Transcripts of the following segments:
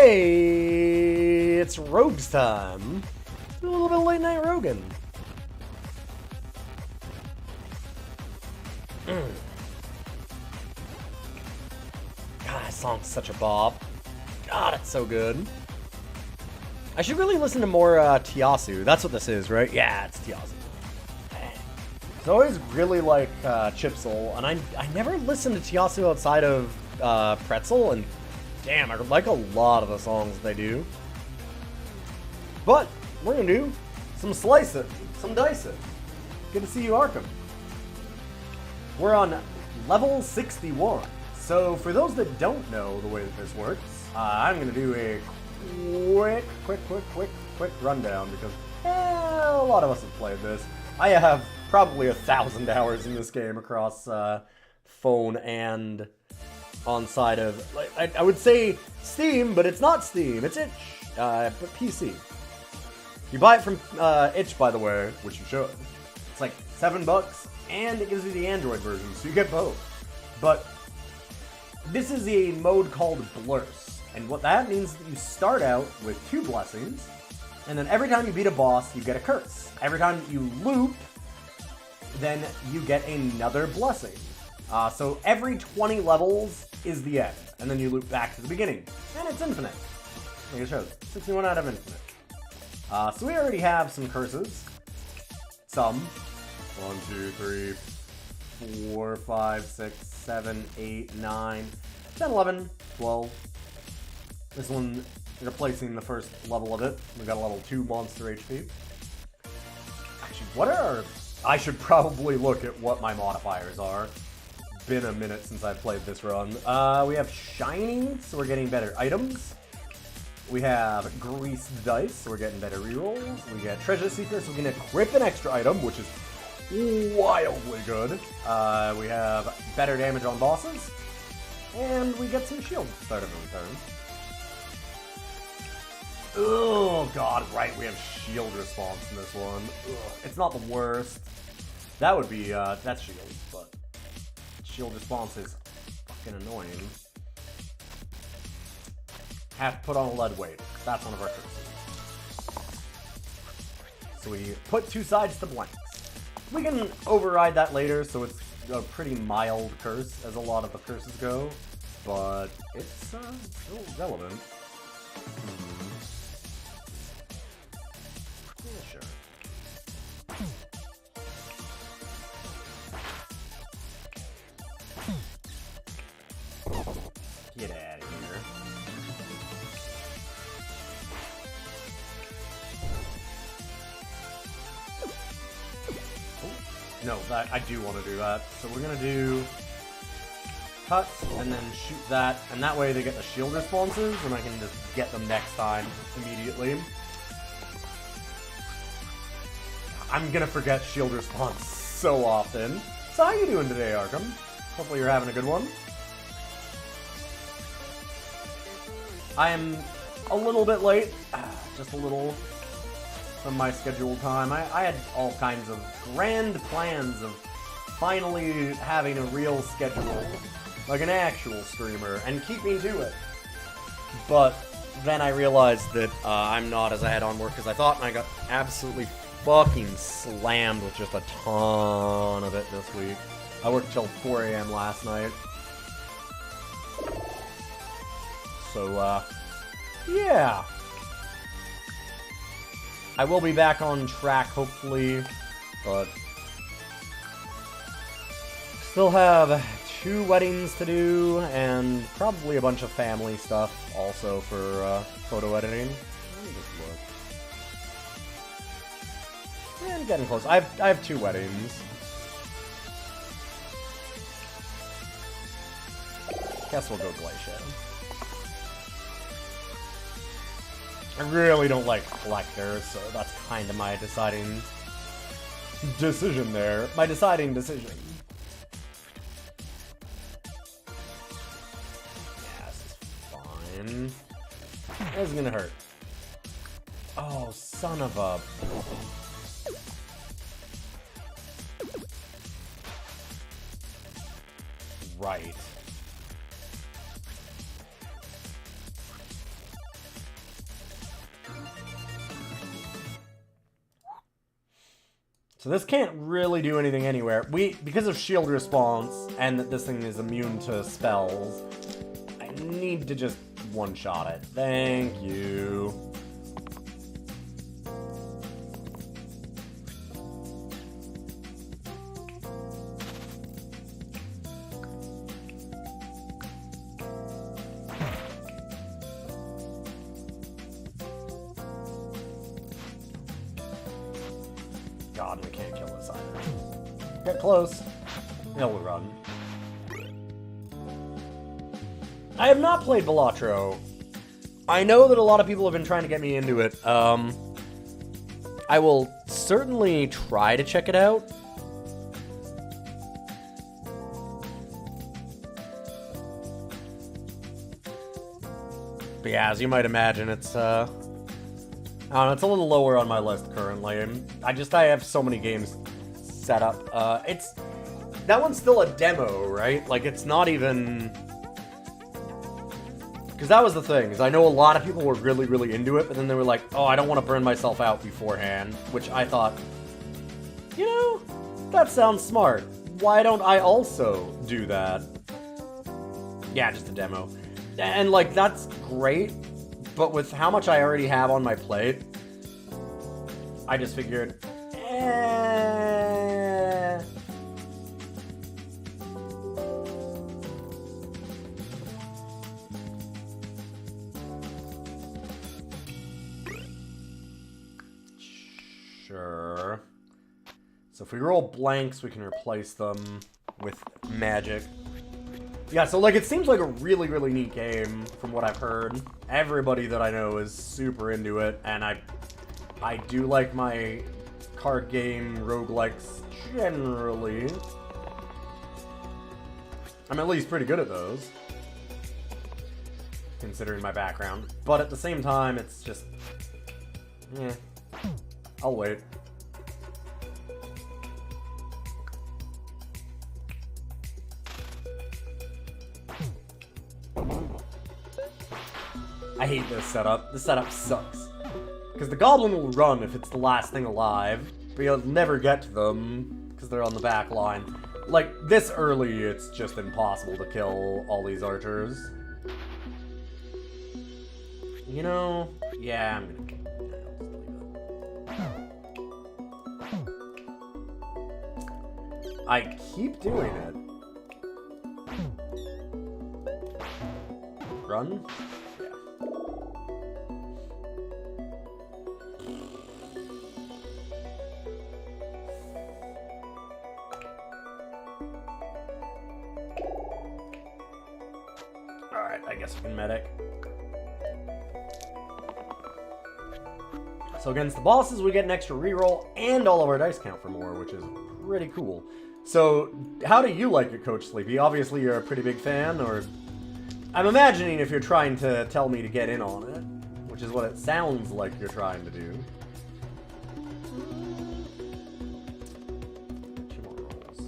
Hey, it's Rogues time. A little bit of late night Rogan. God, that song's such a bop. God, it's so good. I should really listen to more Tiasu. That's what this is, right? Yeah, it's Tiasu. I always really like Chipsol, and I never listened to Tiasu outside of Pretzel, and damn, I like a lot of the songs they do. But we're gonna do some Slice It, some Dice It. Good to see you, Arkham. We're on level 61. So for those that don't know the way that this works, I'm gonna do a quick rundown because a lot of us have played this. I have probably 1,000 hours in this game across phone and on side of, I would say Steam, but it's not Steam, it's Itch, but PC. You buy it from Itch, by the way, which you should. It's like $7, and it gives you the Android version, so you get both. But this is a mode called Blursed, and what that means is that you start out with 2 blessings, and then every time you beat a boss, you get a curse. Every time you loop, then you get another blessing. So every 20 levels is the end, and then you loop back to the beginning, and it's infinite. Like it shows, 61 out of infinite. So we already have some curses. Some. 1, 2, 3, 4, 5, 6, 7, 8, 9, 10, 11, 12. This one replacing the first level of it. We got a level 2 monster HP. Actually, what are our... I should probably look at what my modifiers are. Been a minute since I've played this run. We have Shiny, so we're getting better items. We have Greased Dice, so we're getting better rerolls. We get Treasure Seeker, so we can equip an extra item, which is wildly good. We have better damage on bosses. And we get some shield to start every turn. Oh god, right, we have shield response in this one. Ugh, it's not the worst. That would be, that's shield, but shield response is fucking annoying. Have to put on a lead weight. That's one of our curses. So we put 2 sides to blanks. We can override that later, so it's a pretty mild curse, as a lot of the curses go, but it's still relevant. Yeah, sure. Get out of here. Oh, no, I do want to do that. So we're going to do cut and then shoot that, and that way they get the shield responses, and I can just get them next time immediately. I'm gonna forget shield response so often. So how you doing today, Arkham? Hopefully you're having a good one. I am a little bit late, just a little from my scheduled time. I had all kinds of grand plans of finally having a real schedule, like an actual streamer, and keeping to it. But then I realized that I'm not as I had on work as I thought, and I got absolutely fucking slammed with just a ton of it this week. I worked till 4 a.m. last night. So, yeah. I will be back on track, hopefully, but still have 2 weddings to do, and probably a bunch of family stuff also for photo editing. Let me just look. Yeah, I'm getting close. I have 2 weddings. Guess we'll go Glacier. I really don't like Collector, so that's kind of my deciding decision there. My deciding decision. Yeah, this is fine. This is gonna hurt. Oh, son of a... Right. So this can't really do anything anywhere. Because of shield response, and that this thing is immune to spells, I need to just one-shot it. Thank you. God, we can't kill this either. Get close. It'll run. I have not played Balatro. I know that a lot of people have been trying to get me into it. I will certainly try to check it out. But yeah, as you might imagine, it's, I don't know, it's a little lower on my list currently. I have so many games set up. That one's still a demo, right? Like, it's not even... Because that was the thing, is I know a lot of people were really, really into it, but then they were like, oh, I don't want to burn myself out beforehand, which I thought, you know, that sounds smart. Why don't I also do that? Yeah, just a demo. And, like, that's great, but with how much I already have on my plate, I just figured, Sure. So if we roll blanks, we can replace them with magic. Yeah, so, like, it seems like a really, really neat game from what I've heard. Everybody that I know is super into it, and I do like my card game roguelikes generally. I'm at least pretty good at those, considering my background. But at the same time, it's just... I'll wait. I hate this setup. This setup sucks. Because the goblin will run if it's the last thing alive, but you'll never get to them because they're on the back line. Like, this early, it's just impossible to kill all these archers. You know, yeah, I'm gonna... I keep doing it. Run? Yeah. Alright, I guess we can medic. So against the bosses, we get an extra reroll and all of our dice count for more, which is pretty cool. So, how do you like it, Coach Sleepy? Obviously, you're a pretty big fan, or... I'm imagining if you're trying to tell me to get in on it, which is what it sounds like you're trying to do. Two more rolls.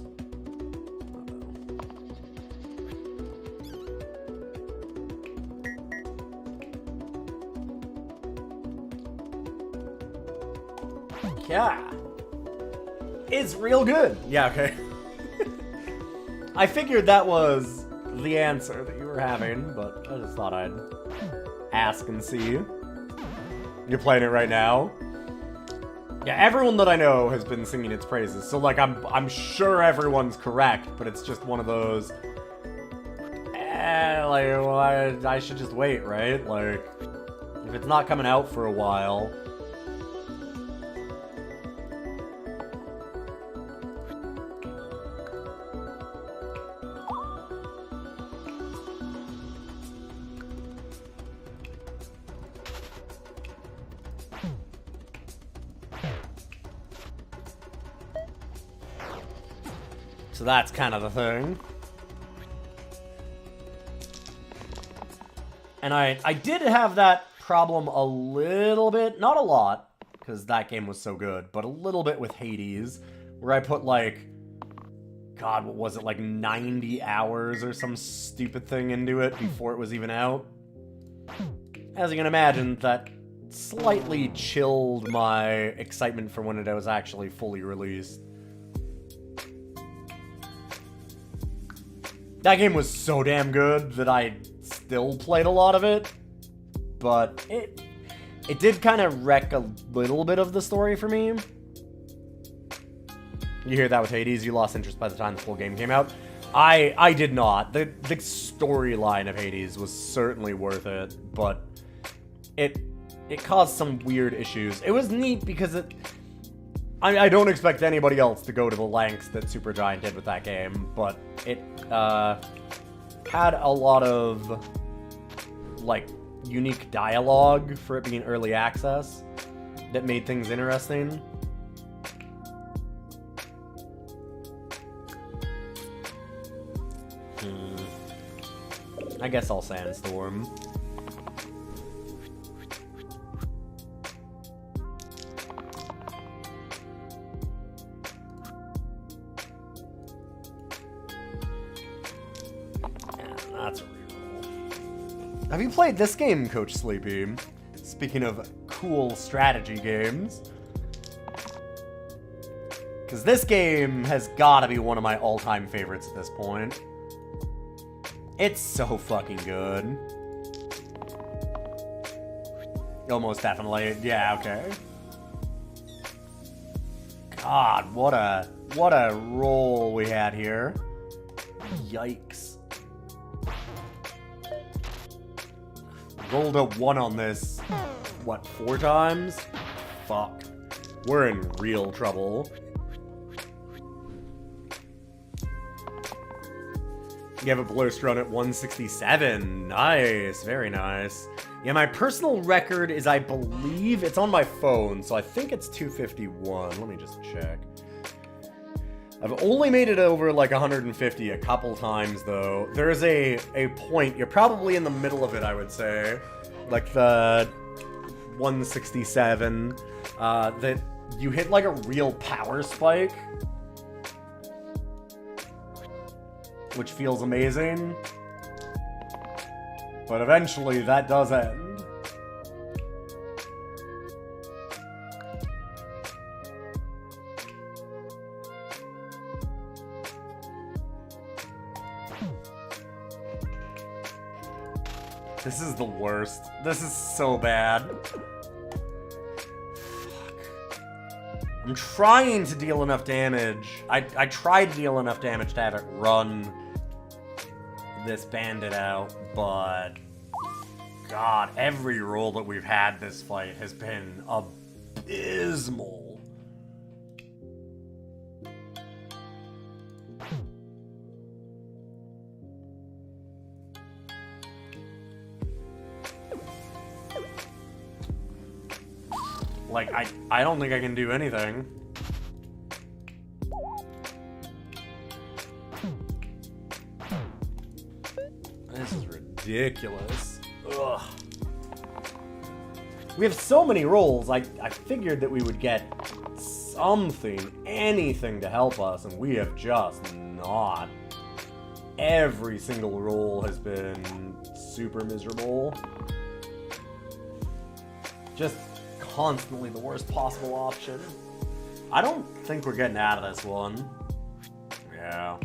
Uh-oh. Yeah. It's real good. Yeah, okay. I figured that was the answer that you were having, but I just thought I'd ask and see. You're playing it right now? Yeah, everyone that I know has been singing its praises, so, like, I'm sure everyone's correct, but it's just one of those... like, well, I should just wait, right? Like, if it's not coming out for a while... So that's kind of the thing. And I did have that problem a little bit, not a lot, because that game was so good, but a little bit with Hades, where I put, like, God, what was it, like 90 hours or some stupid thing into it before it was even out. As you can imagine, that slightly chilled my excitement for when it was actually fully released. That game was so damn good that I still played a lot of it, but it did kind of wreck a little bit of the story for me. You hear that with Hades, you lost interest by the time the full game came out. I did not. The storyline of Hades was certainly worth it, but it caused some weird issues. It was neat because I don't expect anybody else to go to the lengths that Supergiant did with that game, but it had a lot of, like, unique dialogue for it being early access that made things interesting. I guess I'll Sandstorm. That's a reroll. Have you played this game, Coach Sleepy? Speaking of cool strategy games. Because this game has got to be one of my all-time favorites at this point. It's so fucking good. Almost definitely. Yeah, okay. God, what a roll we had here. Yikes. Rolled a 1 on this, what, 4 times? Fuck. We're in real trouble. You have a Blursed run at 167. Nice, very nice. Yeah, my personal record is, I believe, it's on my phone, so I think it's 251. Let me just check. I've only made it over like 150 a couple times, though. There's a point, you're probably in the middle of it, I would say. Like the 167, that you hit like a real power spike, which feels amazing. But eventually that does end. This is the worst. This is so bad. Fuck. I'm trying to deal enough damage. I tried to deal enough damage to have it run this bandit out, but God, every roll that we've had this fight has been abysmal. Like, I don't think I can do anything. This is ridiculous. Ugh. We have so many rolls, I figured that we would get something, anything to help us, and we have just not. Every single roll has been super miserable. Just constantly the worst possible option. I don't think we're getting out of this one. Yeah.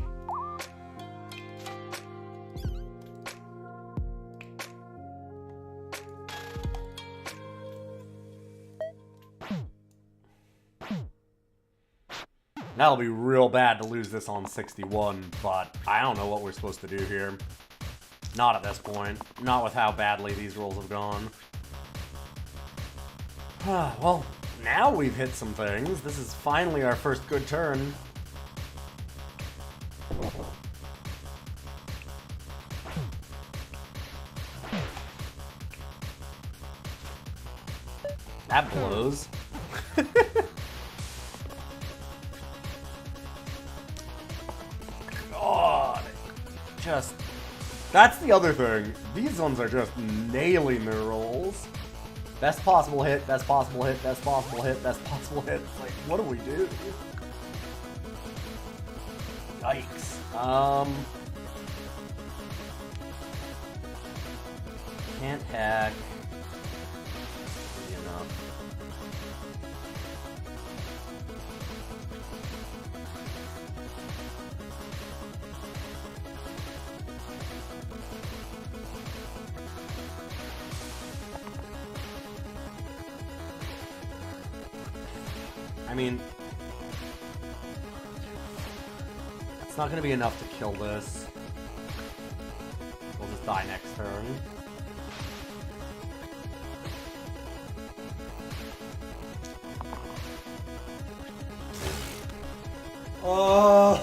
That'll be real bad to lose this on 61, but I don't know what we're supposed to do here. Not at this point. Not with how badly these rolls have gone. Well, now we've hit some things. This is finally our first good turn. That blows. God. Just... That's the other thing. These ones are just nailing their rolls. Best possible hit, best possible hit, best possible hit, best possible hit. It's like, what do we do? Yikes. Can't hack. I mean, it's not gonna be enough to kill this. We'll just die next turn. Oh,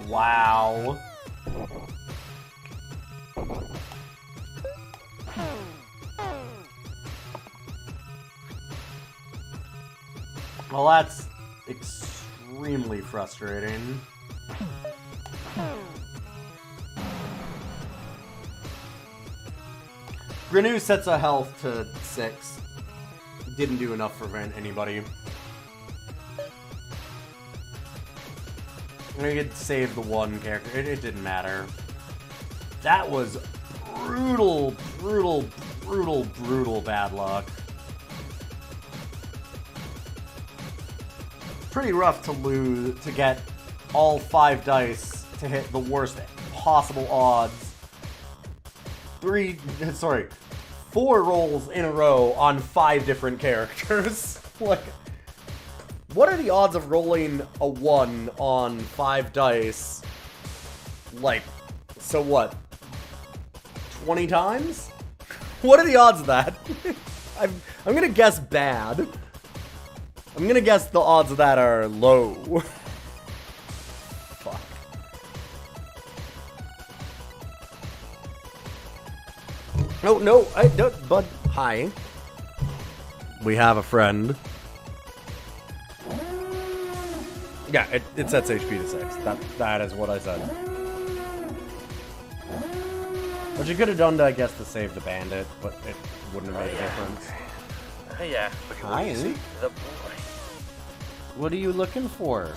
wow. Well, that's extremely frustrating. Grenou sets a health to 6. Didn't do enough for anybody. I could save the one character. It didn't matter. That was brutal, brutal, brutal, brutal bad luck. Pretty rough to lose, to get all 5 dice to hit the worst possible odds. 4 rolls in a row on 5 different characters. Like, what are the odds of rolling a 1 on 5 dice? Like, so what? 20 times? What are the odds of that? I'm gonna guess bad. I'm gonna guess the odds of that are low. Fuck. Oh, no, bud, hi. We have a friend. Yeah, it sets HP to 6. That is what I said. What you could have done, I guess, to save the bandit, but it wouldn't have made a difference. Yeah. Hi. The boy. What are you looking for?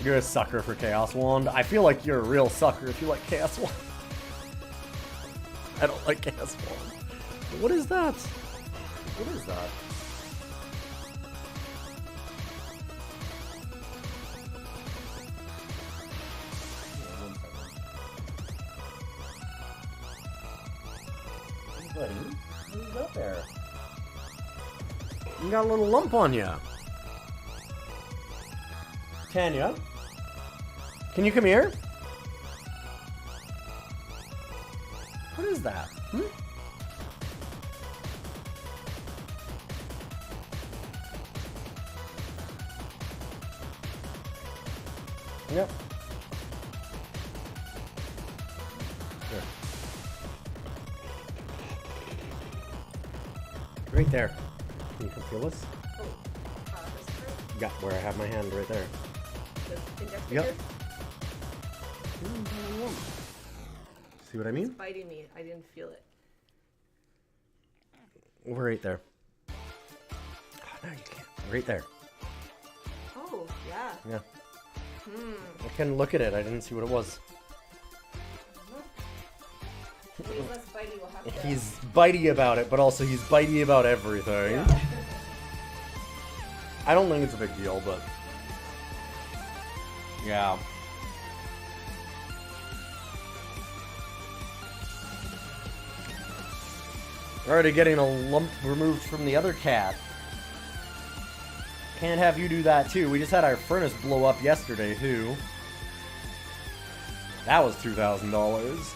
You're a sucker for Chaos Wand. I feel like you're a real sucker if you like Chaos Wand. I don't like Chaos Wand. What is that? What is that? Buddy, who's up there? You got a little lump on you. Tanya, can you come here? What is that? Hmm? Yep. Here. Right there. Can you come feel this? Oh, Yeah, where I have my hand right there. Yep. See what I mean? It's biting me. I didn't feel it. Over right there. Oh, no, you can't. Right there. Oh, yeah. Yeah. I can look at it. I didn't see what it was. He's less bitey. We'll have to... He's bitey about it, but also he's bitey about everything. Yeah. I don't think it's a big deal, but... Yeah. Already getting a lump removed from the other cat. Can't have you do that too. We just had our furnace blow up yesterday too. That was $2,000.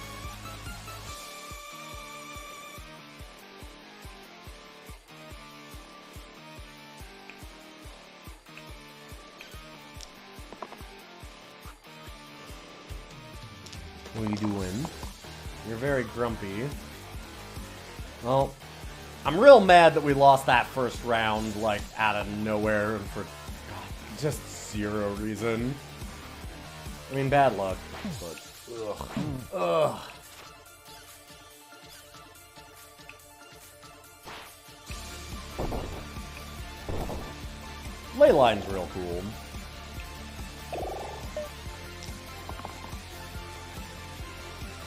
What are you doing? You're very grumpy. Well, I'm real mad that we lost that first round, like, out of nowhere for just zero reason. I mean, bad luck, but... Ugh. Ugh. Leyline's real cool.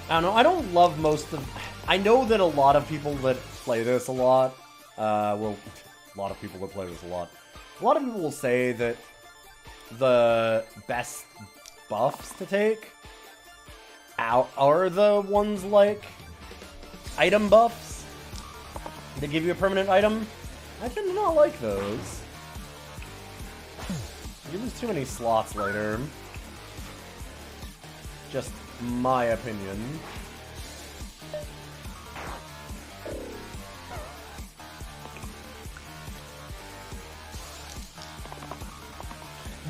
I don't know, I don't love most of... I know that a lot of people that play this a lot, well, a lot of people that play this a lot of people will say that the best buffs to take are the ones like item buffs? They give you a permanent item? I tend to not like those. You lose too many slots later. Just my opinion.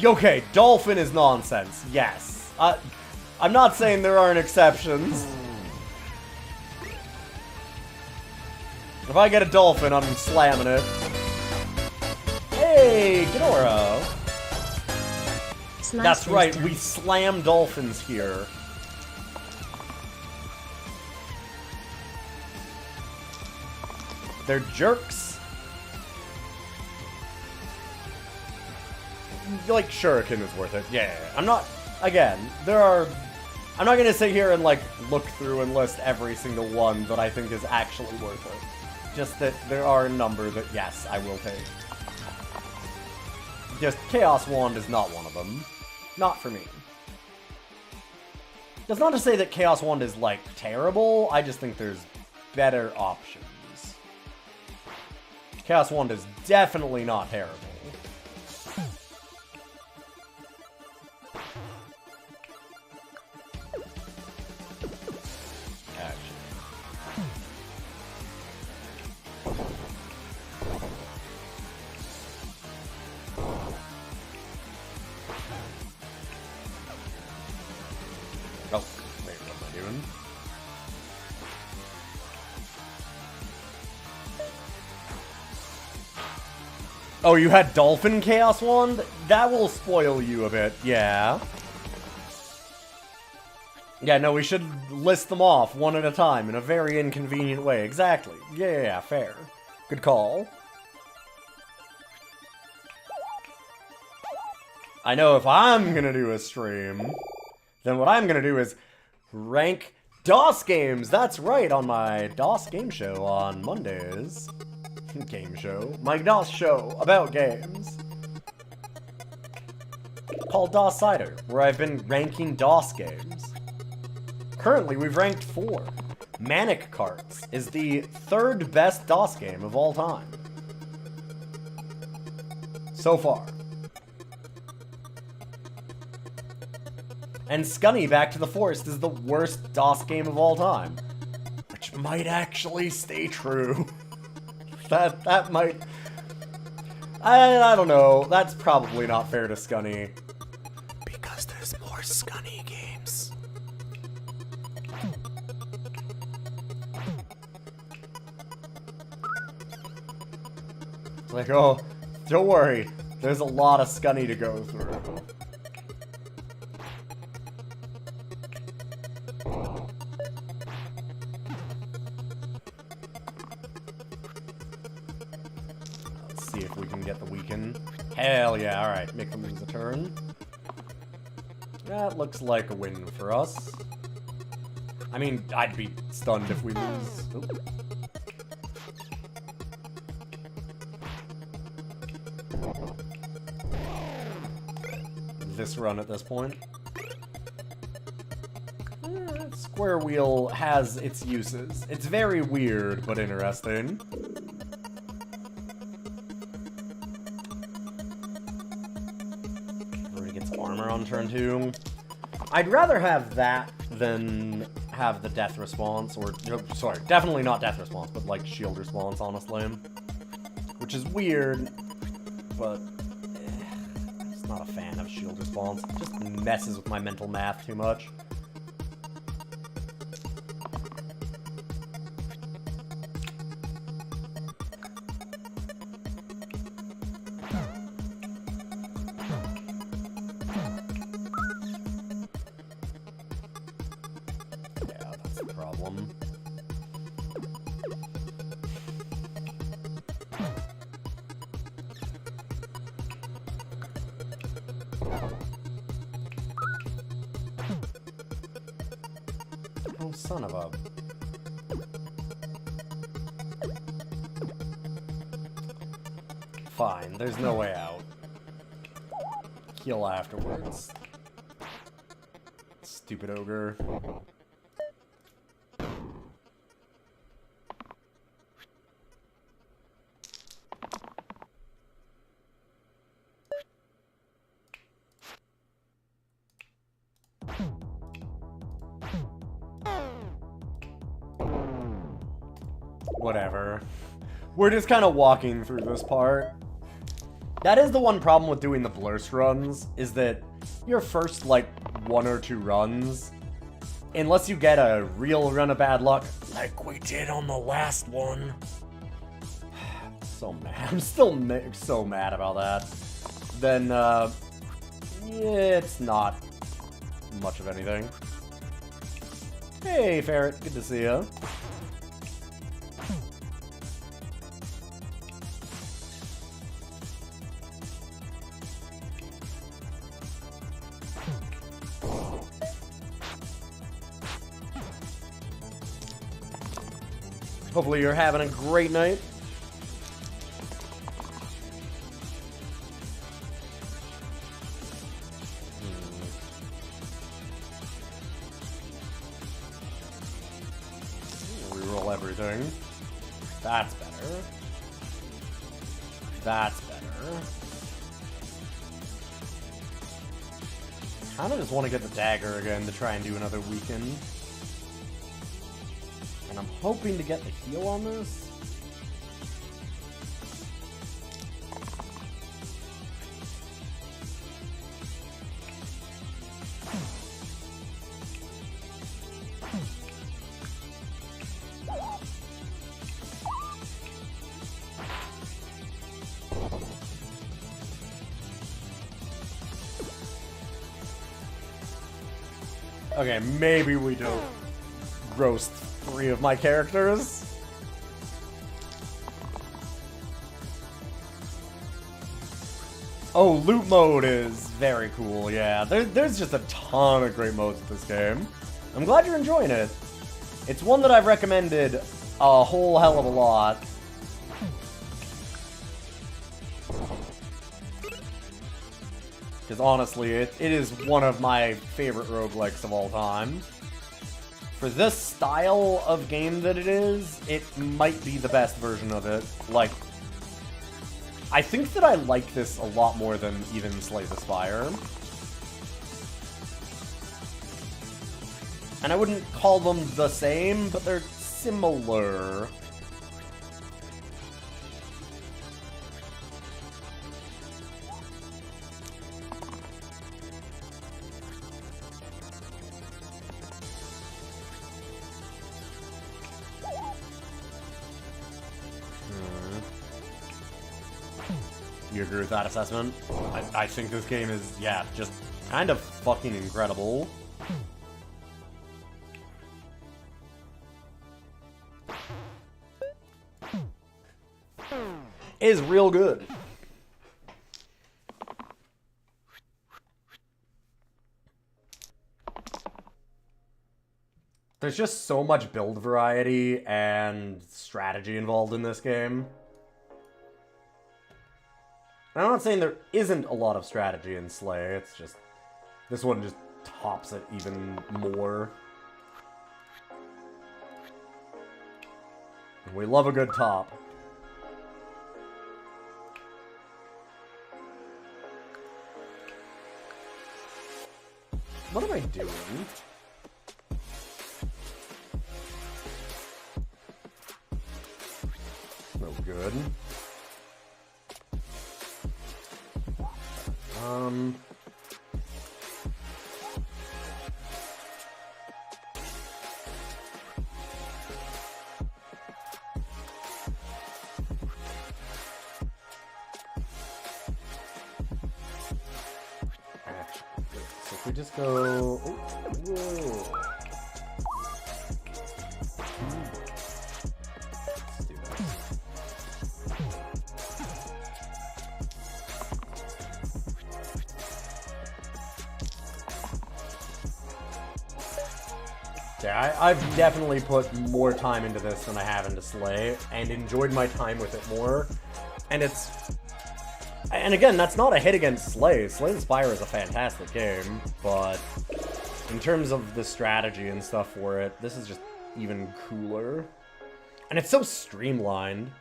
Okay, dolphin is nonsense. Yes. I'm not saying there aren't exceptions. If I get a dolphin, I'm slamming it. Hey, Ghidorah. That's right, we slam dolphins here. They're jerks. Like, Shuriken is worth it. Yeah. I'm not... Again, I'm not gonna sit here and, like, look through and list every single one that I think is actually worth it. Just that there are a number that, yes, I will take. Just Chaos Wand is not one of them. Not for me. That's not to say that Chaos Wand is, like, terrible. I just think there's better options. Chaos Wand is definitely not terrible. Oh, wait, what am I doing? Oh, you had Dolphin Chaos Wand? That will spoil you a bit, yeah. Yeah, no, we should list them off one at a time in a very inconvenient way. Exactly. Yeah, fair. Good call. I know if I'm gonna do a stream, then what I'm gonna do is rank DOS games. That's right, on my DOS game show on Mondays. Game show. My DOS show about games. Called DOS Cider, where I've been ranking DOS games. Currently, we've ranked 4. Manic Carts is the 3rd best DOS game of all time. So far. And Scunny Back to the Forest is the worst DOS game of all time. Which might actually stay true. That might... I don't know. That's probably not fair to Scunny. Because there's more Scunny games. It's like, oh, don't worry. There's a lot of Scunny to go through. Let's see if we can get the weaken. Hell yeah, alright. Make them lose a turn. That looks like a win for us. I mean, I'd be stunned if we lose. Oop. This run at this point. Square wheel has its uses. It's very weird, but interesting. Everybody gets armor on turn 2. I'd rather have that than have the death response, or, sorry, definitely not death response, but like shield response, honestly. Which is weird, but I'm just not a fan of shield response. It just messes with my mental math too much. Yeah, that's the problem. Oh, son of a... Fine, there's no way out. Heal afterwards. Stupid ogre. whatever. We're just kind of walking through this part. That is the one problem with doing the Blursed runs, is that your first, like, 1 or 2 runs, unless you get a real run of bad luck, like we did on the last one. So mad. I'm still so mad about that. Then, yeah, it's not much of anything. Hey, Ferret. Good to see ya. Hopefully you're having a great night. Reroll everything. That's better. That's better. Kinda just want to get the dagger again to try and do another weaken. And I'm hoping to get the heal on this. Okay, maybe we don't roast 3 of my characters. Oh, loot mode is very cool, yeah. There's just a ton of great modes with this game. I'm glad you're enjoying it. It's one that I've recommended a whole hell of a lot. Because honestly, it is one of my favorite roguelikes of all time. For this style of game that it is, it might be the best version of it. Like, I think that I like this a lot more than even Slice&Dice. And I wouldn't call them the same, but they're similar. You agree with that assessment? I think this game is, yeah, just kind of fucking incredible. It is real good. There's just so much build variety and strategy involved in this game. I'm not saying there isn't a lot of strategy in Slay, it's just... this one just tops it even more. And we love a good top. What am I doing? No good. So if we just go... Oh, whoa. Let's do that. Yeah, I've definitely put more time into this than I have into Slay, and enjoyed my time with it more. And it's... and again, that's not a hit against Slay. Slay&Dice is a fantastic game, but in terms of the strategy and stuff for it, this is just even cooler. And it's so streamlined.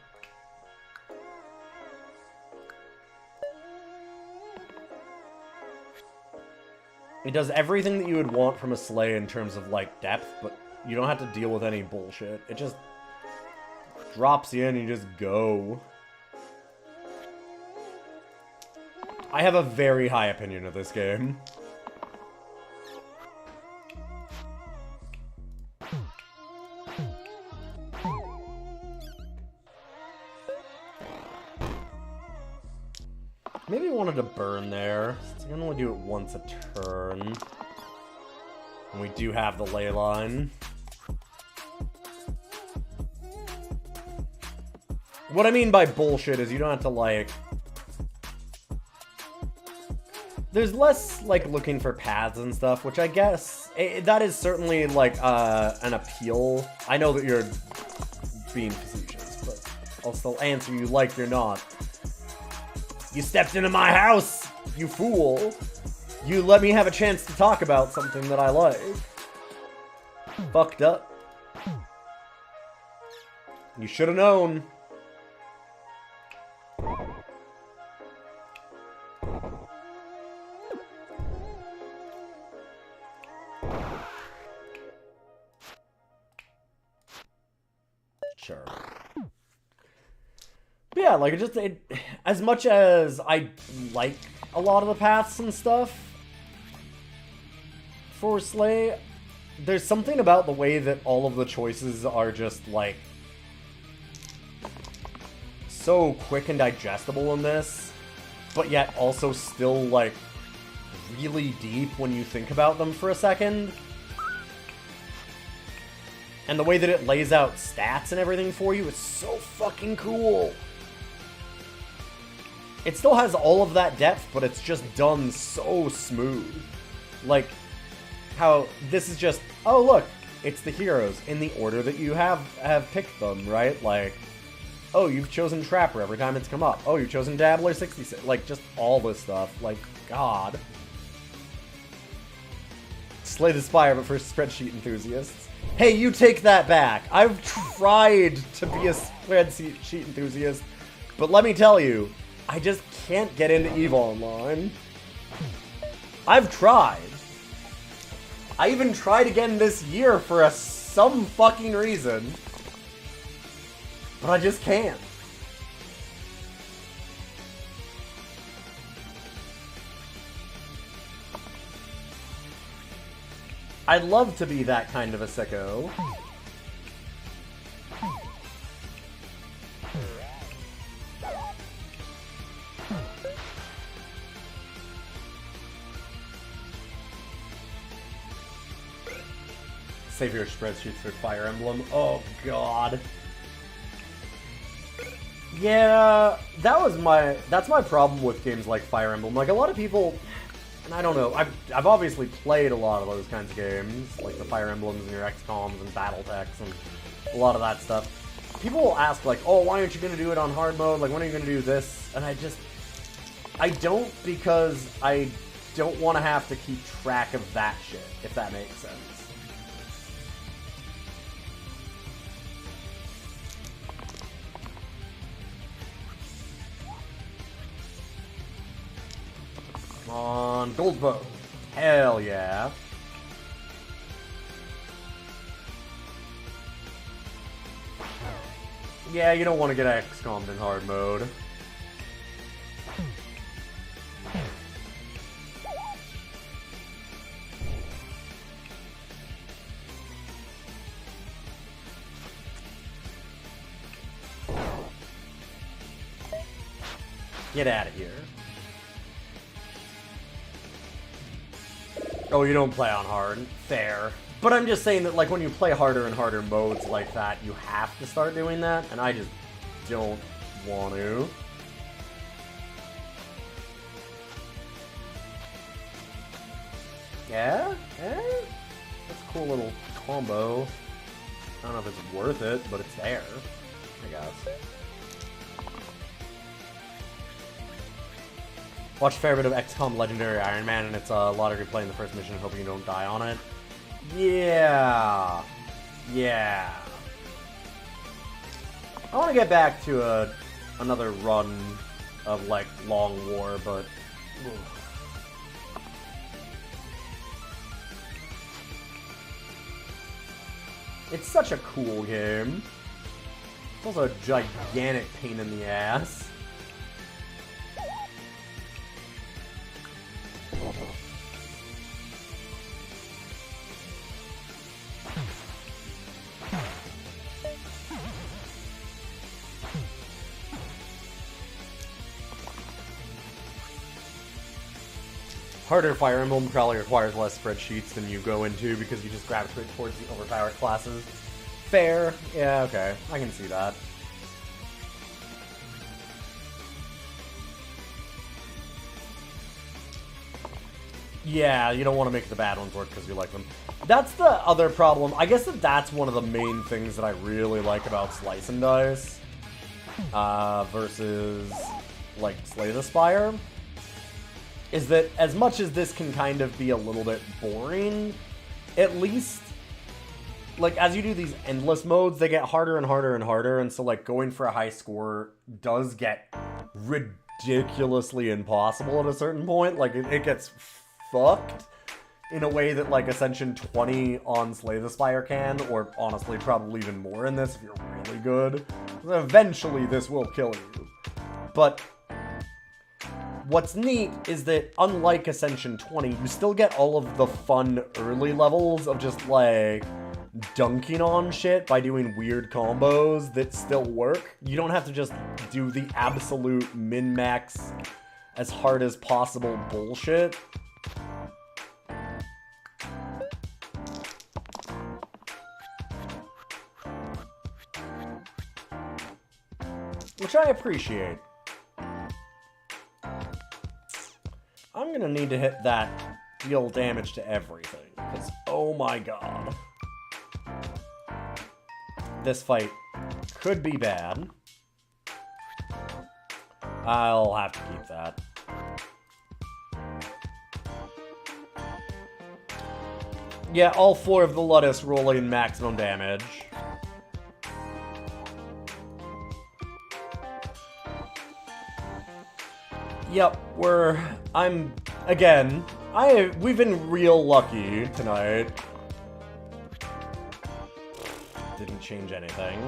It does everything that you would want from a Slay in terms of, like, depth, but you don't have to deal with any bullshit. It just... drops you in and you just go. I have a very high opinion of this game. Maybe I wanted to burn there. So I can only do it once a turn. And we do have the ley line. What I mean by bullshit is you don't have to, like... There's less, like, looking for paths and stuff, which I guess... that is certainly, like, an appeal. I know that you're being facetious, but I'll still answer you like you're not. You stepped into my house, you fool. You let me have a chance to talk about something that I like. Fucked up. You should have known. Sure. But yeah, like, as much as I like a lot of the paths and stuff for Slay, there's something about the way that all of the choices are just, like, so quick and digestible in this, but yet also still, like, really deep when you think about them for a second. And the way that it lays out stats and everything for you is so fucking cool. It still has all of that depth, but it's just done so smooth. Like, how this is just, oh look, it's the heroes in the order that you have picked them, right? Like, oh, you've chosen Trapper every time it's come up. Oh, you've chosen Dabbler 66. Like, just all this stuff. Like, God. Slay the Spire, but for spreadsheet enthusiasts. Hey, you take that back. I've tried to be a spreadsheet enthusiast, but let me tell you, I just can't get into EVE Online. I've tried. I even tried again this year for some fucking reason, but I just can't. I'd love to be that kind of a sicko. Save your spreadsheets for Fire Emblem. Oh, God. Yeah, that's my problem with games like Fire Emblem. Like, a lot of people, and I don't know, I've obviously played a lot of those kinds of games, like the Fire Emblems and your XCOMs and Battletechs and a lot of that stuff. People will ask, like, oh, why aren't you going to do it on hard mode? Like, when are you going to do this? And I don't, because I don't want to have to keep track of that shit, if that makes sense. Come on, gold bow. Hell yeah. Yeah, you don't want to get XCOM'd in hard mode. Get out of here. Oh, you don't play on hard. Fair. But I'm just saying that, like, when you play harder and harder modes like that, you have to start doing that, and I just don't want to. Yeah? Eh? That's a cool little combo. I don't know if it's worth it, but it's there, I guess. Watch a fair bit of XCOM Legendary Iron Man, and it's a lot of replaying the first mission, hoping you don't die on it. Yeah. Yeah. I want to get back to another run of, like, Long War, but... It's such a cool game. It's also a gigantic pain in the ass. Harder Fire Emblem probably requires less spreadsheets than you go into because you just gravitate towards the overpowered classes. Fair. Yeah, okay. I can see that. Yeah, you don't want to make the bad ones work because you like them. That's the other problem. I guess that's one of the main things that I really like about Slice and Dice versus, like, Slay the Spire. Is that as much as this can kind of be a little bit boring, at least, like, as you do these endless modes, they get harder and harder and harder, and so, like, going for a high score does get ridiculously impossible at a certain point. Like, it gets fucked in a way that, like, Ascension 20 on Slay the Spire can, or honestly, probably even more in this if you're really good. Eventually, this will kill you. But what's neat is that, unlike Ascension 20, you still get all of the fun early levels of just, like, dunking on shit by doing weird combos that still work. You don't have to just do the absolute min-max, as hard as possible bullshit. Which I appreciate. I'm gonna need to hit that deal damage to everything, because oh my god. This fight could be bad. I'll have to keep that. Yeah, all 4 of the Ludus rolling maximum damage. Yep, we've been real lucky tonight. Didn't change anything.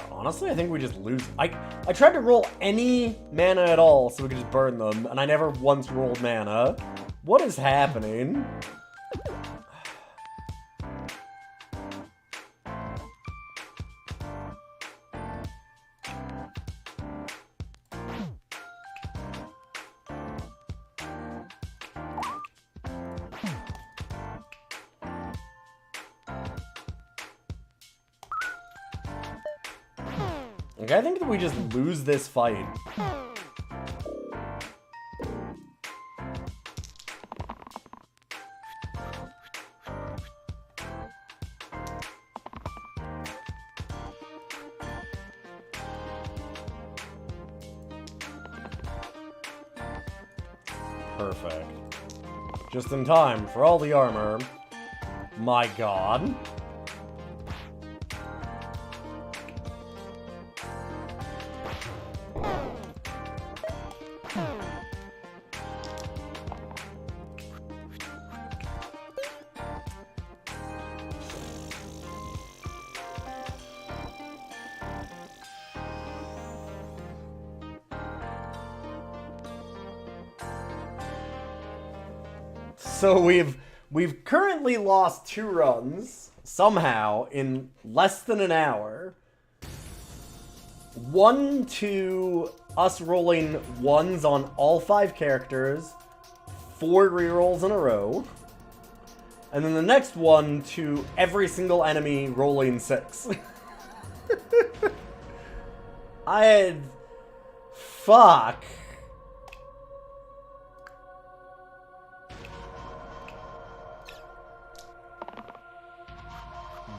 Honestly, I think we just lose. I tried to roll any mana at all so we could just burn them, and I never once rolled mana. What is happening? Like, I think that we just lose this fight. Perfect. Just in time for all the armor. My god. So we've currently lost 2 runs, somehow, in less than an hour. 1 to us rolling 1s on all 5 characters, 4 rerolls in a row. And then the next one to every single enemy rolling 6. Fuck.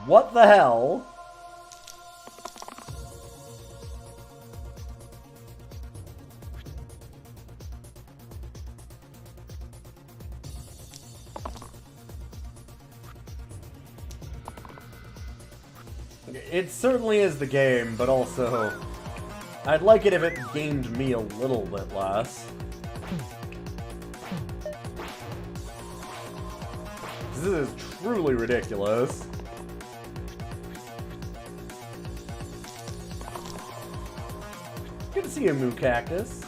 What the hell? It certainly is the game, but also I'd like it if it gamed me a little bit less. This is truly ridiculous. Good to see you, Moo Cactus.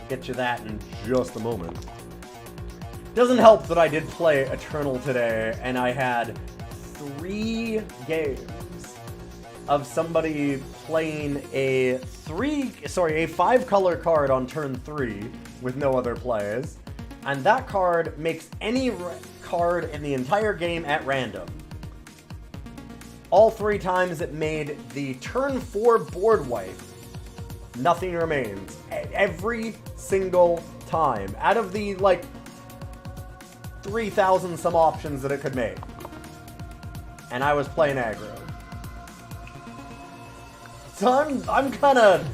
Get you that in just a moment. Doesn't help that I did play Eternal today, and I had 3 games of somebody playing a 5-color card on turn 3 with no other plays, and that card makes any card in the entire game at random. All 3 times it made the turn 4 board wipe. Nothing remains. Every single time. Out of the, like, 3,000 some options that it could make. And I was playing aggro. So I'm kind of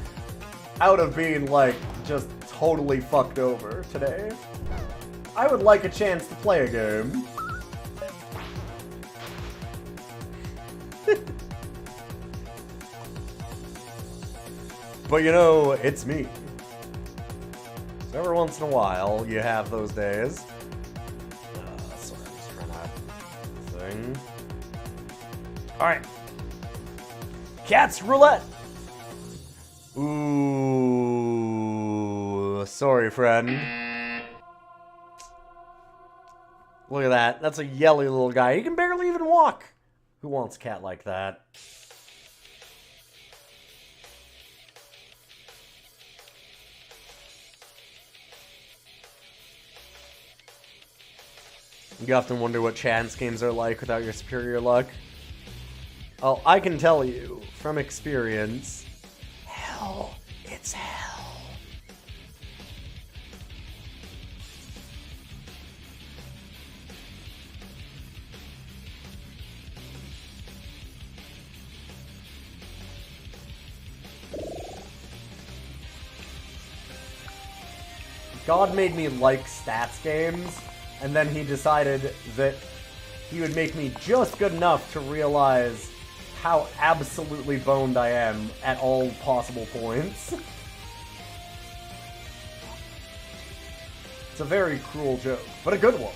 out of being, like, just totally fucked over today. I would like a chance to play a game. But you know, it's me. So every once in a while, you have those days. Sorry, I'm just trying to thing. Alright. Cats Roulette! Ooh, sorry, friend. Look at that. That's a yelly little guy. He can barely even walk. Who wants a cat like that? You often wonder what chance games are like without your superior luck. Oh, I can tell you, from experience, hell, it's hell. God made me like stats games, and then he decided that he would make me just good enough to realize how absolutely boned I am at all possible points. It's a very cruel joke, but a good one.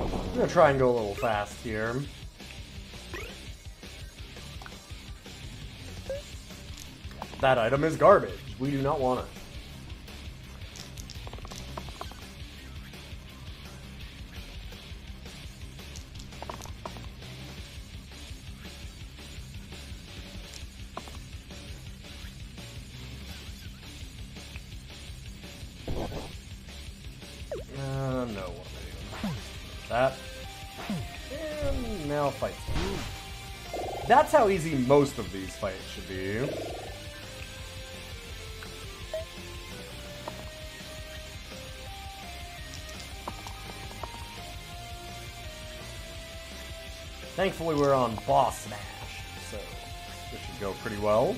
I'm gonna try and go a little fast here. That item is garbage. We do not want it. No, what am I doing? That. And now fight. That's how easy most of these fights should be. Thankfully we're on Boss Smash, so this should go pretty well.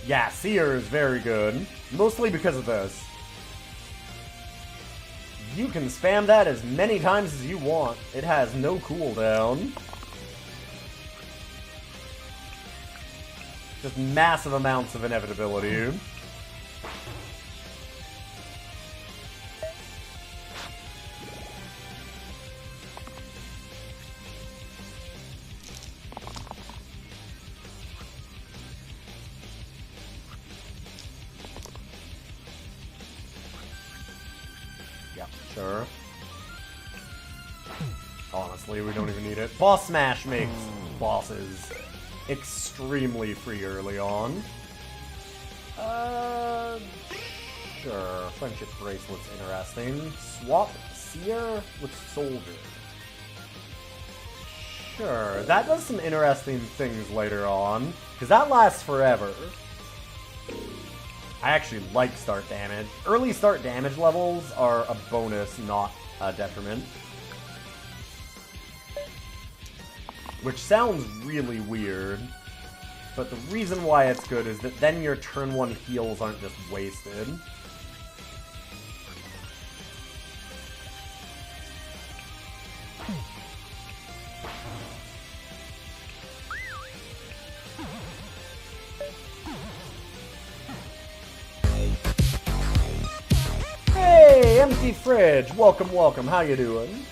Yeah, Seer is very good, mostly because of this. You can spam that as many times as you want. It has no cooldown. Just massive amounts of inevitability. Yeah, sure. Honestly, we don't even need it. Boss Smash makes bosses extremely free early on. Sure. Friendship Bracelet's interesting. Swap Seer with Soldier. Sure, that does some interesting things later on, because that lasts forever. I actually like start damage. Early start damage levels are a bonus, not a detriment. Which sounds really weird, but the reason why it's good is that then your turn 1 heals aren't just wasted. Hey, Empty Fridge! Welcome, welcome. How you doing?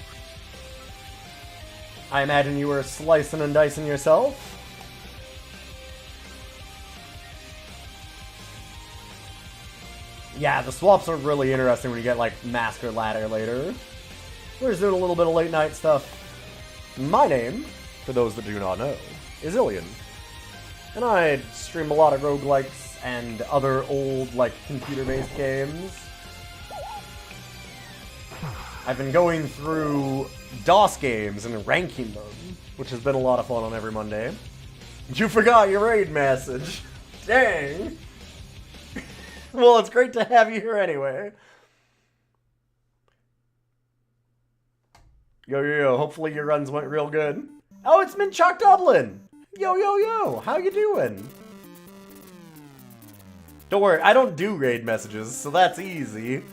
I imagine you were slicing and dicing yourself. Yeah, the swaps are really interesting when you get, like, Masker Ladder later. We're just doing a little bit of late night stuff. My name, for those that do not know, is Ilian. And I stream a lot of roguelikes and other old, like, computer-based games. I've been going through DOS games and ranking them, which has been a lot of fun on every Monday. You forgot your raid message. Dang. Well, it's great to have you here anyway. Yo, yo, yo. Hopefully your runs went real good. Oh, it's Minchok Dublin. Yo, yo, yo. How you doing? Don't worry, I don't do raid messages, so that's easy.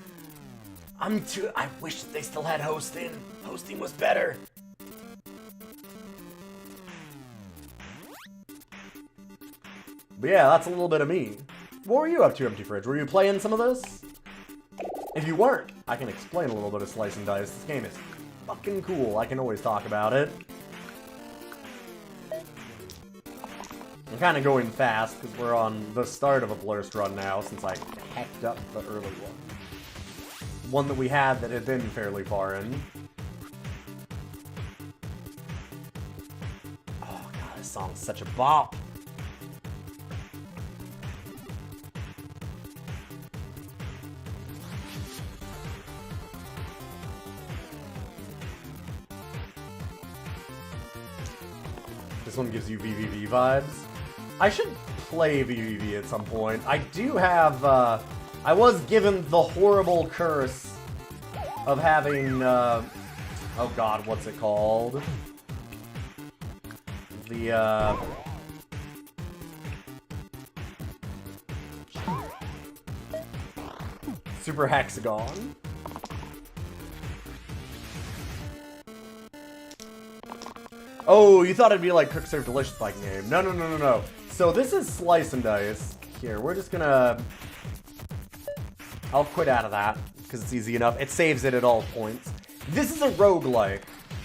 I wish they still had hosting. Hosting was better. But yeah, that's a little bit of me. What were you up to, Empty Fridge? Were you playing some of this? If you weren't, I can explain a little bit of Slice and Dice. This game is fucking cool. I can always talk about it. I'm kind of going fast because we're on the start of a Blursed run now since I hacked up the early one. One that we had that had been fairly far in. Oh god, this song's such a bop. This one gives you VVV vibes. I should play VVV at some point. I do have, I was given the horrible curse of having, oh god, what's it called? The, Super Hexagon. Oh, you thought it'd be like Cook Serve Delicious like game. No, no, no, no, no. So this is Slice and Dice. Here, we're just gonna... I'll quit out of that, because it's easy enough. It saves it at all points. This is a roguelike.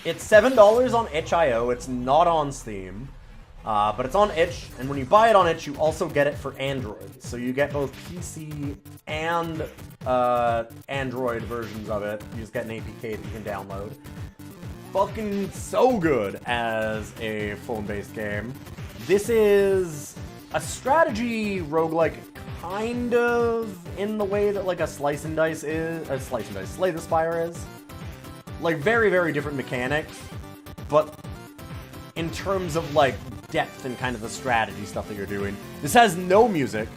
It's $7 on itch.io. It's not on Steam. But it's on itch, and when you buy it on itch, you also get it for Android. So you get both PC and Android versions of it. You just get an APK that you can download. Fucking so good as a phone-based game. This is a strategy roguelike, kind of in the way that like a Slice and Dice is, Slay the Spire is. Like very, very different mechanics, but in terms of like depth and kind of the strategy stuff that you're doing. This has no music.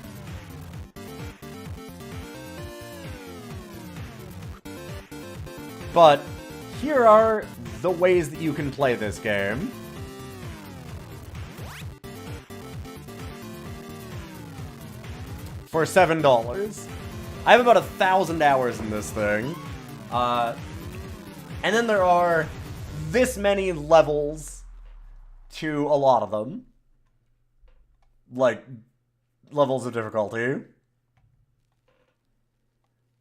But here are the ways that you can play this game. For $7. I have about 1,000 hours in this thing. And then there are this many levels to a lot of them. Like, levels of difficulty.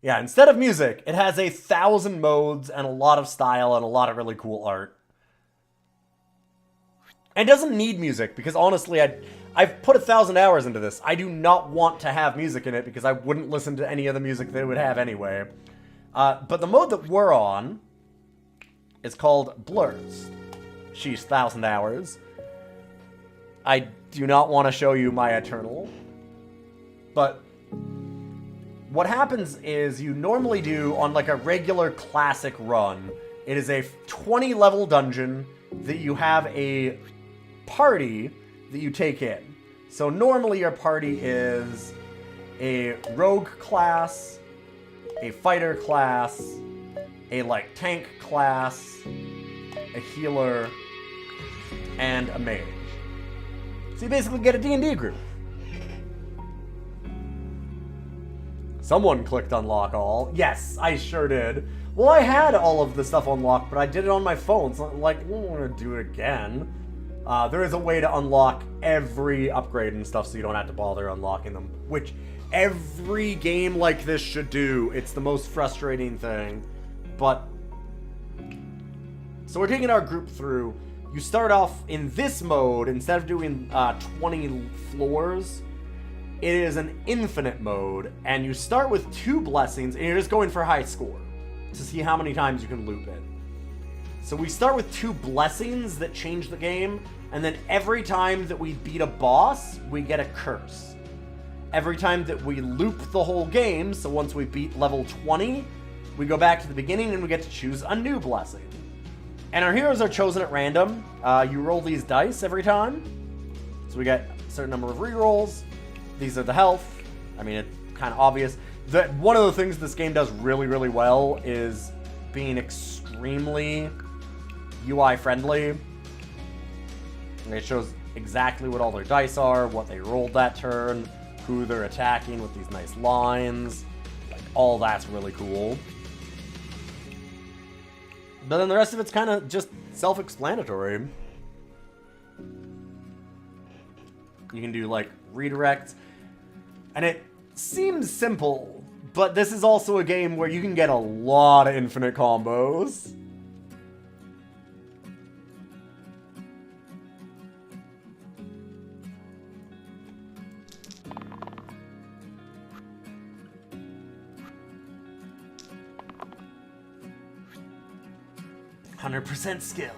Yeah, instead of music, it has 1,000 modes and a lot of style and a lot of really cool art. And it doesn't need music, because honestly, I've put 1,000 hours into this. I do not want to have music in it, because I wouldn't listen to any of the music that it would have anyway. But the mode that we're on is called Blursed. Sheesh, 1,000 hours. I do not want to show you my Eternal. But what happens is you normally do on like a regular classic run, it is a 20 level dungeon. that you have a party that you take in. So normally your party is a rogue class, a fighter class, a like tank class, a healer, and a mage. So you basically get a D&D group. Someone clicked unlock all. Yes, I sure did. Well, I had all of the stuff unlocked, but I did it on my phone, so I'm like, I don't want to do it again. There is a way to unlock every upgrade and stuff so you don't have to bother unlocking them, which every game like this should do. It's the most frustrating thing. But, so we're taking our group through. You start off in this mode, instead of doing 20 floors, it is an infinite mode, and you start with 2 blessings, and you're just going for high score to see how many times you can loop it. So we start with 2 blessings that change the game, and then every time that we beat a boss, we get a curse. Every time that we loop the whole game, so once we beat level 20, we go back to the beginning and we get to choose a new blessing. And our heroes are chosen at random. You roll these dice every time. So we get a certain number of rerolls. These are the health. I mean, it's kind of obvious. One of the things this game does really, really well is being extremely UI friendly. It shows exactly what all their dice are, what they rolled that turn, who they're attacking with these nice lines. Like, all that's really cool. But then the rest of it's kind of just self-explanatory. You can do, like, redirects. And it seems simple, but this is also a game where you can get a lot of infinite combos. "100% skill."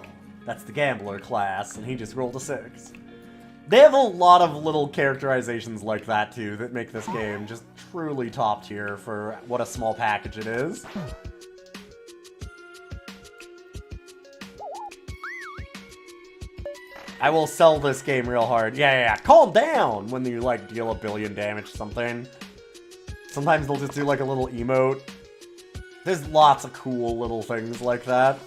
That's the gambler class, and he just rolled a 6. They have a lot of little characterizations like that, too, that make this game just truly top tier for what a small package it is. I will sell this game real hard. Yeah. Calm down when you, like, deal 1 billion damage to something. Sometimes they'll just do, like, a little emote. There's lots of cool little things like that.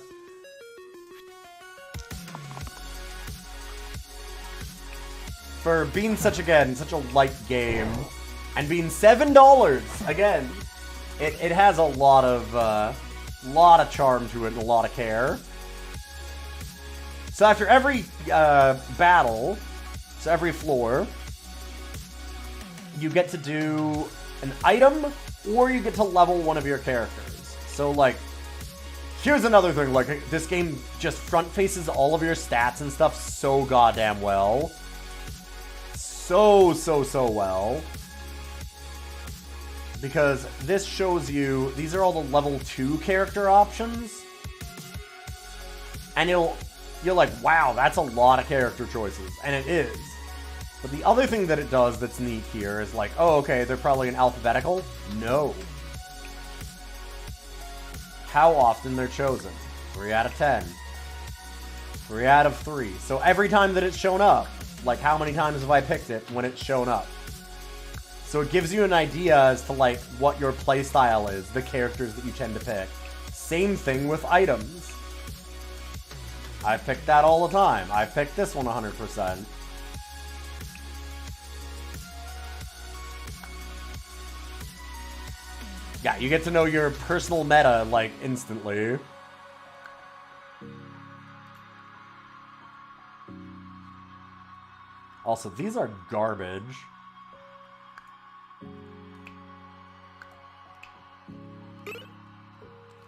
For being such a light game, and being $7, again, it has a lot of charm to it and a lot of care. So after every battle, so every floor, you get to do an item, or you get to level one of your characters. So, like, here's another thing, like, this game just front faces all of your stats and stuff so goddamn well. So well. Because this shows you, these are all the level 2 character options. And you're like, wow, that's a lot of character choices. And it is. But the other thing that it does that's neat here is like, oh, okay, they're probably in alphabetical. No. How often they're chosen. 3 out of 10. 3 out of 3. So every time that it's shown up, like, how many times have I picked it when it's shown up? So it gives you an idea as to, like, what your playstyle is, the characters that you tend to pick. Same thing with items. I pick that all the time. I pick this one 100%. Yeah, you get to know your personal meta, like, instantly. Also, these are garbage.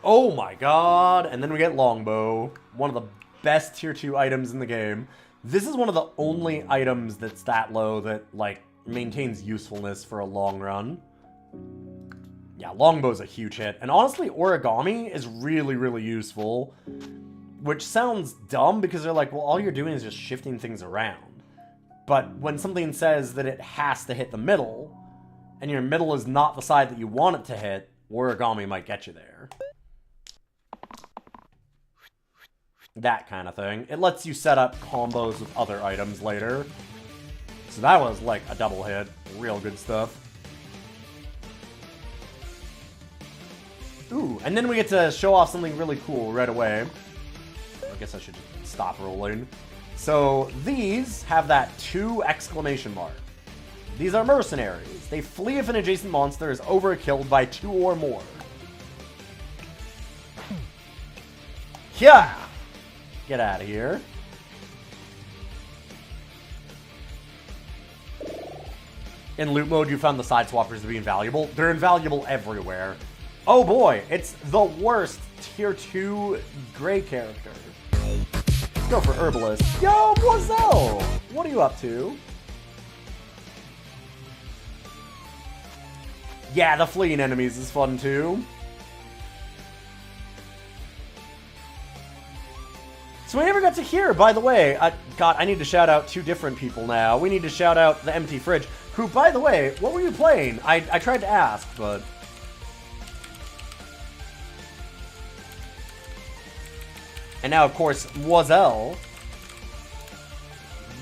Oh my god! And then we get Longbow. One of the best tier 2 items in the game. This is one of the only items that's that low that, like, maintains usefulness for a long run. Yeah, Longbow's a huge hit. And honestly, Origami is really, really useful. Which sounds dumb because they're like, well, all you're doing is just shifting things around. But when something says that it has to hit the middle, and your middle is not the side that you want it to hit, Origami might get you there. That kind of thing. It lets you set up combos with other items later. So that was like a double hit. Real good stuff. Ooh, and then we get to show off something really cool right away. I guess I should just stop rolling. So these have that 2 exclamation mark. These are mercenaries. They flee if an adjacent monster is overkilled by 2 or more. Yeah! Get out of here. In loot mode, you found the side swappers to be invaluable. They're invaluable everywhere. Oh boy, it's the worst tier 2 gray character. Let's go for Herbalist. Yo, Boiselle! What are you up to? Yeah, the fleeing enemies is fun too. So we never got to hear, by the way, God, I need to shout out 2 different people now. We need to shout out the Empty Fridge, who, by the way, what were you playing? I tried to ask, but... And now, of course, Moiselle,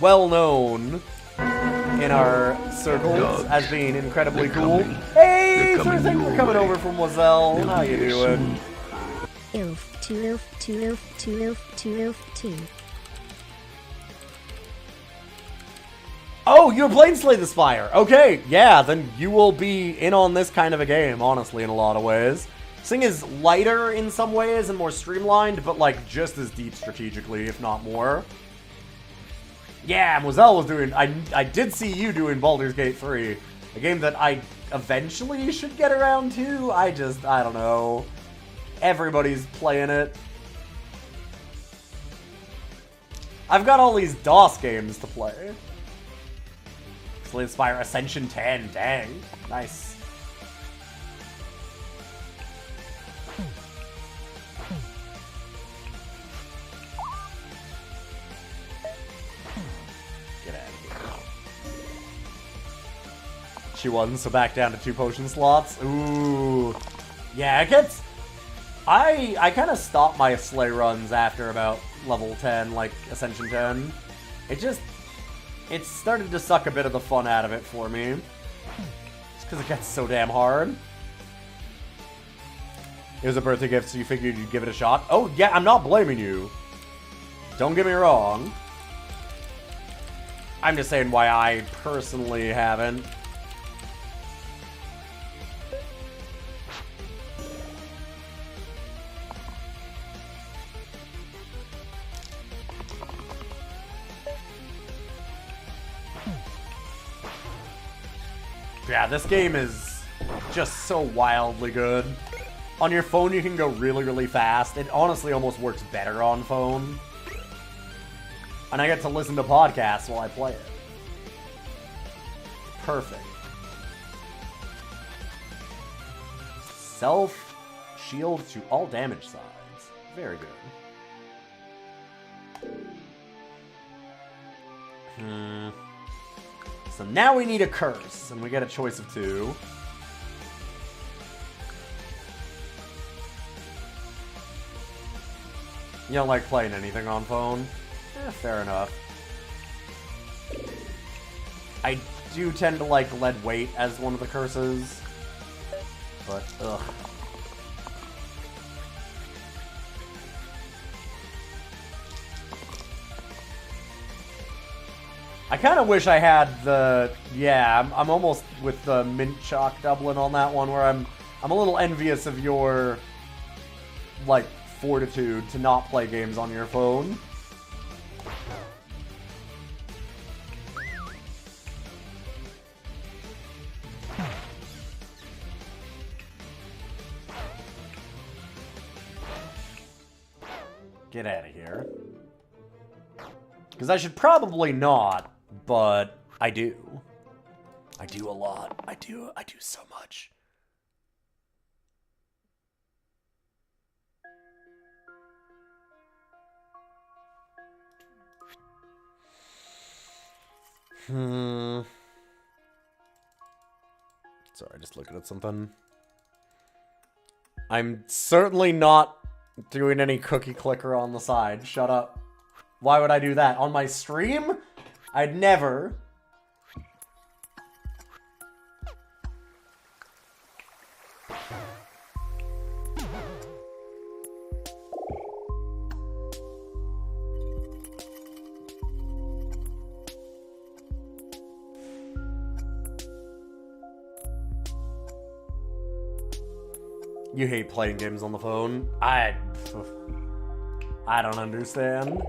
well known in our circles as being incredibly cool. Hey, so thanks for coming over from Moiselle. How you doing? Oof, two oof, two oof, two oof, two oof, two. Oh, you're playing Slay the Spire. Okay, yeah, then you will be in on this kind of a game, honestly, in a lot of ways. This thing is lighter in some ways and more streamlined, but like just as deep strategically, if not more. Yeah, Moselle was doing... I did see you doing Baldur's Gate 3. A game that I eventually should get around to. I don't know. Everybody's playing it. I've got all these DOS games to play. Slay the Spire Ascension 10. Dang. Nice. She won, so back down to 2 potion slots. Ooh. Yeah, it gets... I kind of stopped my Slay runs after about level 10, like Ascension 10. It started to suck a bit of the fun out of it for me. Just because it gets so damn hard. It was a birthday gift, so you figured you'd give it a shot. Oh, yeah, I'm not blaming you. Don't get me wrong. I'm just saying why I personally haven't. Yeah, this game is just so wildly good. On your phone, you can go really, really fast. It honestly almost works better on phone. And I get to listen to podcasts while I play it. Perfect. Self-shield to all damage sides. Very good. So now we need a curse, and we get a choice of 2. You don't like playing anything on phone? Fair enough. I do tend to like lead weight as one of the curses, but ugh. I kind of wish I had the... Yeah, I'm almost with the Mint Chalk Dublin on that one, where I'm a little envious of your, like, fortitude to not play games on your phone. Get out of here. Because I should probably not, but I do. I do a lot. I do so much. Sorry, just looking at something. I'm certainly not doing any cookie clicker on the side. Shut up. Why would I do that? On my stream? I'd never. You hate playing games on the phone? I don't understand.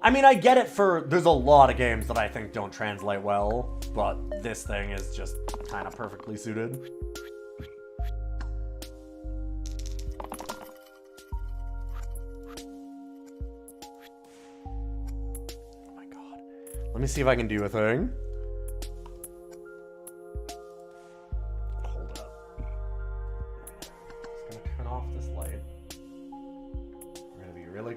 I mean, I get it there's a lot of games that I think don't translate well, but this thing is just kind of perfectly suited. Oh my god. Let me see if I can do a thing.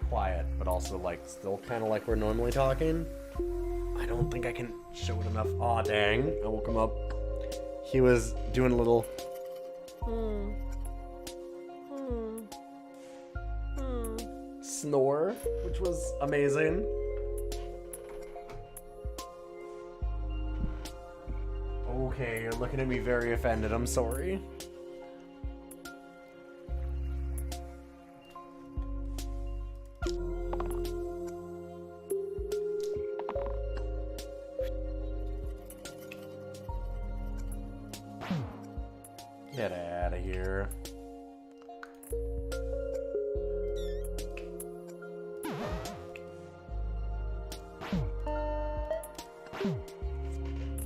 Quiet, but also like still kind of like we're normally talking. I don't think I can show it enough. Aw, dang. I woke him up. He was doing a little snore, which was amazing. Okay, you're looking at me very offended. I'm sorry. Get out of here.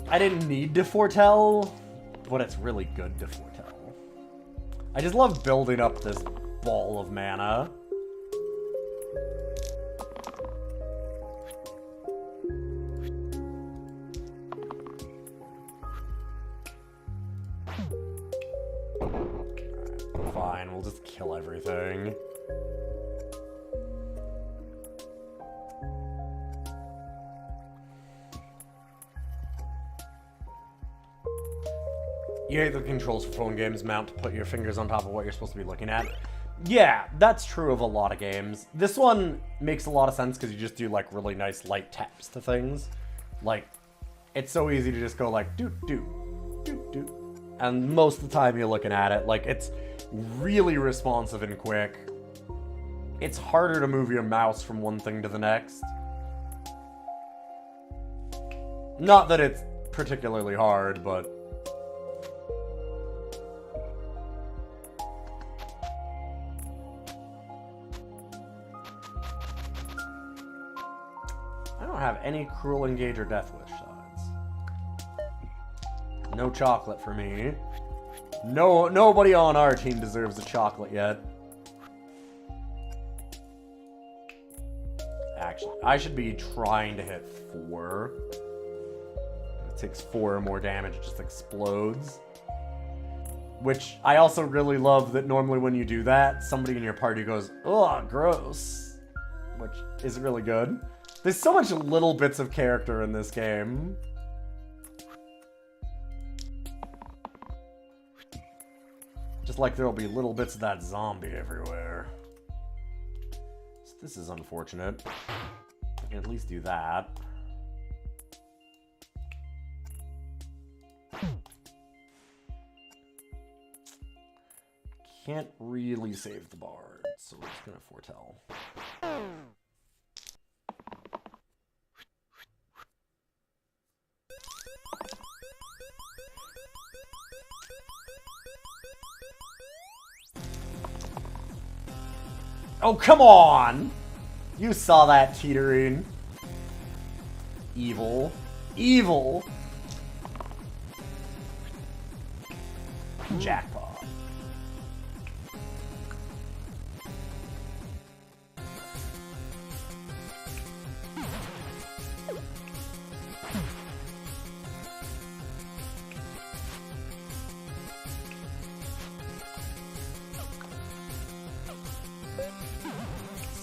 I didn't need to foretell, but it's really good to foretell. I just love building up this ball of mana. Fine, we'll just kill everything. You hate the controls for phone games mount to put your fingers on top of what you're supposed to be looking at. Yeah, that's true of a lot of games. This one makes a lot of sense because you just do like really nice light taps to things. Like, it's so easy to just go like doot doot doot doot. And most of the time you're looking at it, like it's really responsive and quick. It's harder to move your mouse from one thing to the next. Not that it's particularly hard, but I don't have any Cruel Engage or Death Wish sides. No chocolate for me. No, nobody on our team deserves a chocolate yet. Actually, I should be trying to hit 4. It takes 4 or more damage, it just explodes. Which, I also really love that normally when you do that, somebody in your party goes, ugh, gross. Which is really good. There's so much little bits of character in this game. Just like there'll be little bits of that zombie everywhere. So this is unfortunate. I can at least do that. Can't really save the bard, so we're just gonna foretell. Oh, come on! You saw that teetering. Evil. Evil! Jackpot.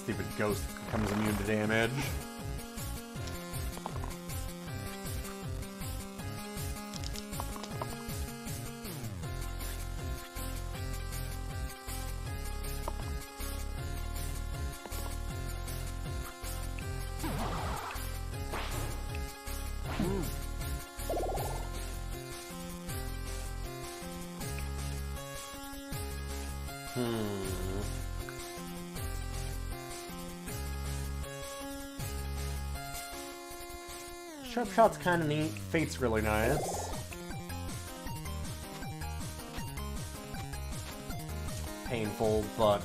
Stupid ghost becomes immune to damage. Sharp Shot's kind of neat. Fate's really nice. Painful, but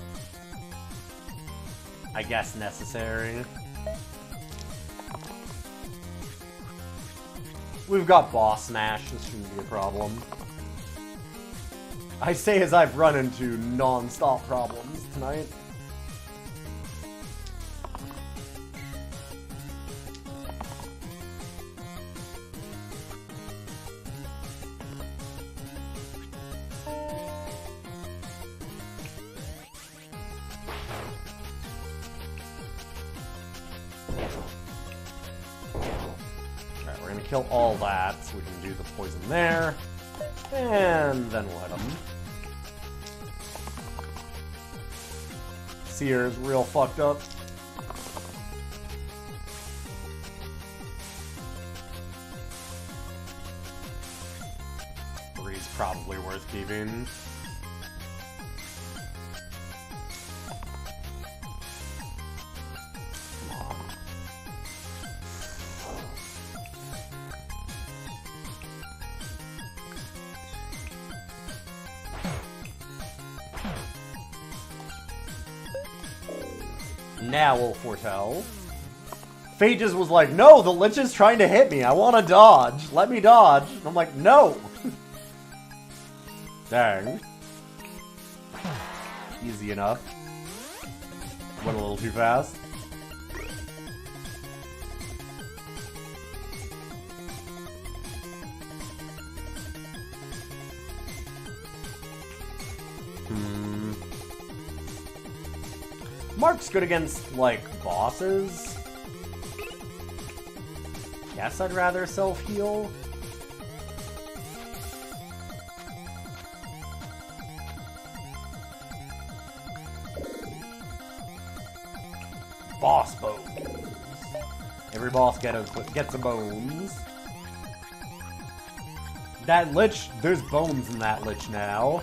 I guess necessary. We've got Boss Smash. This shouldn't be a problem. I say as I've run into non-stop problems tonight. Alright, we're gonna kill all that so we can do the poison there. And then we'll hit him. Seer's real fucked up. Three's probably worth keeping. Come on. Now we'll foretell. Fate just was like, no, the Lich is trying to hit me. I want to dodge. Let me dodge. And I'm like, no. Dang. Easy enough. Went a little too fast. Mark's good against, like, bosses. Guess I'd rather self-heal. Boss bones. Every boss gets a bones. That Lich, there's bones in that Lich now.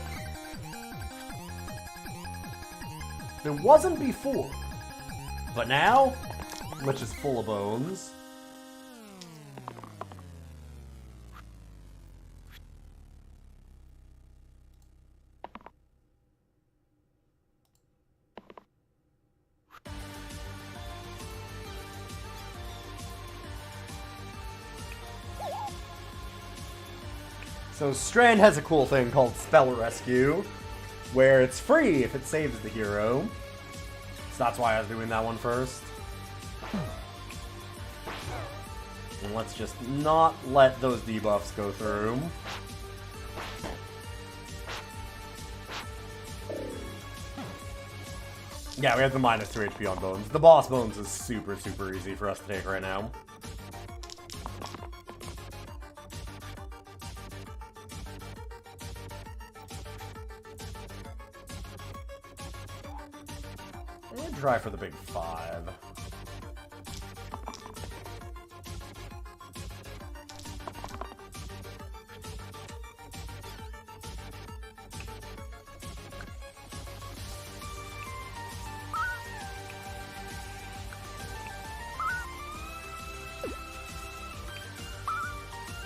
There wasn't before. But now, Lich is full of bones. So Strand has a cool thing called Spell Rescue, where it's free if it saves the hero. So that's why I was doing that one first. And let's just not let those debuffs go through. Yeah, we have the minus 2 HP on Bones. The boss Bones is super, super easy for us to take right now. Try for the big 5.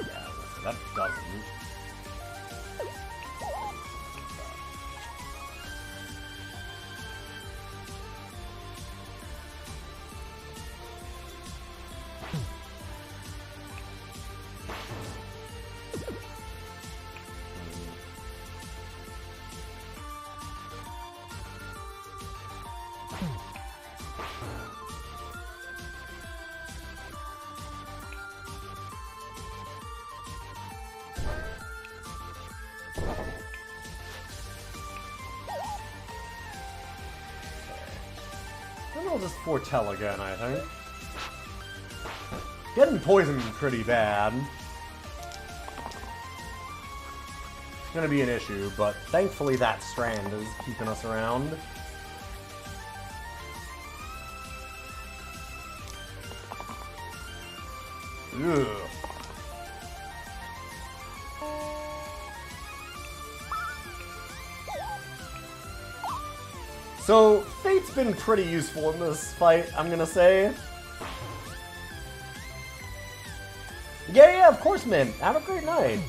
Yeah, that doesn't. Then I'll just foretell again, I think. Getting poisoned pretty bad. It's gonna be an issue, but thankfully that Strand is keeping us around. Ugh. So, Fate's been pretty useful in this fight, I'm gonna say. Yeah, of course, man. Have a great night.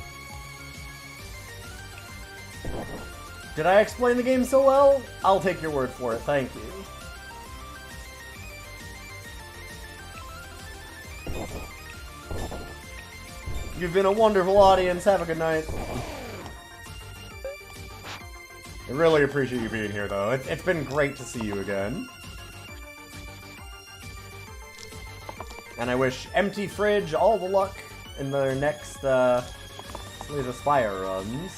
Did I explain the game so well? I'll take your word for it. Thank you. You've been a wonderful audience. Have a good night. I really appreciate you being here, though. It's been great to see you again. And I wish Empty Fridge all the luck in their next Slay the Spire runs.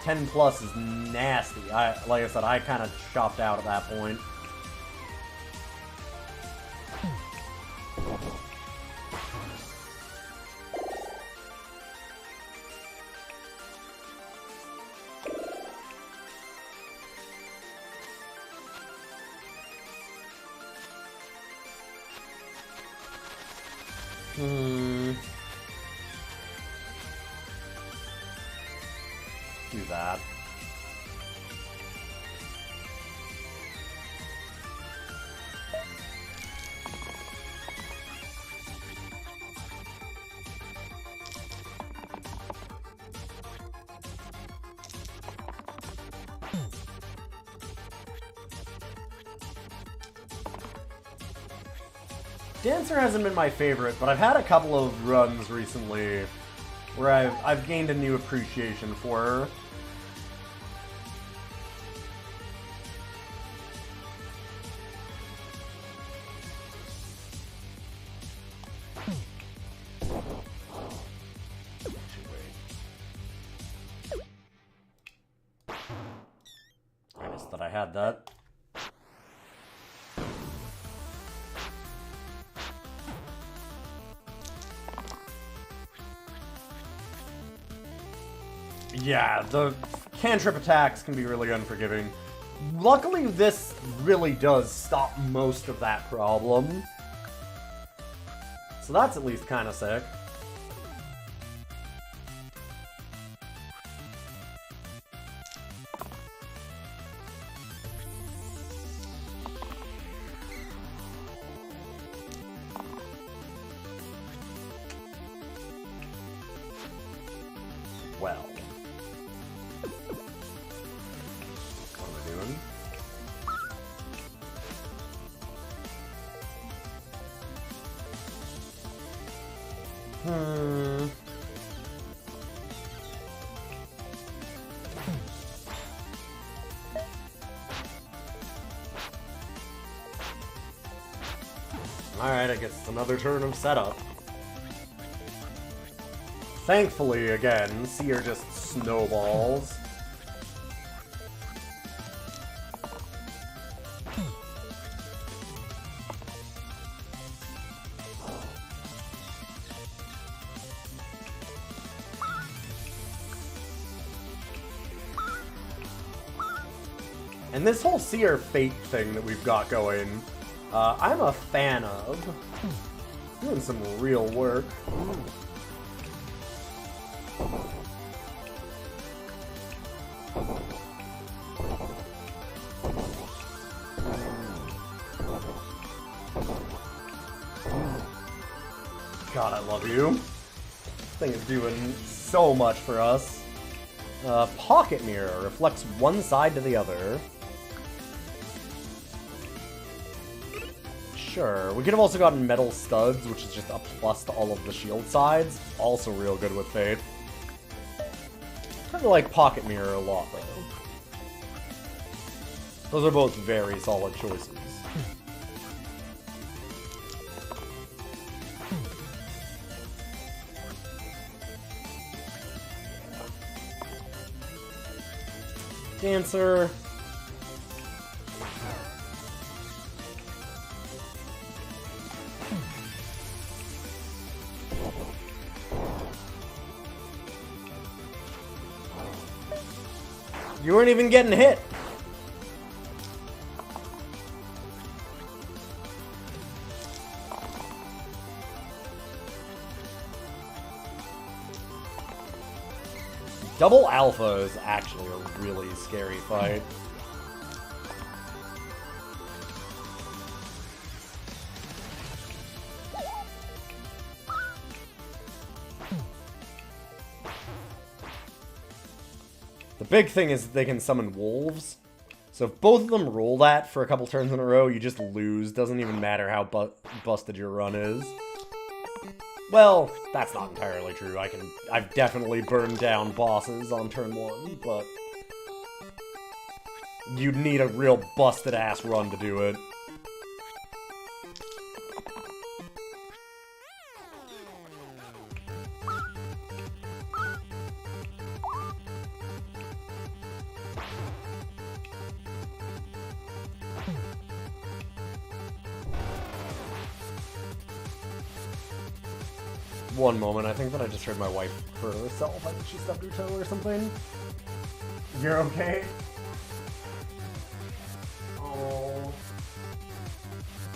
10 plus is nasty. Like I said, I kind of chopped out at that point. Do that. Dancer hasn't been my favorite, but I've had a couple of runs recently where I've gained a new appreciation for her. I missed that I had that. Yeah, the cantrip attacks can be really unforgiving. Luckily, this really does stop most of that problem. So that's at least kind of sick. Well. What am I doing? Alright, I guess it's another turn of setup. Thankfully, again, Seer just snowballs. And this whole Seer Fate thing that we've got going, I'm a fan of. Doing some real work. God, I love you. This thing is doing so much for us. Pocket Mirror reflects one side to the other. Sure. We could have also gotten Metal Studs, which is just a plus to all of the shield sides. Also real good with Fate. I kind of like Pocket Mirror a lot, though. Those are both very solid choices. Dancer. You weren't even getting hit. Double Alpha is actually a really scary fight. big thing is they can summon wolves. So if both of them roll that for a couple turns in a row, you just lose. Doesn't even matter how busted your run is. Well, that's not entirely true. I've definitely burned down bosses on turn 1, but you'd need a real busted-ass run to do it. One moment, I think that I just heard my wife for herself. I think she stubbed her toe or something. You're okay? Oh.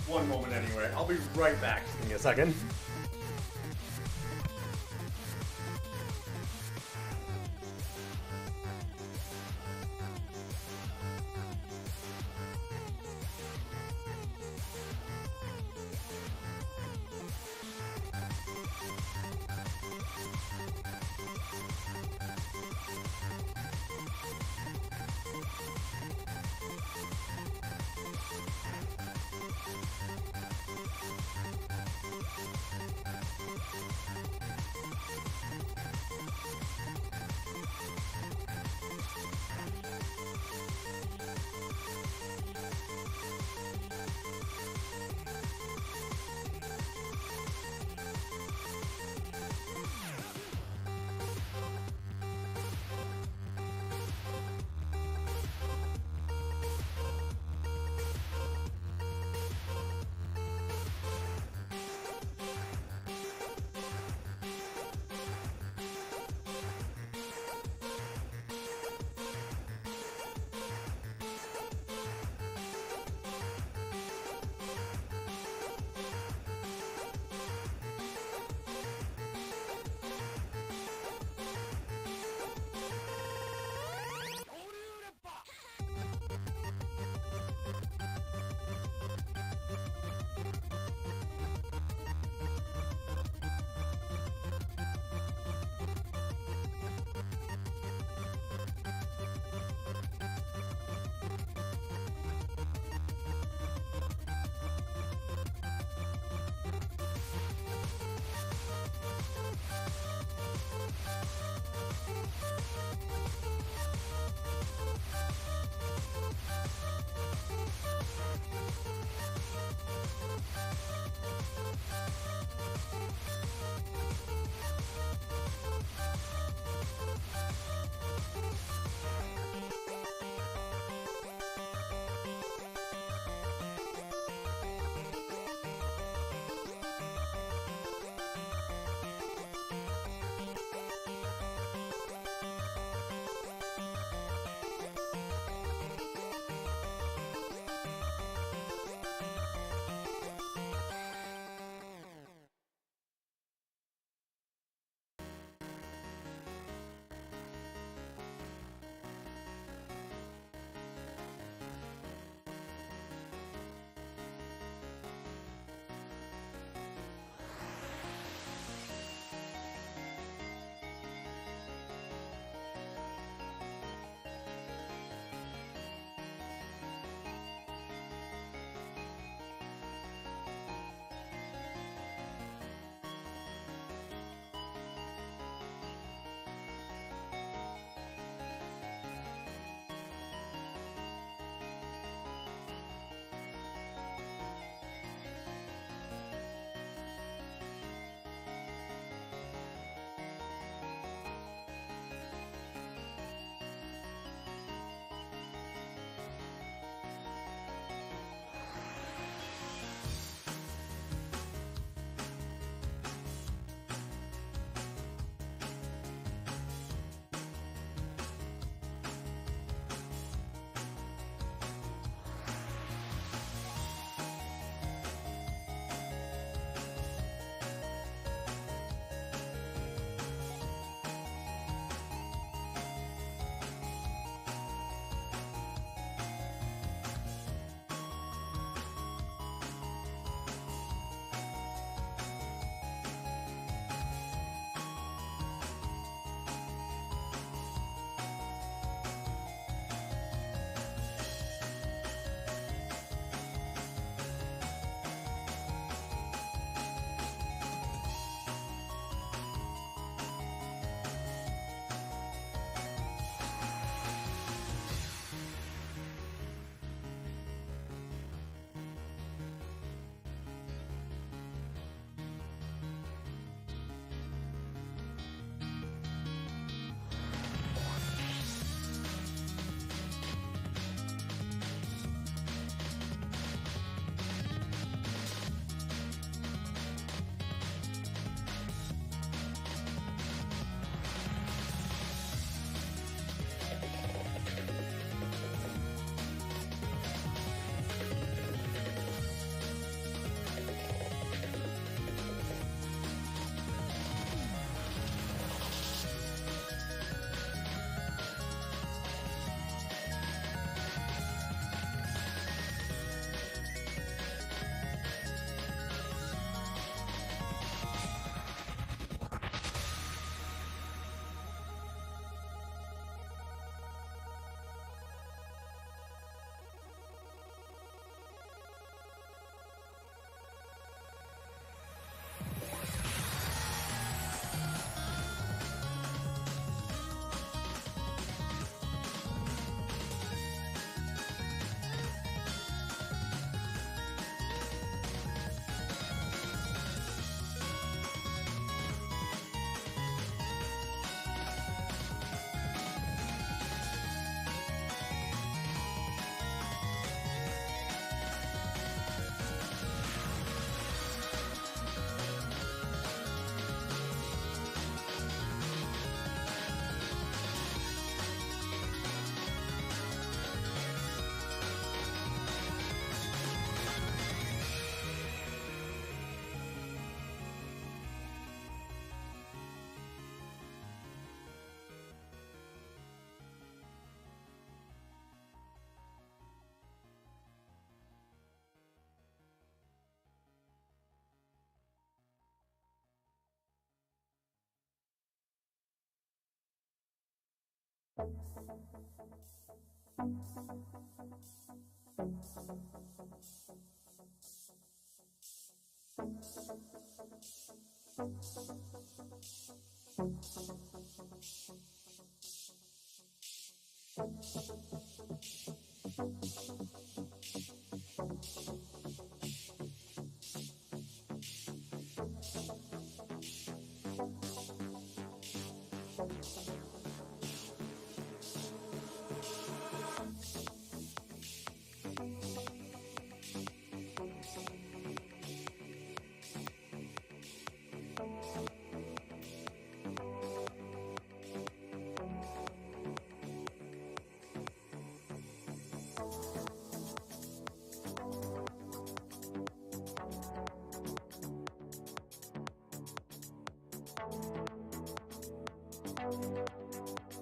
One moment anyway. I'll be right back. Just give me a second.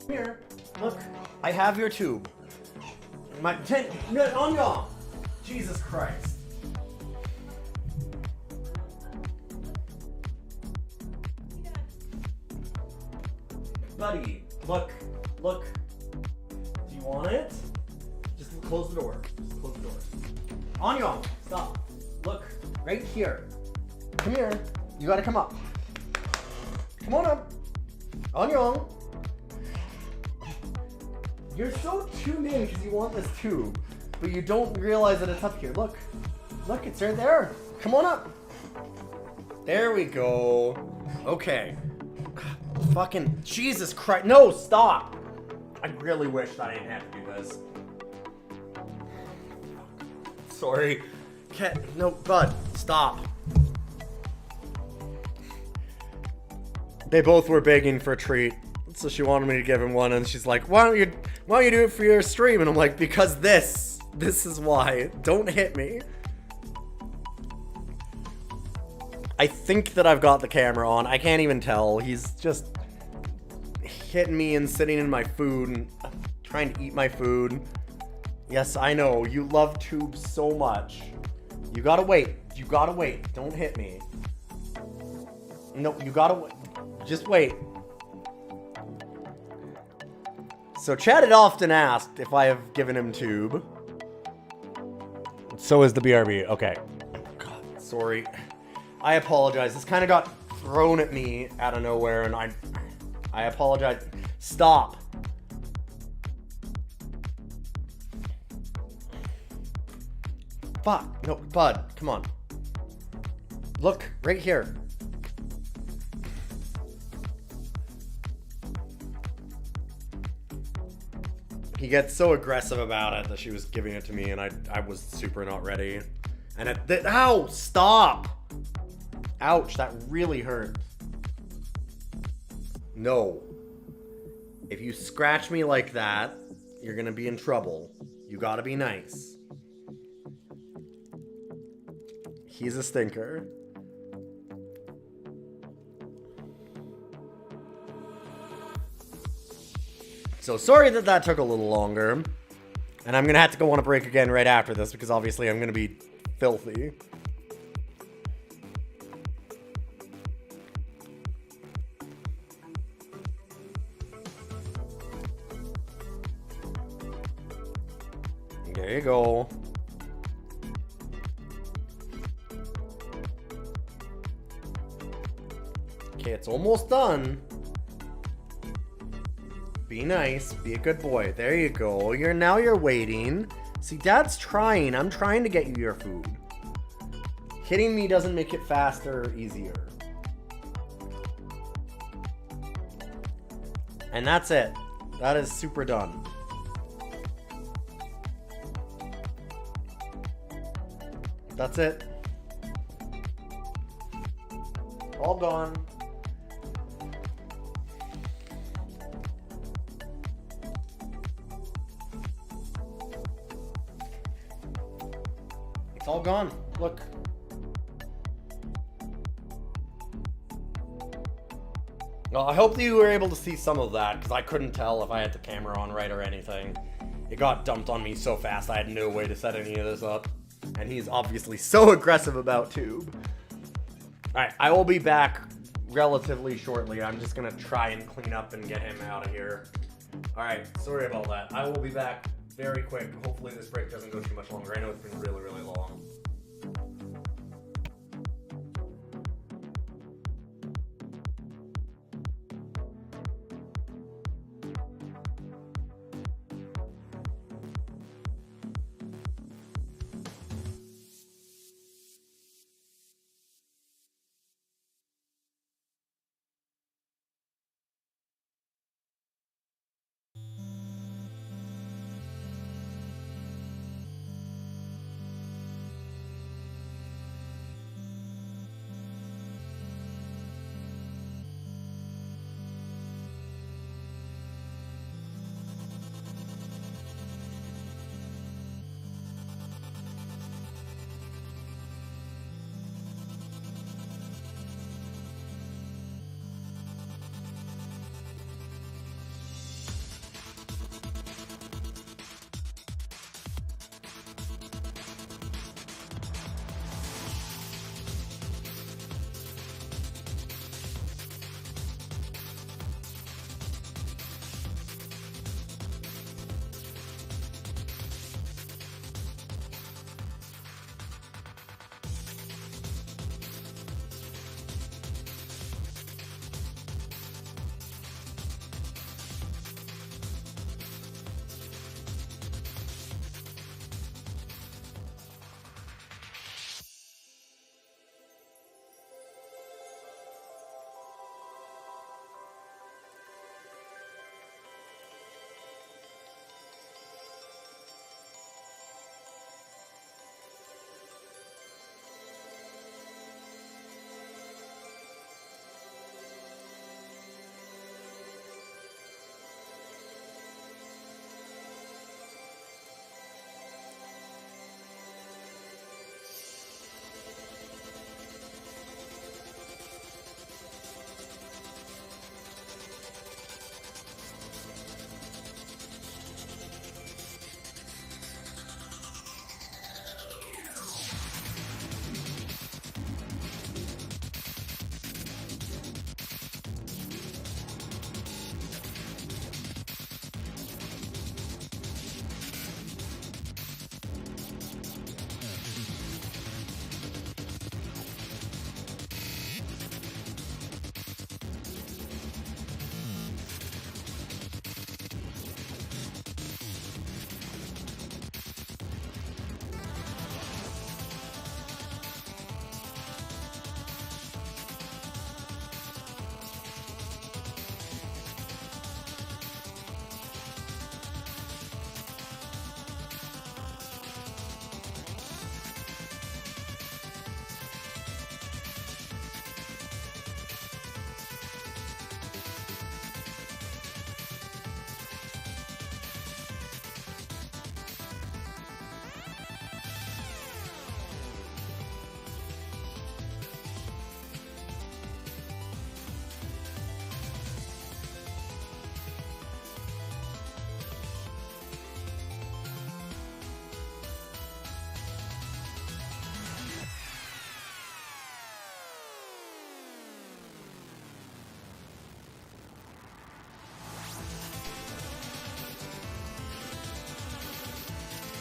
Here, look, I have your tube. My on y'all. Jesus Christ. Buddy, look. Do you want it? Just close the door. Just close the door. On y'all, stop. Look, right here. Come here. You gotta come up. Come on up. On y'all. You're so tuned in because you want this tube, but you don't realize that it's up here. Look, it's right there. Come on up. There we go. Okay. Fucking Jesus Christ. No, stop. I really wish that I didn't have to do this. Sorry. No, Bud, stop. They both were begging for a treat. So she wanted me to give him one, and she's like, why don't you do it for your stream? And I'm like, because this is why. Don't hit me. I think that I've got the camera on. I can't even tell. He's just hitting me and sitting in my food and trying to eat my food. Yes, I know. You love tubes so much. You gotta wait. Don't hit me. No, you gotta wait. Just wait. So Chad had often asked if I have given him tube. So is the BRB. Okay. God, sorry. I apologize. This kind of got thrown at me out of nowhere, and I apologize. Stop. Fuck. No, Bud, come on. Look, right here. He gets so aggressive about it that she was giving it to me, and I was super not ready. And ow! Stop! Ouch, that really hurt. No. If you scratch me like that, you're gonna be in trouble. You gotta be nice. He's a stinker. So sorry that took a little longer. And I'm gonna have to go on a break again right after this because obviously I'm gonna be filthy. There you go. Okay, it's almost done. Be nice. Be a good boy. There you go. Now you're waiting. See, Dad's trying. I'm trying to get you your food. Hitting me doesn't make it faster or easier. And that's it. That is super done. That's it. All gone. It's all gone. Look. Well, I hope that you were able to see some of that, because I couldn't tell if I had the camera on right or anything. It got dumped on me so fast, I had no way to set any of this up. And he's obviously so aggressive about tube. Alright, I will be back relatively shortly. I'm just gonna try and clean up and get him out of here. Alright, sorry about that. I will be back very quick. Hopefully this break doesn't go too much longer. I know it's been really, really long.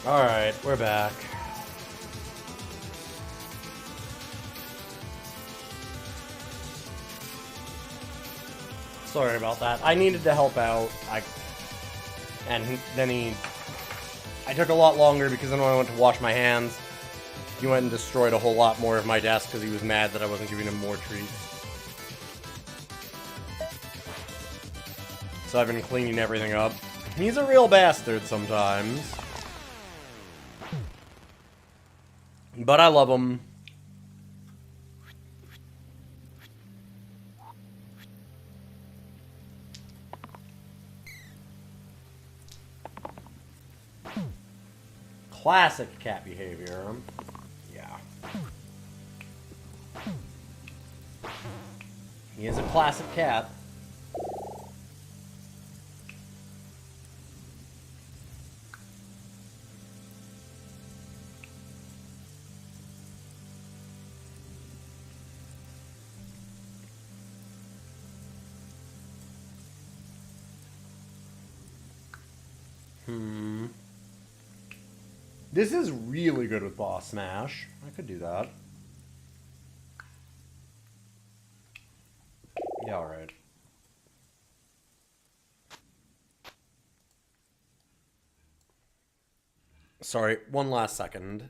Alright, we're back. Sorry about that. I needed to help out. I took a lot longer because then when I went to wash my hands, he went and destroyed a whole lot more of my desk because he was mad that I wasn't giving him more treats. So I've been cleaning everything up. He's a real bastard sometimes. But I love him. Classic cat behavior. Yeah. He is a classic cat. This is really good with Boss Smash. I could do that. Yeah, alright. Sorry, one last second.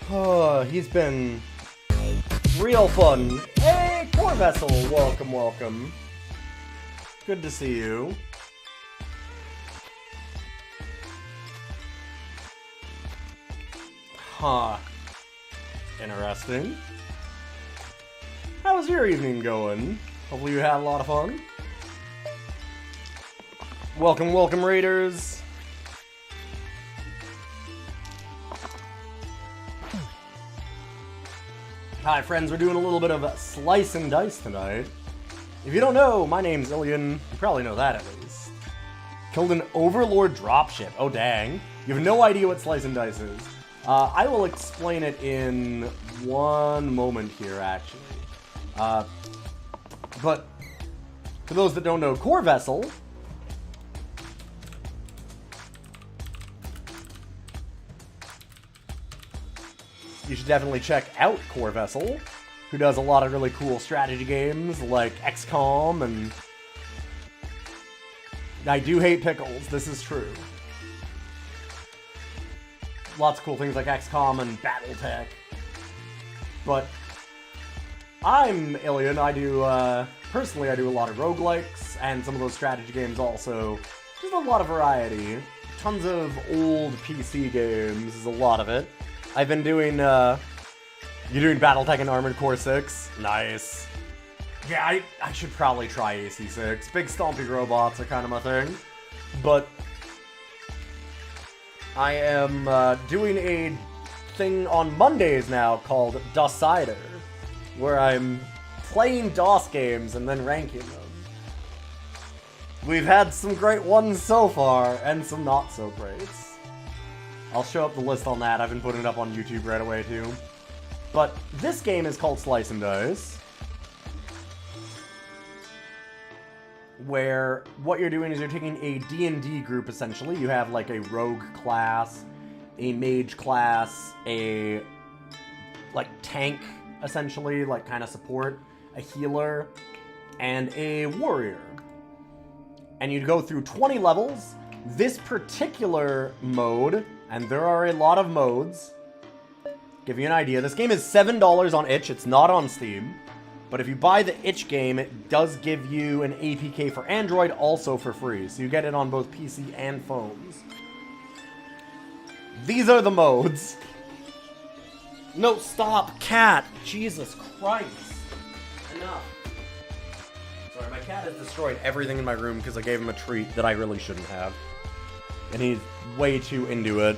Oh, he's been real fun. Hey, Core Vessel, welcome, welcome. Good to see you. Huh. Interesting. How's your evening going? Hopefully you had a lot of fun. Welcome, welcome, Raiders. Hi friends, we're doing a little bit of Slice and Dice tonight. If you don't know, my name's Ilian. You probably know that at least. Killed an Overlord dropship. Oh dang. You have no idea what Slice and Dice is. I will explain it in one moment here, actually. But for those that don't know, Core Vessel you should definitely check out Core Vessel, who does a lot of really cool strategy games like XCOM, and I do hate pickles, this is true. Lots of cool things like XCOM and Battletech. But I'm Ilian. I do, personally I do a lot of roguelikes and some of those strategy games also. Just a lot of variety. Tons of old PC games is a lot of it. I've been doing, you're doing Battletech and Armored Core 6? Nice. Yeah, I should probably try AC6. Big stompy robots are kind of my thing. But I am doing a thing on Mondays now called DOSider, where I'm playing DOS games and then ranking them. We've had some great ones so far, and some not so great. I'll show up the list on that. I've been putting it up on YouTube right away, too. But this game is called Slice and Dice, where what you're doing is you're taking a D&D group, essentially. You have, like, a rogue class, a mage class, a, like, tank, essentially, like, kind of support, a healer, and a warrior. And you'd go through 20 levels. This particular mode, and there are a lot of modes, give you an idea, this game is $7 on itch, it's not on Steam, but if you buy the itch game, it does give you an APK for Android also for free, so you get it on both PC and phones. These are the modes. No, stop, cat! Jesus Christ! Enough. Sorry, my cat has destroyed everything in my room because I gave him a treat that I really shouldn't have. And he's way too into it.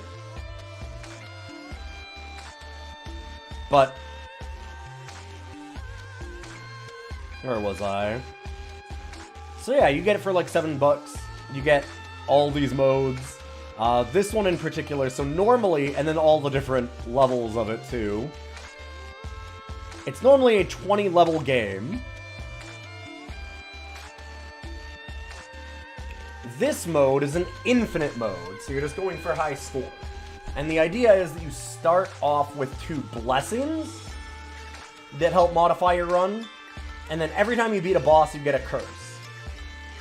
But where was I? So yeah, you get it for like $7. You get all these modes. This one in particular, so normally, and then all the different levels of it too. It's normally a 20 level game. This mode is an infinite mode, so you're just going for high score. And the idea is that you start off with 2 blessings that help modify your run, and then every time you beat a boss, you get a curse.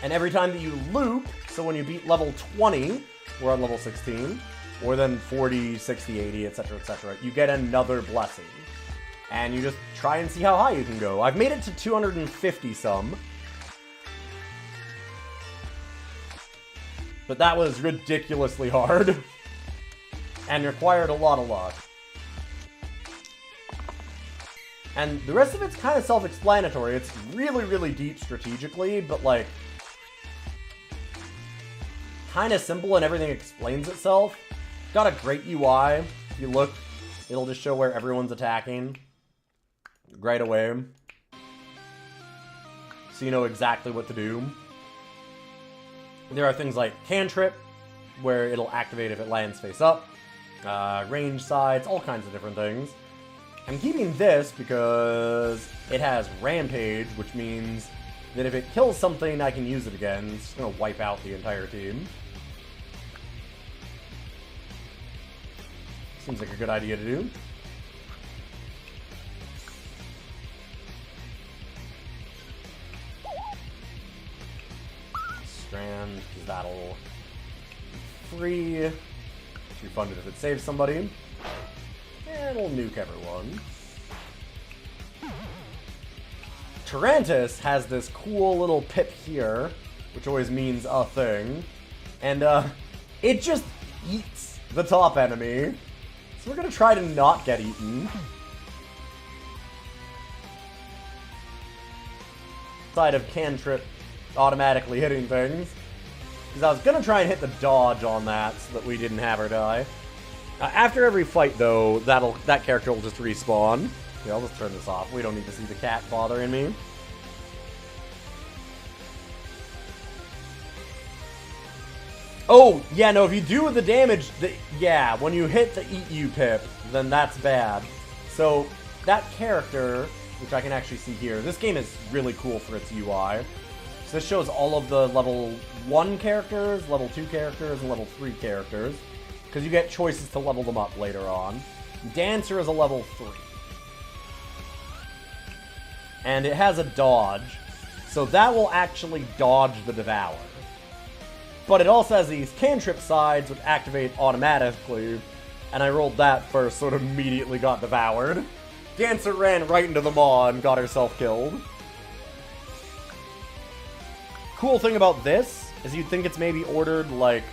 And every time that you loop, so when you beat level 20, we're on level 16, or then 40, 60, 80, etc., you get another blessing. And you just try and see how high you can go. I've made it to 250 some. But that was ridiculously hard. And required a lot of luck. And the rest of it's kind of self-explanatory. It's really, really deep strategically, but like... kind of simple and everything explains itself. Got a great UI. If you look, it'll just show where everyone's attacking. Right away. So you know exactly what to do. There are things like cantrip, where it'll activate if it lands face up. Range sides, all kinds of different things. I'm keeping this because it has rampage, which means that if it kills something, I can use it again. It's going to wipe out the entire team. Seems like a good idea to do. Strand, because that'll be free. Too funded if it saves somebody. And it'll nuke everyone. Tarantus has this cool little pip here, which always means a thing. And it just eats the top enemy. So we're gonna try to not get eaten. Side of cantrip automatically hitting things. Because I was gonna try and hit the dodge on that so that we didn't have her die. After every fight, though, that character will just respawn. Yeah, I'll just turn this off. We don't need to see the cat bothering me. Oh, yeah, no, if you do the damage, yeah, when you hit the Eat You pip, then that's bad. So, that character, which I can actually see here, this game is really cool for its UI. So this shows all of the level 1 characters, level 2 characters, and level 3 characters. Because you get choices to level them up later on. Dancer is a level 3. And it has a dodge. So that will actually dodge the Devour. But it also has these cantrip sides which activate automatically. And I rolled that first, so it immediately got devoured. Dancer ran right into the maw and got herself killed. Cool thing about this is you'd think it's maybe ordered, like,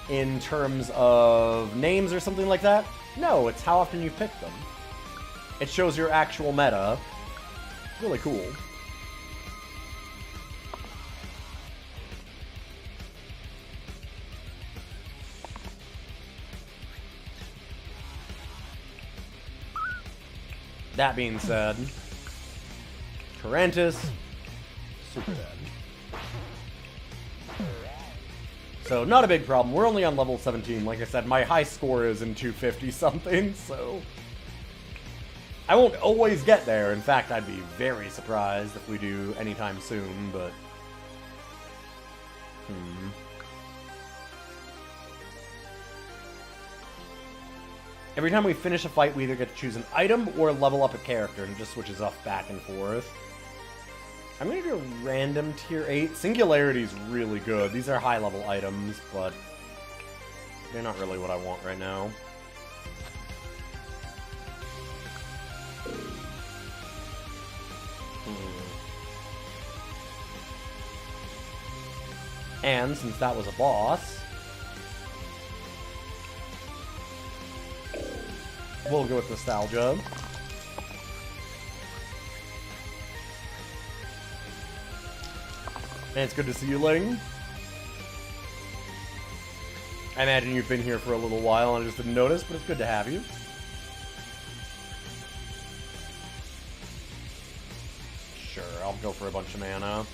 in terms of names or something like that. No, it's how often you pick them. It shows your actual meta. It's really cool. That being said, Tarantus, super dead. So, not a big problem. We're only on level 17. Like I said, my high score is in 250 something, so... I won't always get there. In fact, I'd be very surprised if we do anytime soon, but... Every time we finish a fight, we either get to choose an item or level up a character, and it just switches off back and forth. I'm going to do a random tier 8. Singularity's really good. These are high-level items, but they're not really what I want right now. And, since that was a boss, we'll go with Nostalgia. And it's good to see you, Ling. I imagine you've been here for a little while and I just didn't notice, but it's good to have you. Sure, I'll go for a bunch of mana.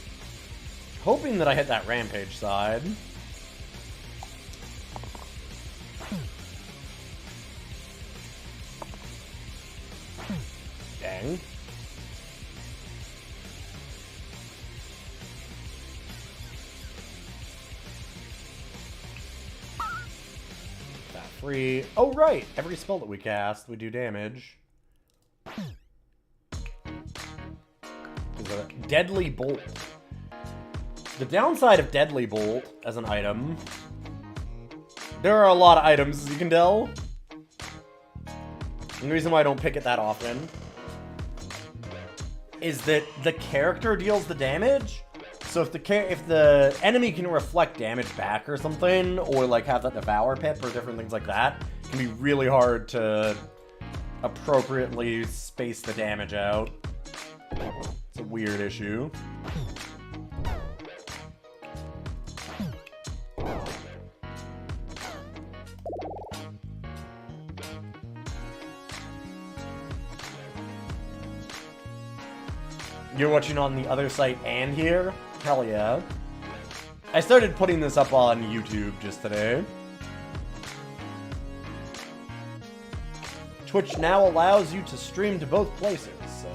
Hoping that I hit that rampage side. Dang. That free. Oh, right! Every spell that we cast, we do damage. Deadly Bolt. The downside of Deadly Bolt as an item... There are a lot of items, as you can tell. And the reason why I don't pick it that often is that the character deals the damage, So if the enemy can reflect damage back or something, or like have that devour pip or different things like that, it can be really hard to appropriately space the damage out. It's a weird issue. You're watching on the other site and here? Hell yeah. I started putting this up on YouTube just today. Twitch now allows you to stream to both places, so...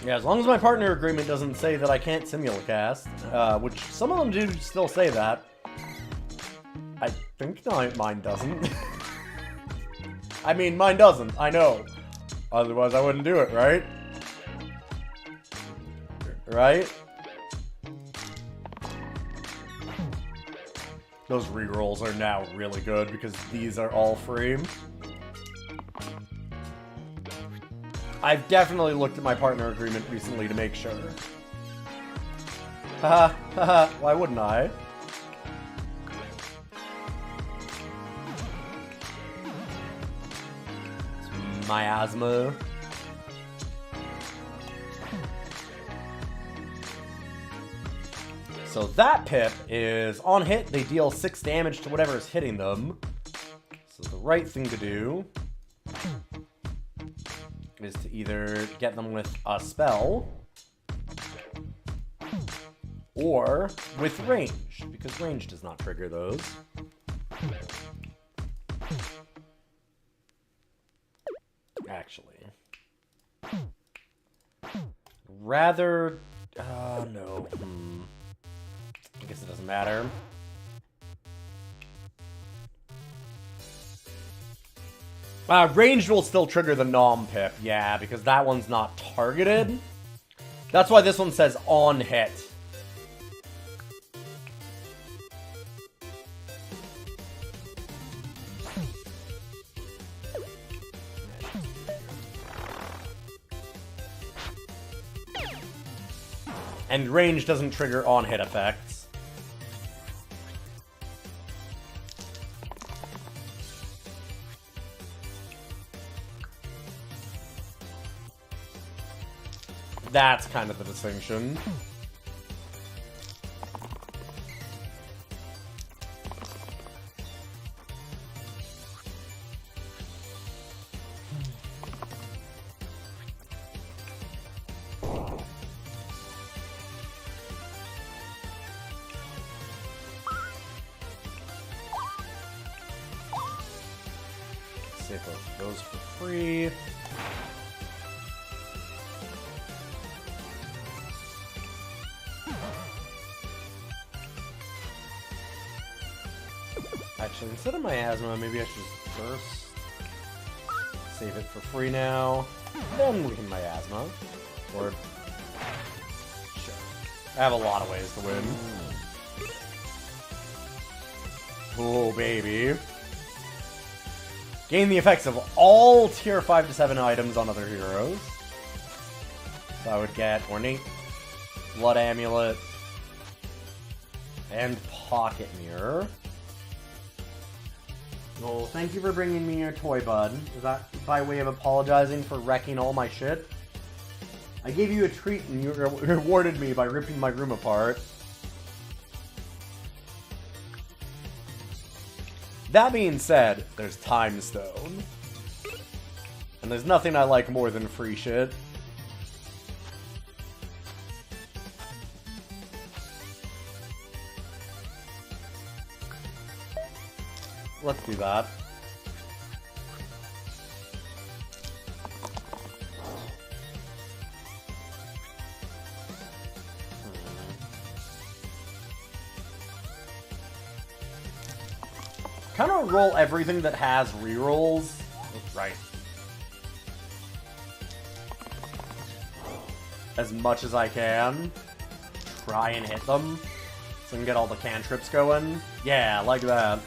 Yeah, as long as my partner agreement doesn't say that I can't simulcast, which some of them do still say that. I think mine doesn't. I mean, mine doesn't, I know. Otherwise I wouldn't do it, right? Right? Those rerolls are now really good because these are all free. I've definitely looked at my partner agreement recently to make sure. Haha, haha, why wouldn't I? It's miasma. So that pip is, on hit, they deal 6 damage to whatever is hitting them. So the right thing to do is to either get them with a spell or with range, because range does not trigger those. Actually. Rather... no. I guess it doesn't matter. Ranged will still trigger the Nom Pip, yeah, because that one's not targeted. That's why this one says on hit. And range doesn't trigger on hit effects. That's kind of the distinction. Save those for free. Actually, instead of miasma, maybe I should just burst. Save it for free now. Then we can miasma. Or... Sure. I have a lot of ways to win. Oh, baby. Gain the effects of all tier 5 to 7 items on other heroes. So I would get Ornate, Blood Amulet, and Pocket Mirror. Well, thank you for bringing me your toy, bud. Is that by way of apologizing for wrecking all my shit? I gave you a treat and you rewarded me by ripping my room apart. That being said, there's Time Stone. And there's nothing I like more than free shit. Let's do that. Kind of roll everything that has rerolls. Right. As much as I can. try and hit them so I can get all the cantrips going. Yeah, like that.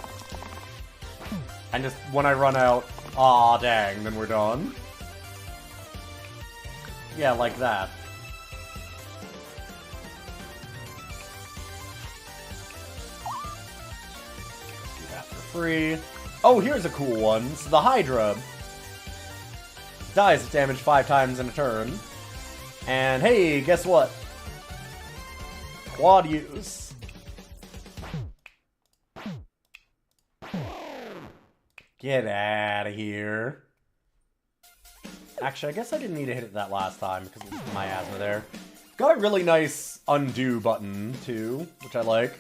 And just when I run out, aw dang, then we're done. Yeah, like that. Do that for free. Oh, here's a cool one. So the Hydra dies if damaged 5 times in a turn. And hey, guess what? Quad use. Get out of here. Actually, I guess I didn't need to hit it that last time because of the miasma there. Got a really nice undo button, too, which I like.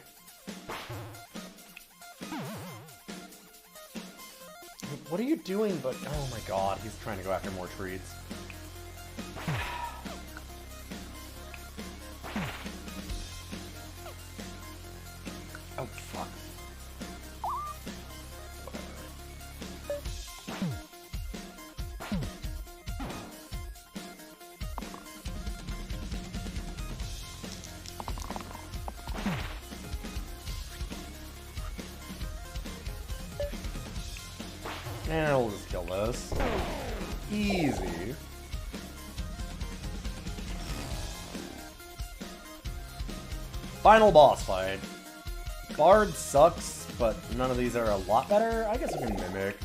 What are you doing? But oh my god, he's trying to go after more treats. Oh, fuck. And we'll just kill this. Easy. Final boss fight. Bard sucks, but none of these are a lot better. I guess we can Mimic.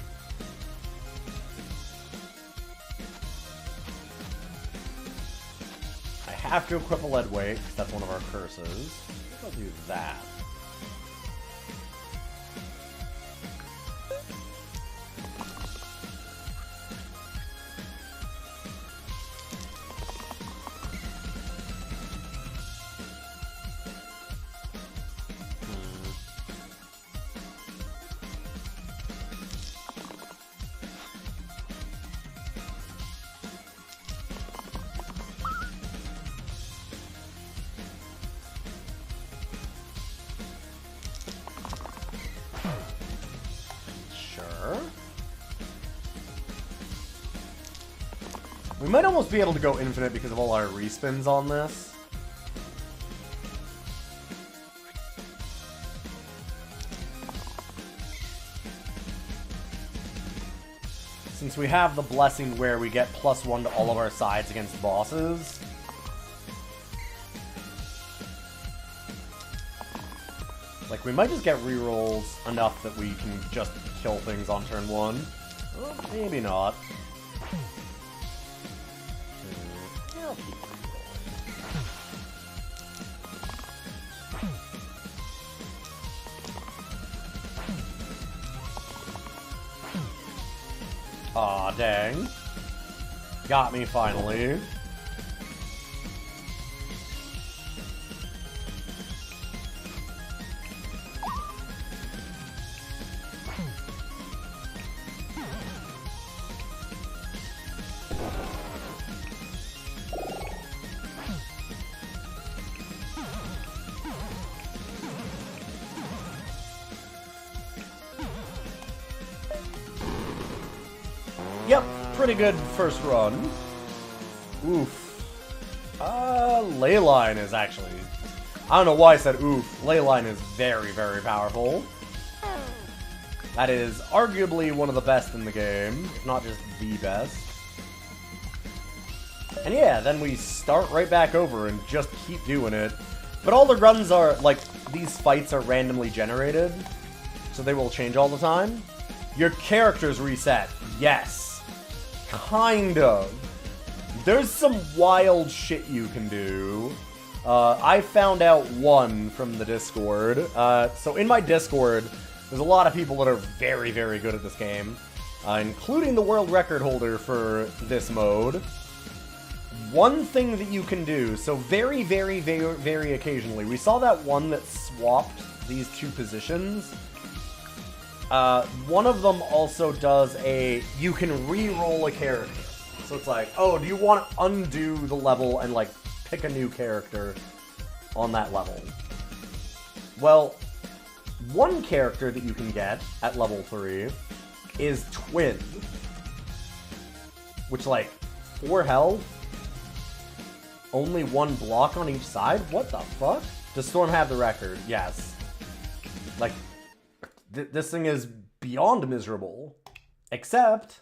I have to equip a lead weight, because that's one of our curses. I think I'll do that. We might almost be able to go infinite because of all our respins on this. Since we have the blessing where we get +1 to all of our sides against bosses. Like, we might just get rerolls enough that we can just kill things on turn 1. Well, maybe not. I'll keep rerolling. Aw, dang. Got me finally. Yep, pretty good first run. Oof. Leyline is actually... I don't know why I said oof. Leyline is very, very powerful. That is arguably one of the best in the game, if not just the best. And yeah, then we start right back over and just keep doing it. But all the runs are, like, these fights are randomly generated, so they will change all the time. Your characters reset, yes. Kind of. There's some wild shit you can do. I found out one from the Discord. So in my Discord, there's a lot of people that are very, very good at this game, including the world record holder for this mode. One thing that you can do, so very, very, very, very occasionally, we saw that one that swapped these two positions. One of them also does you can re-roll a character. So it's like, oh, do you want to undo the level and, like, pick a new character on that level? Well, one character that you can get at level 3 is Twin. Which, like, 4 health? Only one block on each side? What the fuck? Does Storm have the record? Yes. Like, this thing is beyond miserable. Except,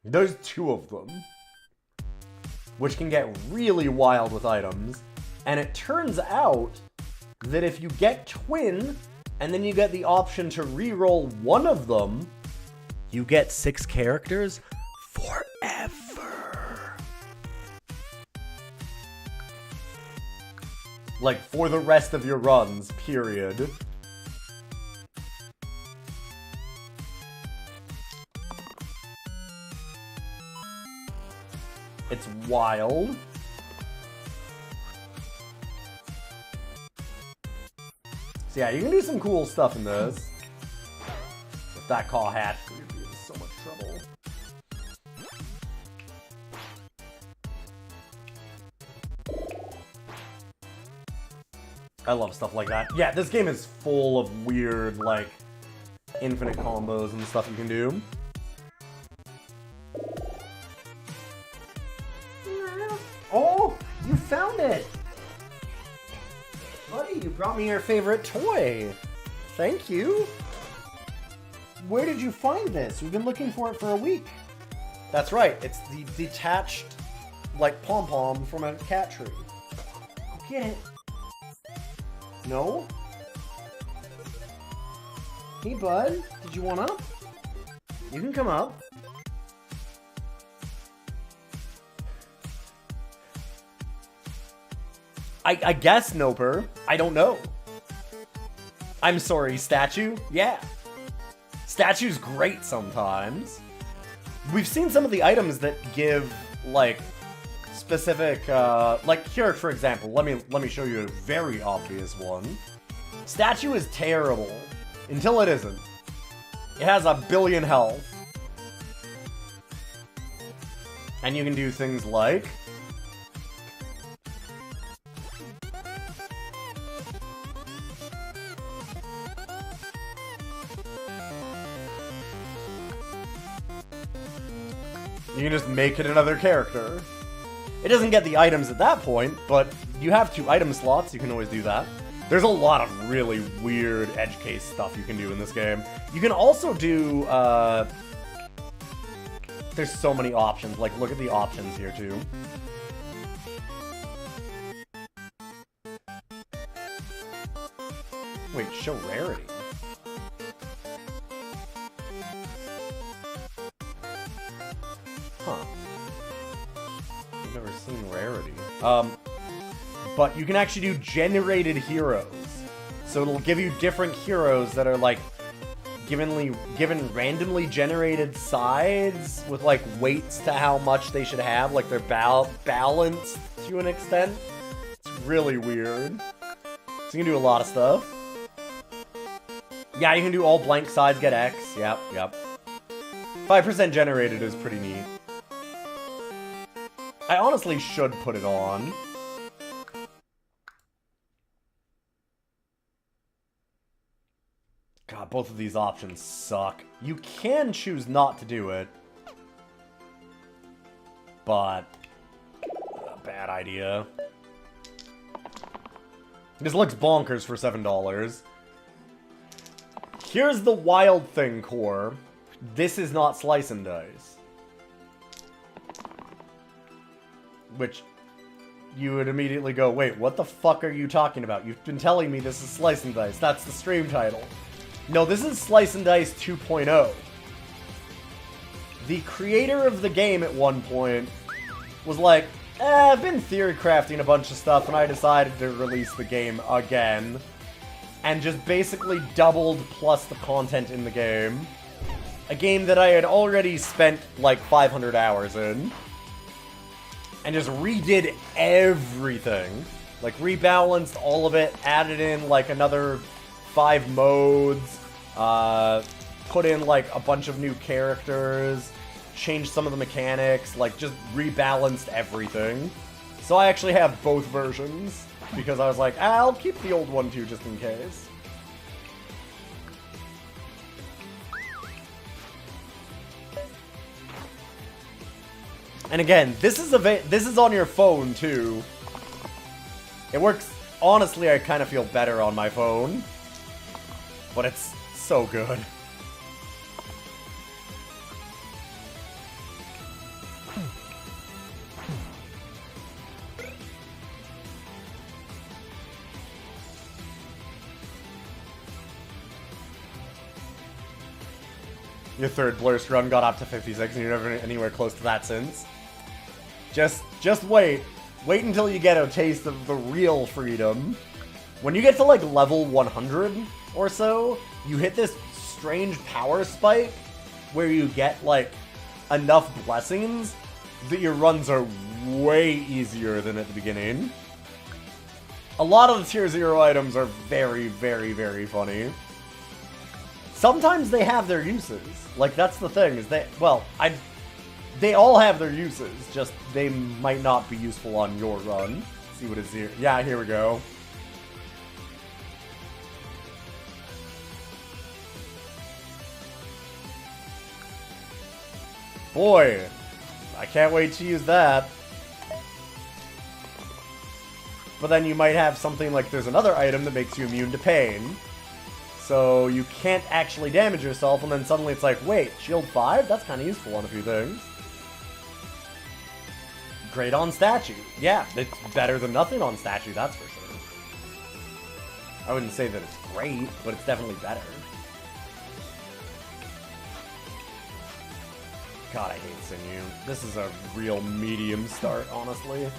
there's 2 of them. Which can get really wild with items. And it turns out that if you get twin, and then you get the option to reroll one of them, you get 6 characters forever. Like, for the rest of your runs, period. It's wild. So yeah, you can do some cool stuff in this. If that call hatch, you'd be in so much trouble. I love stuff like that. Yeah, this game is full of weird, like, infinite combos and stuff you can do. Oh, you found it! Buddy, you brought me your favorite toy. Thank you. Where did you find this? We've been looking for it for a week. That's right, it's the detached, like, pom-pom from a cat tree. Go get it. No? Hey, bud, did you want up? You can come up. I guess, Noper. I don't know. I'm sorry, statue? Yeah. Statue's great sometimes. We've seen some of the items that give, like, specific, like here, for example, let me show you a very obvious one. Statue is terrible. Until it isn't. It has 1 billion health. And you can do things like... you can just make it another character. It doesn't get the items at that point, but you have 2 item slots, you can always do that. There's a lot of really weird edge case stuff you can do in this game. You can also do, there's so many options, like look at the options here too. Wait, show rarity. Huh. I've never seen rarity. But you can actually do generated heroes. So it'll give you different heroes that are like given randomly generated sides with like weights to how much they should have, like they're balanced to an extent. It's really weird. So you can do a lot of stuff. Yeah, you can do all blank sides, get X. Yep. 5% generated is pretty neat. I honestly should put it on. God, both of these options suck. You can choose not to do it. But... a bad idea. This looks bonkers for $7. Here's the wild thing, Core. This is not Slice and Dice. Which... you would immediately go, wait, what the fuck are you talking about? You've been telling me this is Slice and Dice. That's the stream title. No, this is Slice and Dice 2.0. The creator of the game at one point was like, I've been theory crafting a bunch of stuff and I decided to release the game again. And just basically doubled plus the content in the game. A game that I had already spent like 500 hours in. And just redid everything. Like, rebalanced all of it, added in, like, another 5 modes, put in, like, a bunch of new characters, changed some of the mechanics, like, just rebalanced everything. So I actually have both versions, because I was like, I'll keep the old one too, just in case. And again, this is on your phone too. It works. Honestly, I kind of feel better on my phone, but it's so good. Your third Blursed run got up to 56, and you're never anywhere close to that since. Just wait. Wait until you get a taste of the real freedom. When you get to, like, level 100 or so, you hit this strange power spike where you get, like, enough blessings that your runs are way easier than at the beginning. A lot of the Tier 0 items are very, very, very funny. Sometimes they have their uses. Like, that's the thing, is they all have their uses, just they might not be useful on your run. Let's see what is here. Yeah, here we go. Boy, I can't wait to use that. But then you might have something like there's another item that makes you immune to pain. So you can't actually damage yourself, and then suddenly it's like, wait, shield 5? That's kind of useful on a few things. Great on statue. Yeah, it's better than nothing on statue, that's for sure. I wouldn't say that it's great, but it's definitely better. God, I hate Sinew. This is a real medium start, honestly.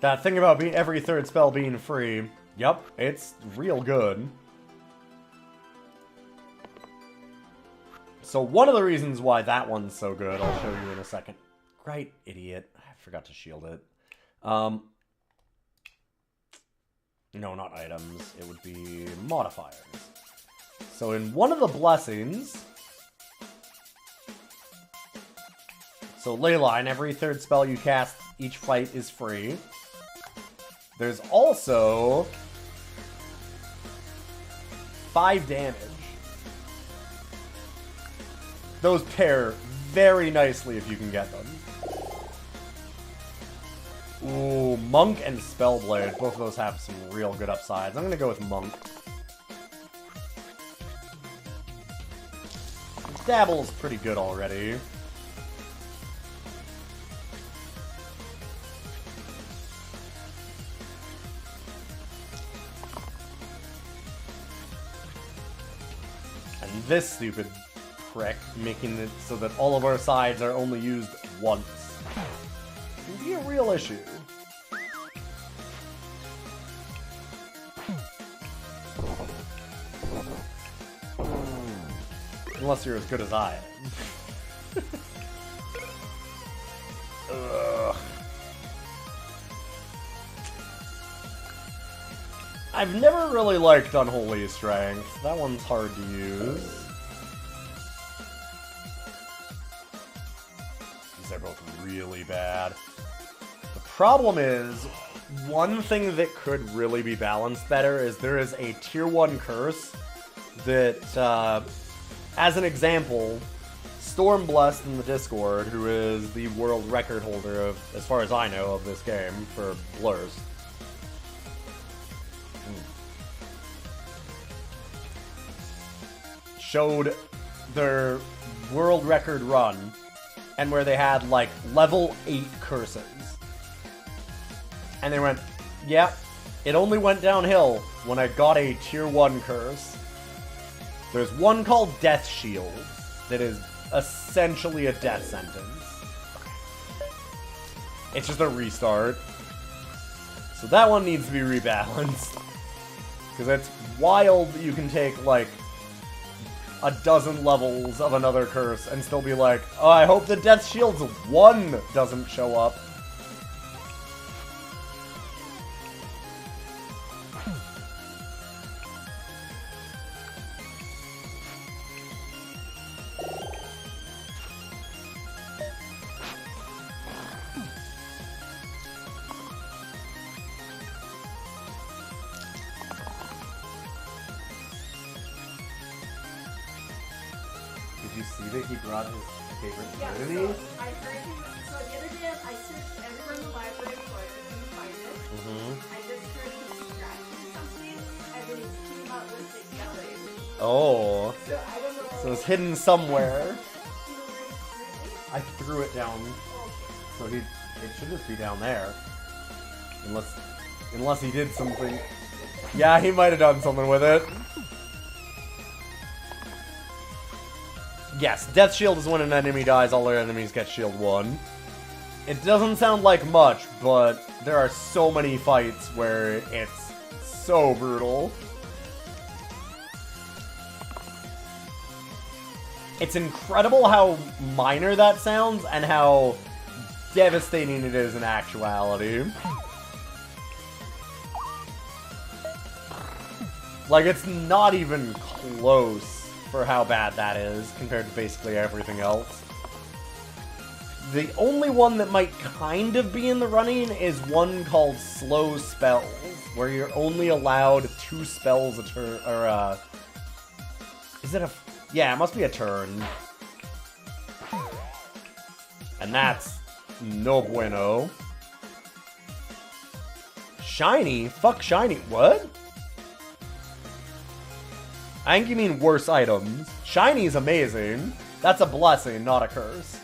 That thing about every third spell being free, yep, it's real good. So one of the reasons why that one's so good, I'll show you in a second. Right, idiot. I forgot to shield it. No, not items. It would be modifiers. So in one of the blessings... So Leyline, every third spell you cast, each fight is free. There's also 5 damage. Those pair very nicely if you can get them. Ooh, Monk and Spellblade. Both of those have some real good upsides. I'm gonna go with Monk. Dabble's pretty good already. And this stupid prick making it so that all of our sides are only used once. It can be a real issue. Unless you're as good as I am. Ugh. I've never really liked Unholy Strength. That one's hard to use. These are both really bad. The problem is, one thing that could really be balanced better is there is a tier 1 curse that, as an example, Stormblessed in the Discord, who is the world record holder of, as far as I know, of this game for Blursed. Showed their world record run, and where they had, like, level 8 curses. And they went, yeah, it only went downhill when I got a tier 1 curse. There's one called Death Shield that is essentially a death sentence. It's just a restart. So that one needs to be rebalanced. Because it's wild that you can take, like, a dozen levels of another curse and still be like, oh, I hope the Death Shield's 1 doesn't show up. Did you see that he brought his favorite Yeah, food so in? I heard him. So the other day, I searched everywhere in the library for it. I couldn't find it. I just heard him scratching something, and then he came out with it yelling. Oh. So I don't know. So it's hidden somewhere. Do you know where it's currently? I threw it down. So it should just be down there. Unless he did something. Yeah, he might have done something with it. Yes, Death Shield is when an enemy dies, all their enemies get Shield 1. It doesn't sound like much, but there are so many fights where it's so brutal. It's incredible how minor that sounds and how devastating it is in actuality. Like, it's not even close for how bad that is compared to basically everything else. The only one that might kind of be in the running is one called Slow Spells, where you're only allowed 2 spells a turn, or is it a... Yeah, it must be a turn. And that's no bueno. Shiny? Fuck shiny. What? I think you mean worse items. Shiny is amazing. That's a blessing, not a curse.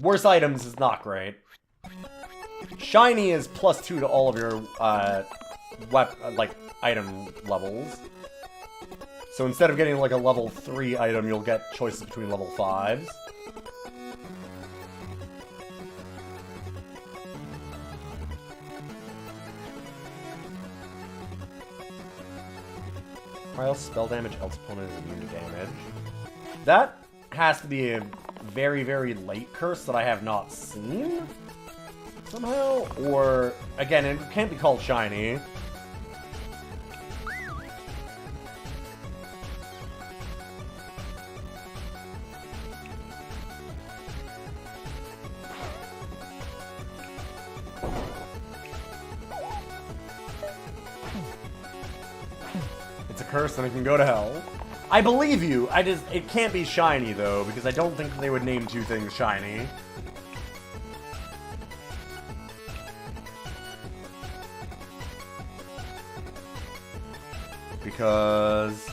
Worse items is not great. Shiny is +2 to all of your, item levels. So instead of getting, like, a level 3 item, you'll get choices between level 5s. Trial spell damage, else opponent is immune to damage. That has to be a very, very late curse that I have not seen somehow. Or, again, it can't be called shiny. Curse and it can go to hell. I believe you. It can't be shiny though, because I don't think they would name 2 things shiny. Because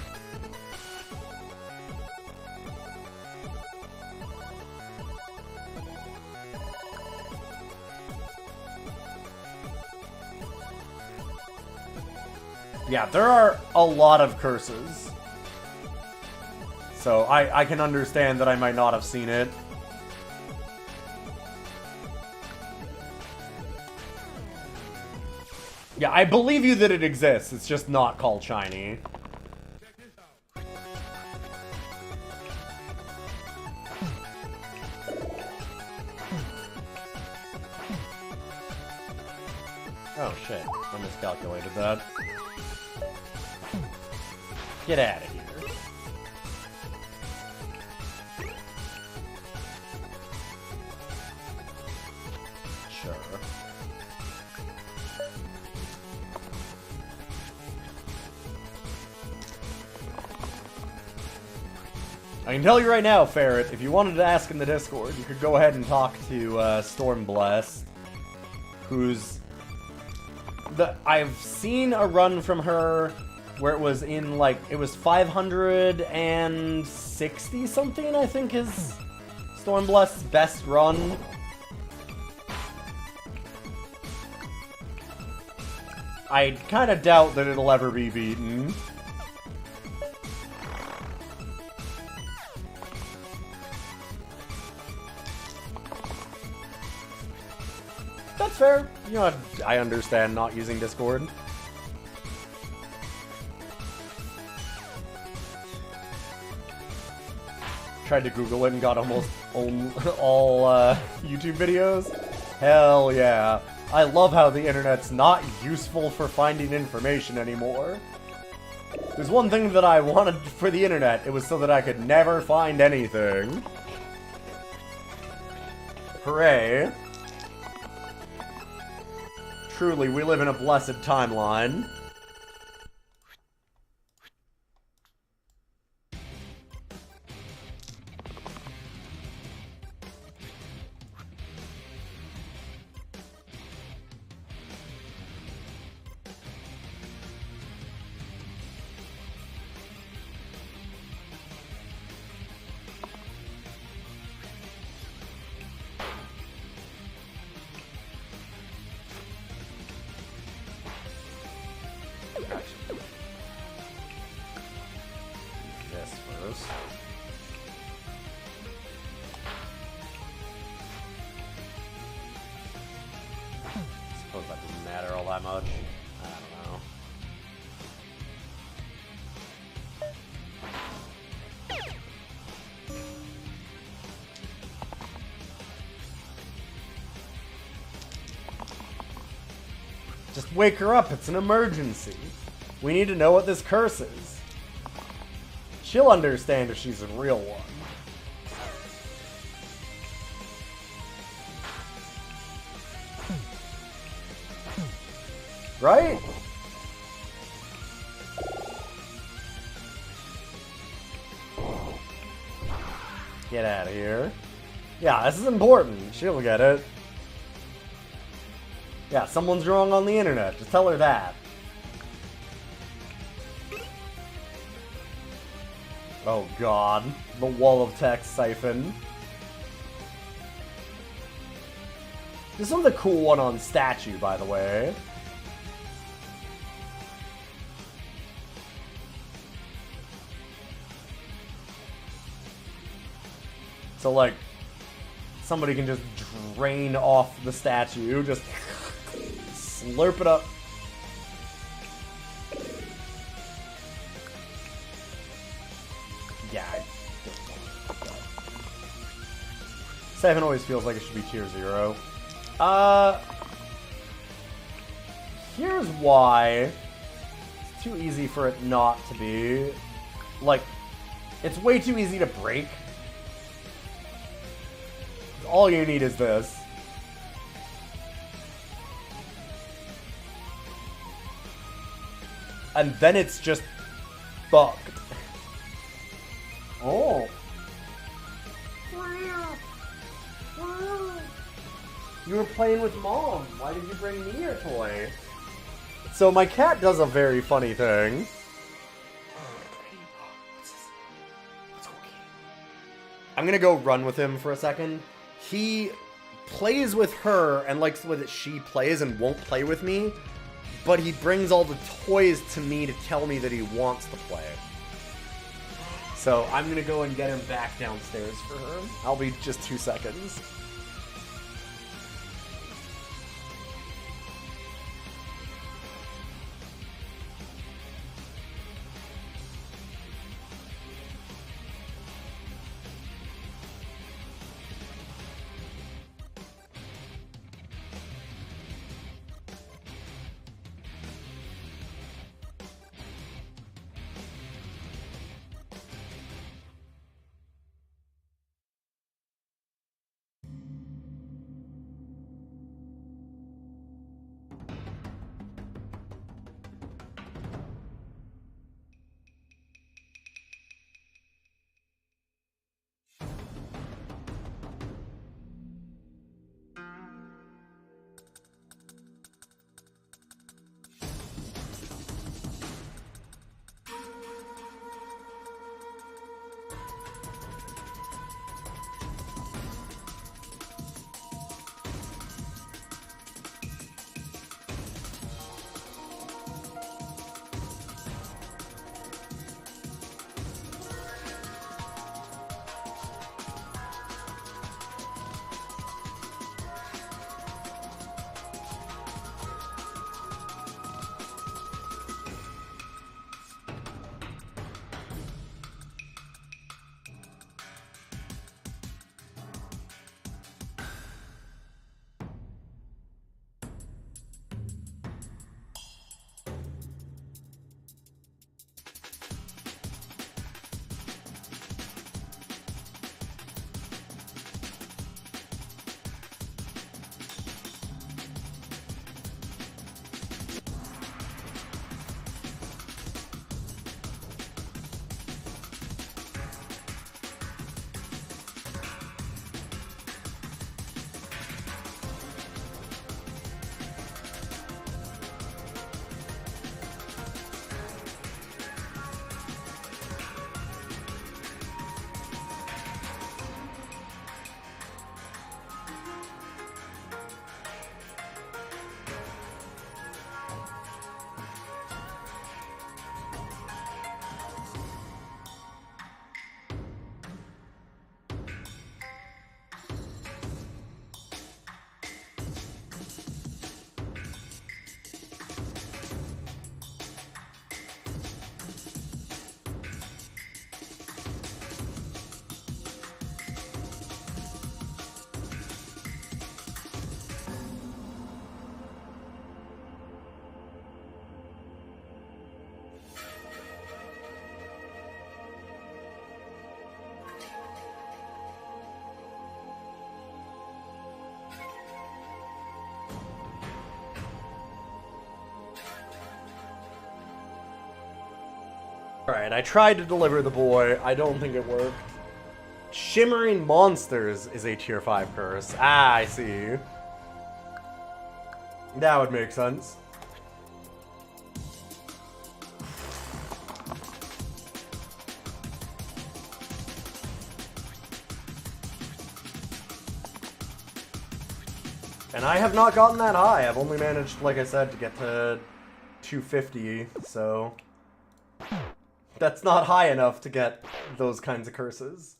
yeah, there are a lot of curses. So I can understand that I might not have seen it. Yeah, I believe you that it exists. It's just not called shiny. Oh shit, I miscalculated that. Get out of here. Sure. I can tell you right now, Ferret, if you wanted to ask in the Discord, you could go ahead and talk to Stormblessed, who's... I've seen a run from her where it was in, like, it was 560 something, I think, is Stormblessed's best run. I kind of doubt that it'll ever be beaten. That's fair. You know, I understand not using Discord. Tried to Google it and got almost all YouTube videos. Hell yeah. I love how the internet's not useful for finding information anymore. There's one thing that I wanted for the internet. It was so that I could never find anything. Hooray. Truly, we live in a blessed timeline. This first. Suppose that doesn't matter all that much. I don't know. Just wake her up, it's an emergency. We need to know what this curse is. She'll understand if she's a real one. Right? Get out of here. Yeah, this is important. She'll get it. Yeah, someone's wrong on the internet. Just tell her that. Oh god. The wall of text siphon. This one's a cool one on statue, by the way. So, like, somebody can just drain off the statue, just slurp it up. Yeah. Siphon always feels like it should be tier 0. Here's why. It's too easy for it not to be. Like, it's way too easy to break. All you need is this. And then it's just fucked. Oh. You were playing with Mom. Why did you bring me your toy? So my cat does a very funny thing. I'm gonna go run with him for a second. He plays with her and likes the way that she plays and won't play with me, but he brings all the toys to me to tell me that he wants to play. So I'm gonna go and get him back downstairs for her. I'll be just 2 seconds. Alright, I tried to deliver the boy. I don't think it worked. Shimmering Monsters is a tier 5 curse. Ah, I see. That would make sense. And I have not gotten that high. I've only managed, like I said, to get to 250, so... That's not high enough to get those kinds of curses.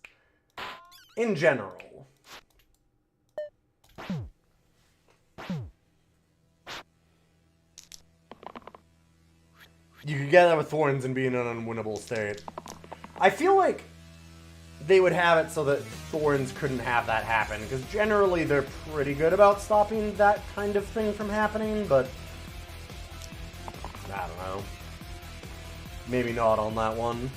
In general. You could get that with Thorns and be in an unwinnable state. I feel like they would have it so that Thorns couldn't have that happen, because generally they're pretty good about stopping that kind of thing from happening, but I don't know. Maybe not on that one.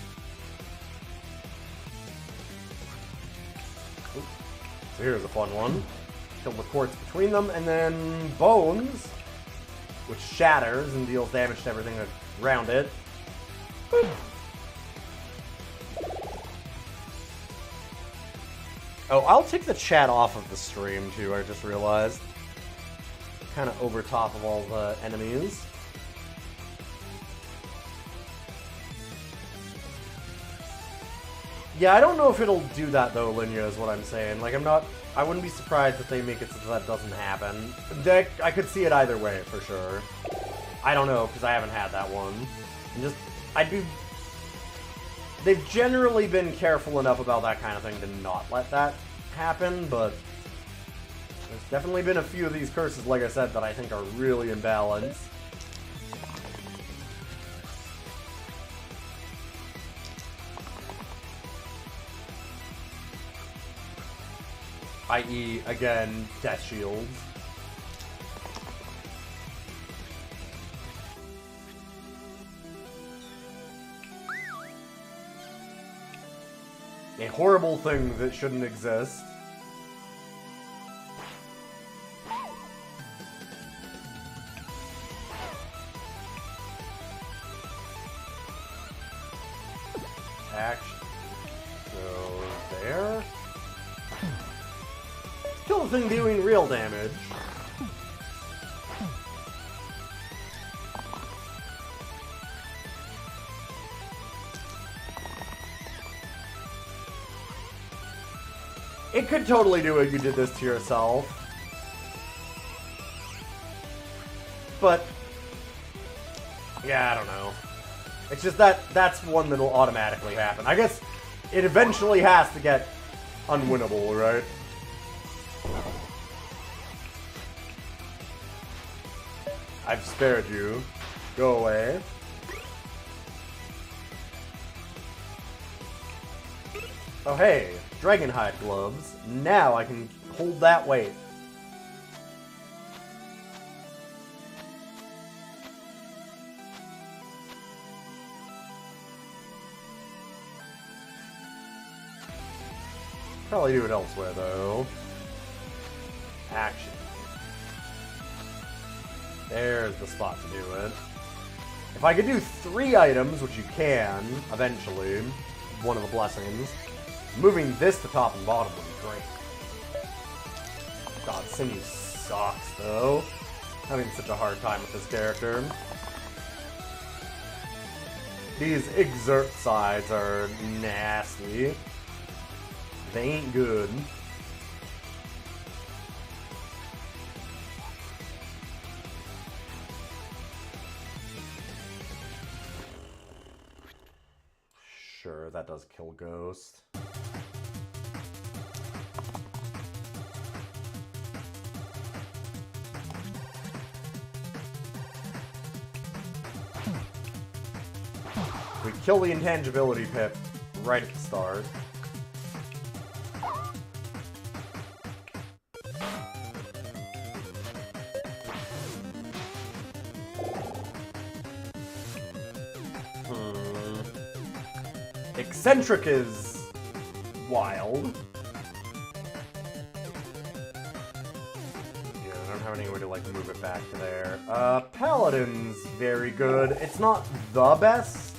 Ooh. So here's a fun one. Kill the quartz between them, and then Bones, which shatters and deals damage to everything around it. Boop. Oh, I'll take the chat off of the stream, too, I just realized. Kind of over top of all the enemies. Yeah, I don't know if it'll do that, though, Linya, is what I'm saying. Like, I wouldn't be surprised if they make it so that doesn't happen. I could see it either way, for sure. I don't know, because I haven't had that one. They've generally been careful enough about that kind of thing to not let that happen, but there's definitely been a few of these curses, like I said, that I think are really imbalanced. I.e., again, Death Shields. A horrible thing that shouldn't exist. Action. So, there. Kill the thing doing real damage. It could totally do it if you did this to yourself. But, yeah, I don't know. It's just that's one that'll automatically happen. I guess it eventually has to get unwinnable, right? I've spared you. Go away. Oh hey, Dragonhide gloves. Now I can hold that weight. Probably do it elsewhere though. Action. There's the spot to do it. If I could do 3 items, which you can, eventually, one of the blessings, moving this to top and bottom would be great. God, Sinew sucks, though. Having such a hard time with this character. These exert sides are nasty. They ain't good. Sure, that does kill Ghost. We kill the intangibility pip right at the start. Eccentric is wild. Yeah, I don't have any way to like move it back to there. Paladin's very good. It's not the best.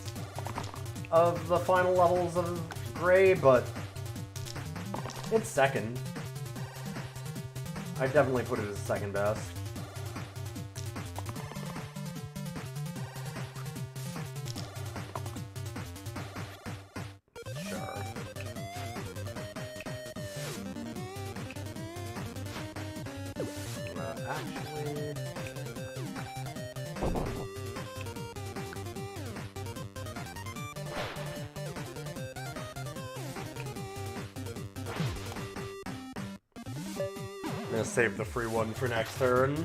of the final levels of Gray, but it's second. I definitely put it as second best. Sure. Actually... I'm gonna save the free one for next turn.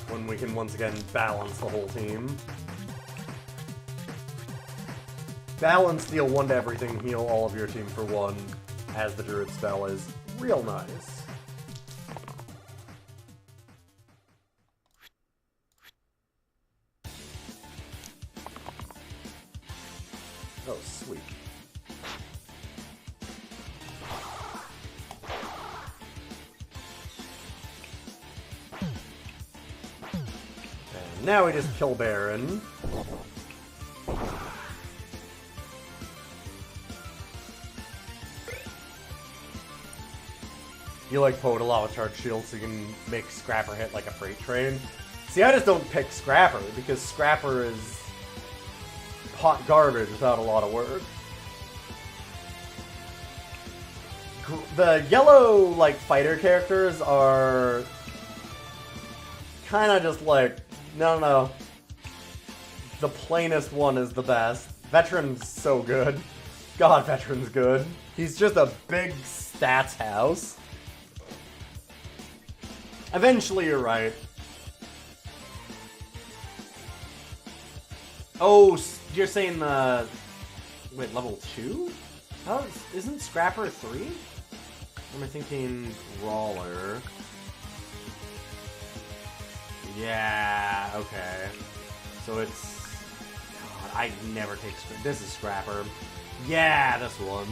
When we can once again balance the whole team. Balance, deal 1 to everything, heal all of your team for 1, as the Druid spell is real nice. Oh, sweet. And now we just kill Baron. You like Poe to Lava Charge Shield so you can make Scrapper hit like a freight train. See, I just don't pick Scrapper because Scrapper is hot garbage without a lot of work. The yellow, like, fighter characters are kind of just like, no. The plainest one is the best. Veteran's so good. God, Veteran's good. He's just a big stats house. Eventually, you're right. Oh, you're saying the... Wait, level 2? How isn't Scrapper 3? Or am I thinking Brawler? Yeah, okay. So it's... God, I never take... This is Scrapper. Yeah, this one.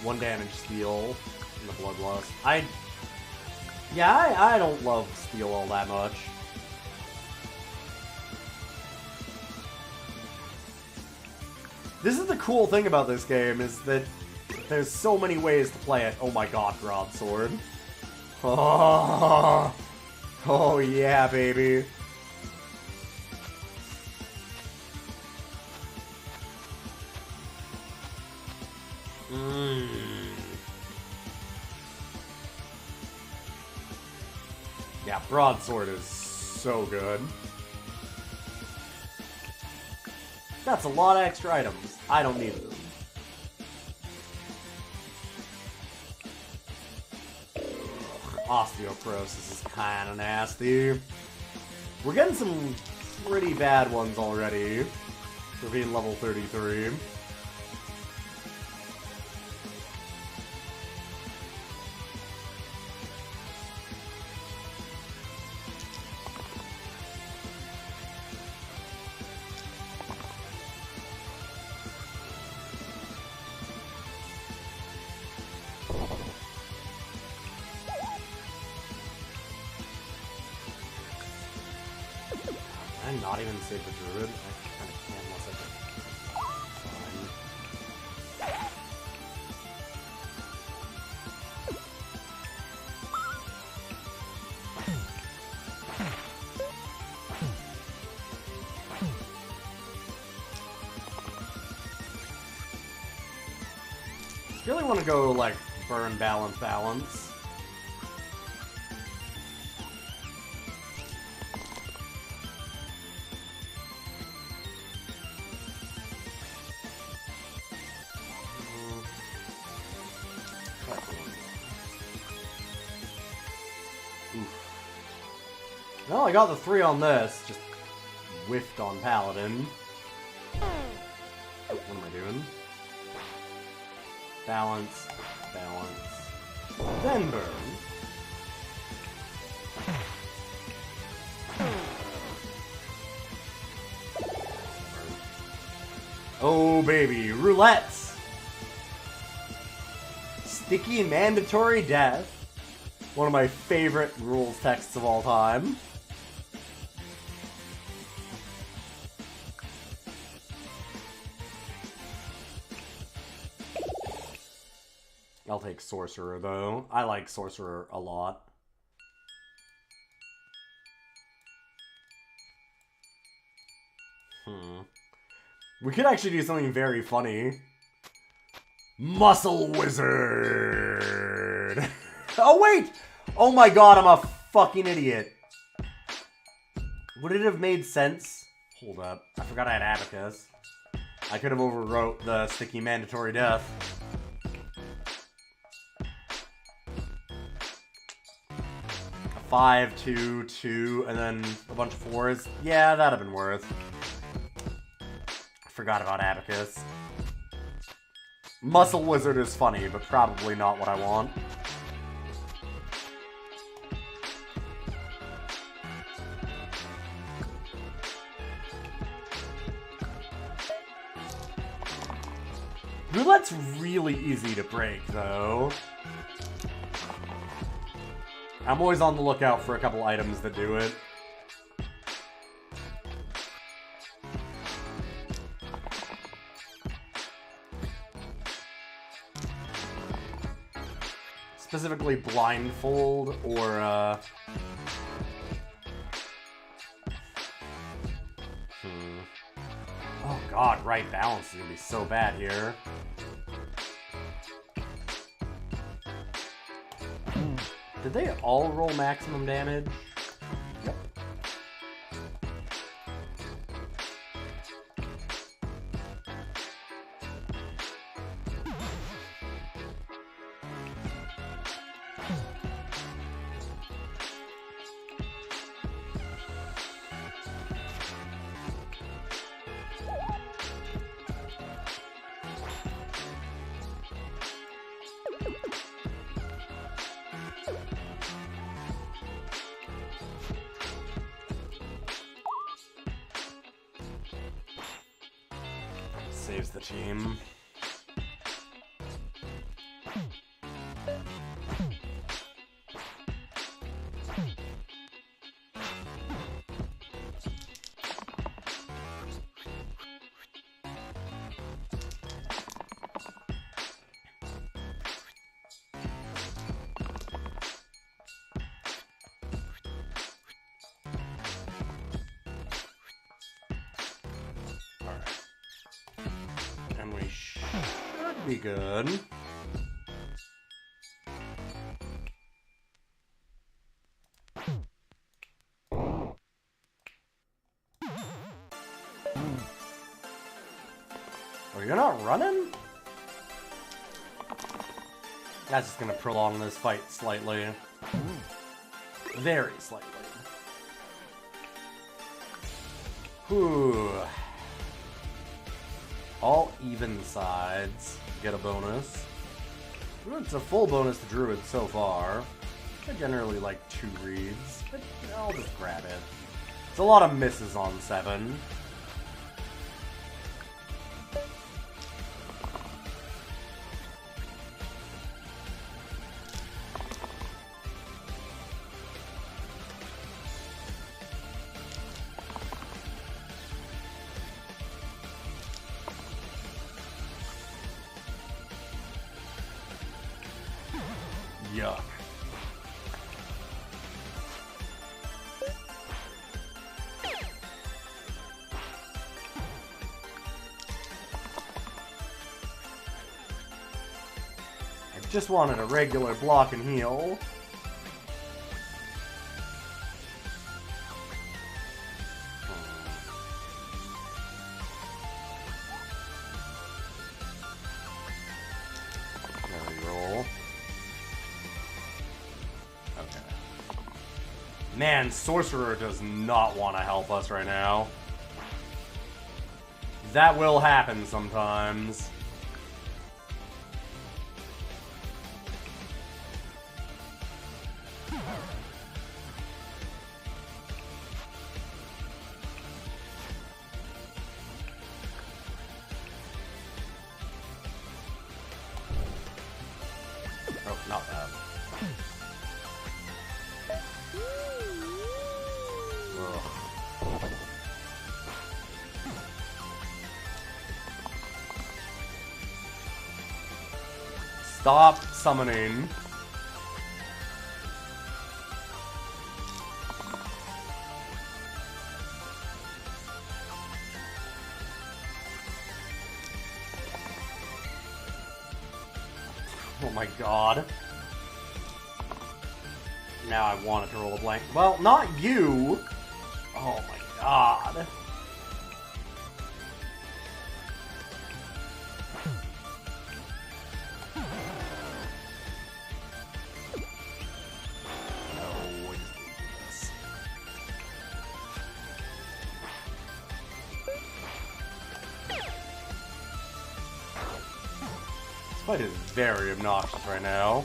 1 damage steal in the Bloodlust. I don't love Steel all that much. This is the cool thing about this game, is that there's so many ways to play it. Oh my god, Broadsword. Oh, oh yeah, baby. Yeah, Broadsword is so good. That's a lot of extra items. I don't need them. Osteoporosis is kinda nasty. We're getting some pretty bad ones already for being level 33. Can I not even save the Druid? I kind of can unless I can... really want to go, like, burn, balance. Well, I got the 3 on this, just whiffed on Paladin. What am I doing? Balance, then burn. Oh baby, roulettes! Sticky mandatory death. One of my favorite rules texts of all time. I'll take Sorcerer, though. I like Sorcerer a lot. We could actually do something very funny. Muscle Wizard! Oh, wait! Oh my god, I'm a fucking idiot. Would it have made sense? Hold up. I forgot I had Abacus. I could have overwrote the sticky mandatory death. A 5, 2, 2, and then a bunch of 4s. Yeah, that'd have been worth. I forgot about Abacus. Muscle Wizard is funny, but probably not what I want. Roulette's really easy to break, though. I'm always on the lookout for a couple items that do it. Specifically blindfold or Oh god, right balance is gonna be so bad here. Did they all roll maximum damage? Yep. Saves the team. Be good. Oh, you're not running? That's just gonna prolong this fight slightly. Very slightly. Whew. All even sides get a bonus. It's a full bonus to Druid so far. I generally like 2 reads, but I'll just grab it. It's a lot of misses on 7. Yuck. I just wanted a regular block and heal. Man, Sorcerer does not want to help us right now. That will happen sometimes. Oh, not that. Stop summoning. Oh my god. Now I wanted to roll a blank. Well, not you! Oh my god. No, I just need this. This fight is very obnoxious right now.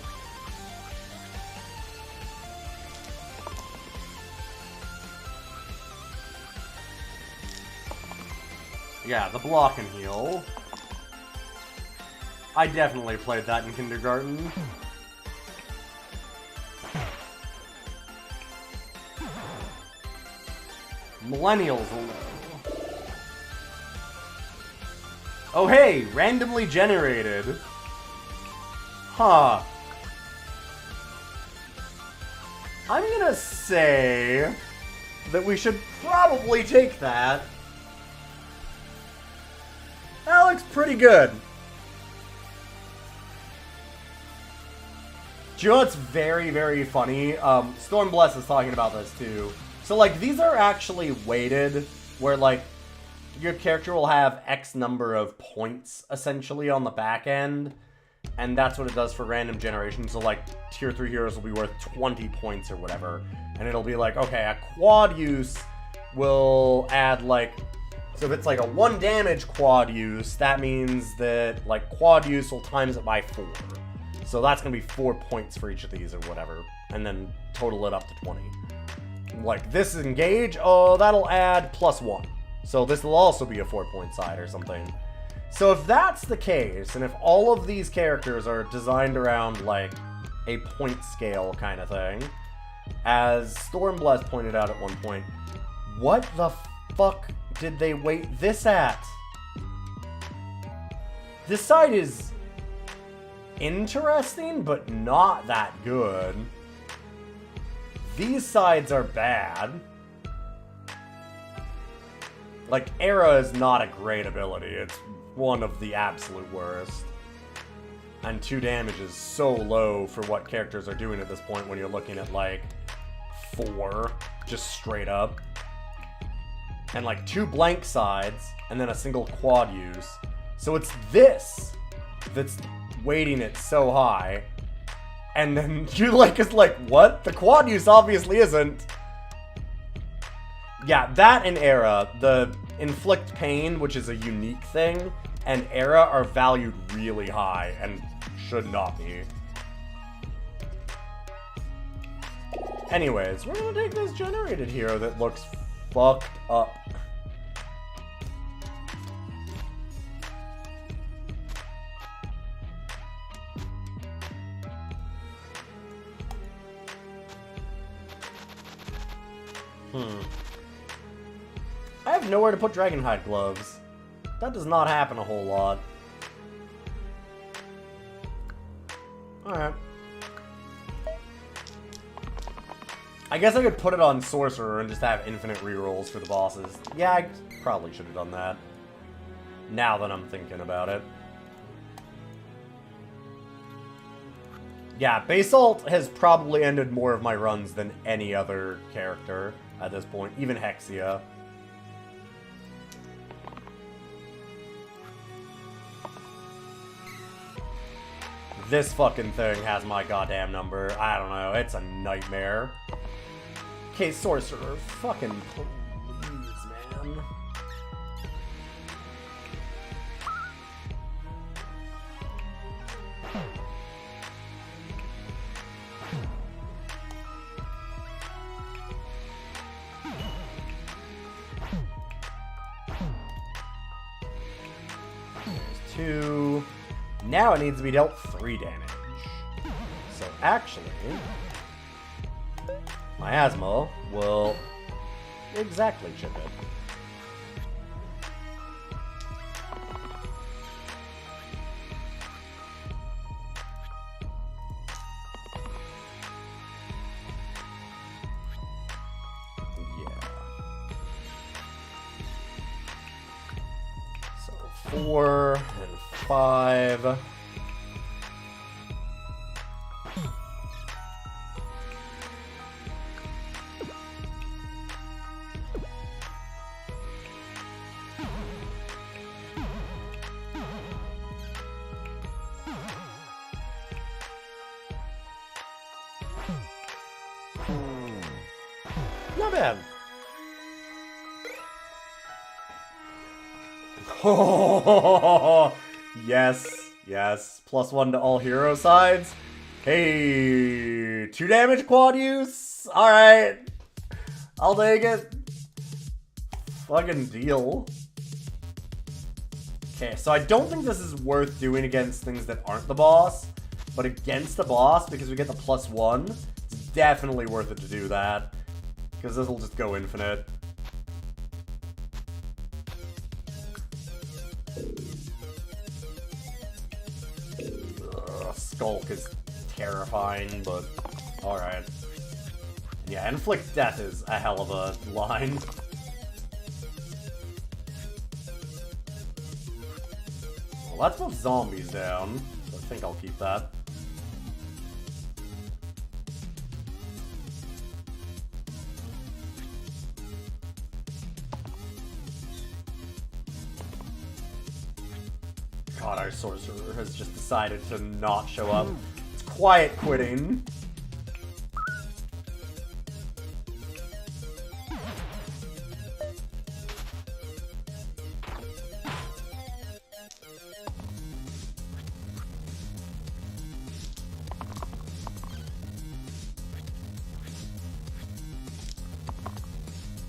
Yeah, the block and heal. I definitely played that in kindergarten. Millennials will know. Oh hey, randomly generated. Huh. I'm gonna say that we should probably take that. That looks pretty good. Do you know what's very, very funny? Stormbless is talking about this too. So, like, these are actually weighted, where, like, your character will have X number of points, essentially, on the back end. And that's what it does for random generation. So, like, tier 3 heroes will be worth 20 points or whatever. And it'll be like, okay, a quad use will add, like... So if it's like a 1 damage quad use, that means that, like, quad use will times it by 4. So that's going to be 4 points for each of these or whatever. And then total it up to 20. Like, this engage, oh, that'll add +1. So this will also be a 4-point side or something. So if that's the case, and if all of these characters are designed around, like, a point scale kind of thing, as Stormbless pointed out at one point, what the fuck did they weight this at? This side is interesting, but not that good. These sides are bad. Like, Era is not a great ability. It's one of the absolute worst. And 2 damage is so low for what characters are doing at this point when you're looking at, like, 4, just straight up. And, like, 2 blank sides, and then a single quad use. So it's this that's weighting it so high. And then you like, is like, what? The quad use obviously isn't. Yeah, that and Era, the inflict pain, which is a unique thing, and Era are valued really high and should not be. Anyways, we're gonna take this generated hero that looks fucked up. I have nowhere to put Dragonhide gloves. That does not happen a whole lot. Alright. I guess I could put it on Sorcerer and just have infinite rerolls for the bosses. Yeah, I probably should have done that. Now that I'm thinking about it. Yeah, Basalt has probably ended more of my runs than any other character at this point. Even Hexia. This fucking thing has my goddamn number. I don't know, it's a nightmare. Okay, Sorcerer, fucking please, man. There's 2. Now it needs to be dealt 3 damage. So actually, Miasma will exactly chip it. 4 and 5. Not bad. Oh, yes, yes. +1 to all hero sides. Hey, 2 damage quad use? Alright. I'll take it. Fucking deal. Okay, so I don't think this is worth doing against things that aren't the boss. But against the boss, because we get the +1, it's definitely worth it to do that. Because this will just go infinite. Skulk is terrifying, but alright. Yeah, inflict death is a hell of a line. Well, let's move zombies down. So I think I'll keep that. God, our sorcerer has just decided to not show up. It's quiet quitting.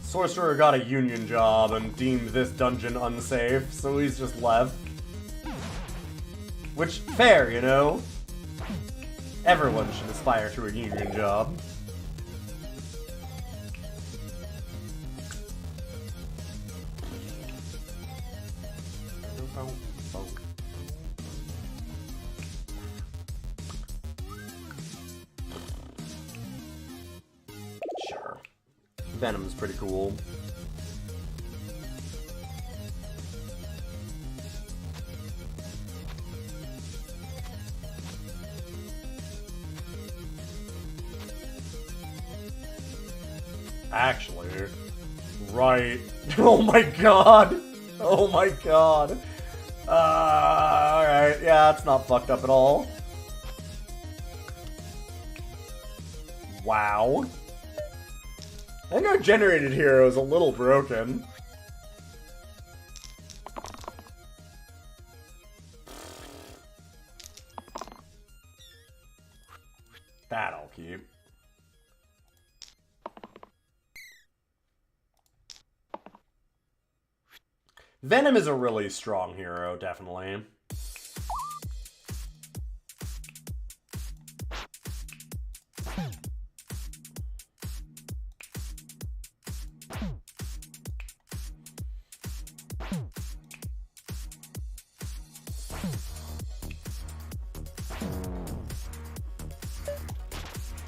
Sorcerer got a union job and deemed this dungeon unsafe, so he's just left. Which, fair, you know? Everyone should aspire to a union job. Sure. Venom's pretty cool. Actually, right. Oh my god! Oh my god! Alright, yeah, it's not fucked up at all. Wow. I think our generated hero is a little broken. That I'll keep. Venom is a really strong hero, definitely.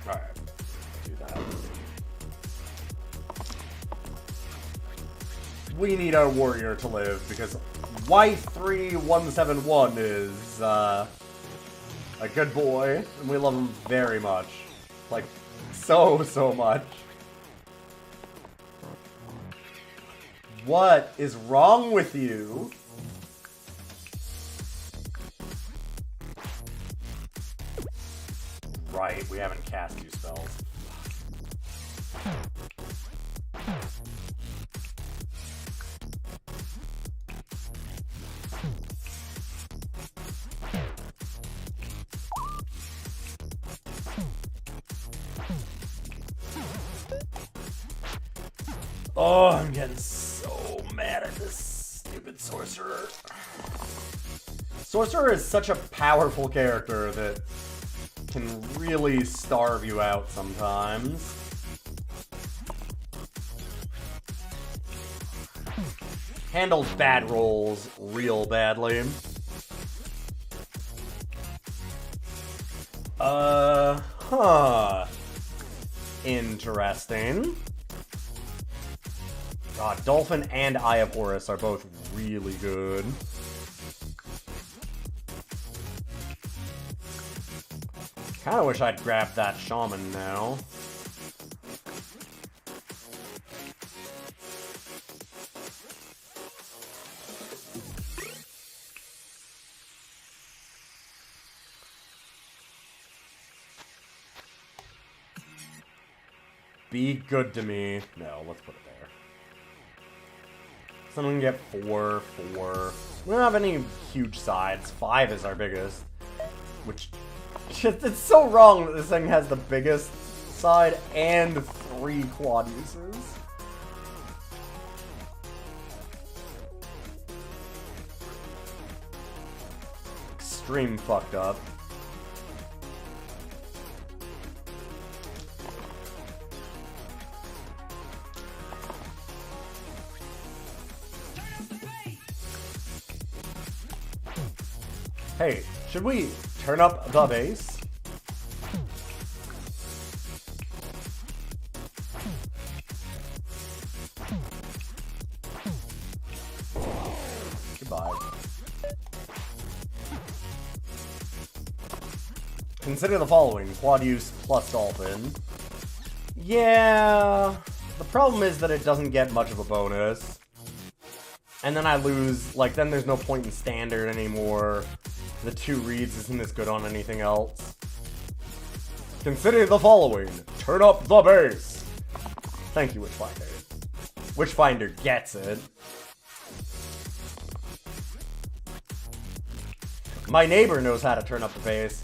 Alright, do that. We need our warrior to live, because Y3171 is, a good boy, and we love him very much. Like, so much. What is wrong with you? Right, we haven't cast 2 spells. Oh, I'm getting so mad at this stupid sorcerer. Sorcerer is such a powerful character that can really starve you out sometimes. Handles bad rolls real badly. Interesting. God, Dolphin and Eye of Horus are both really good. Kinda wish I'd grabbed that shaman now. Be good to me. No, let's put it there. So we can get 4, 4. We don't have any huge sides. 5 is our biggest. Which, it's so wrong that this thing has the biggest side and 3 quad uses. Extreme fucked up. Hey, should we turn up the bass? Goodbye. Consider the following. Quad use plus dolphin. Yeah. The problem is that it doesn't get much of a bonus. And then I lose, like, then there's no point in standard anymore. The 2 reads isn't as good on anything else. Consider the following. Turn up the bass. Thank you, Witchfinder. Witchfinder gets it. My neighbor knows how to turn up the bass.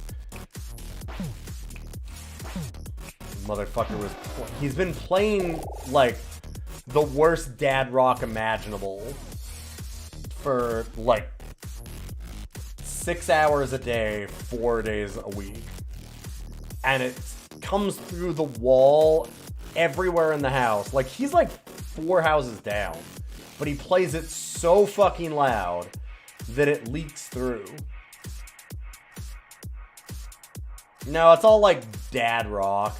Motherfucker was... He's been playing, like, the worst dad rock imaginable for, like, 6 hours a day, 4 days a week. And it comes through the wall everywhere in the house. Like, he's like 4 houses down. But he plays it so fucking loud that it leaks through. No, it's all like dad rock.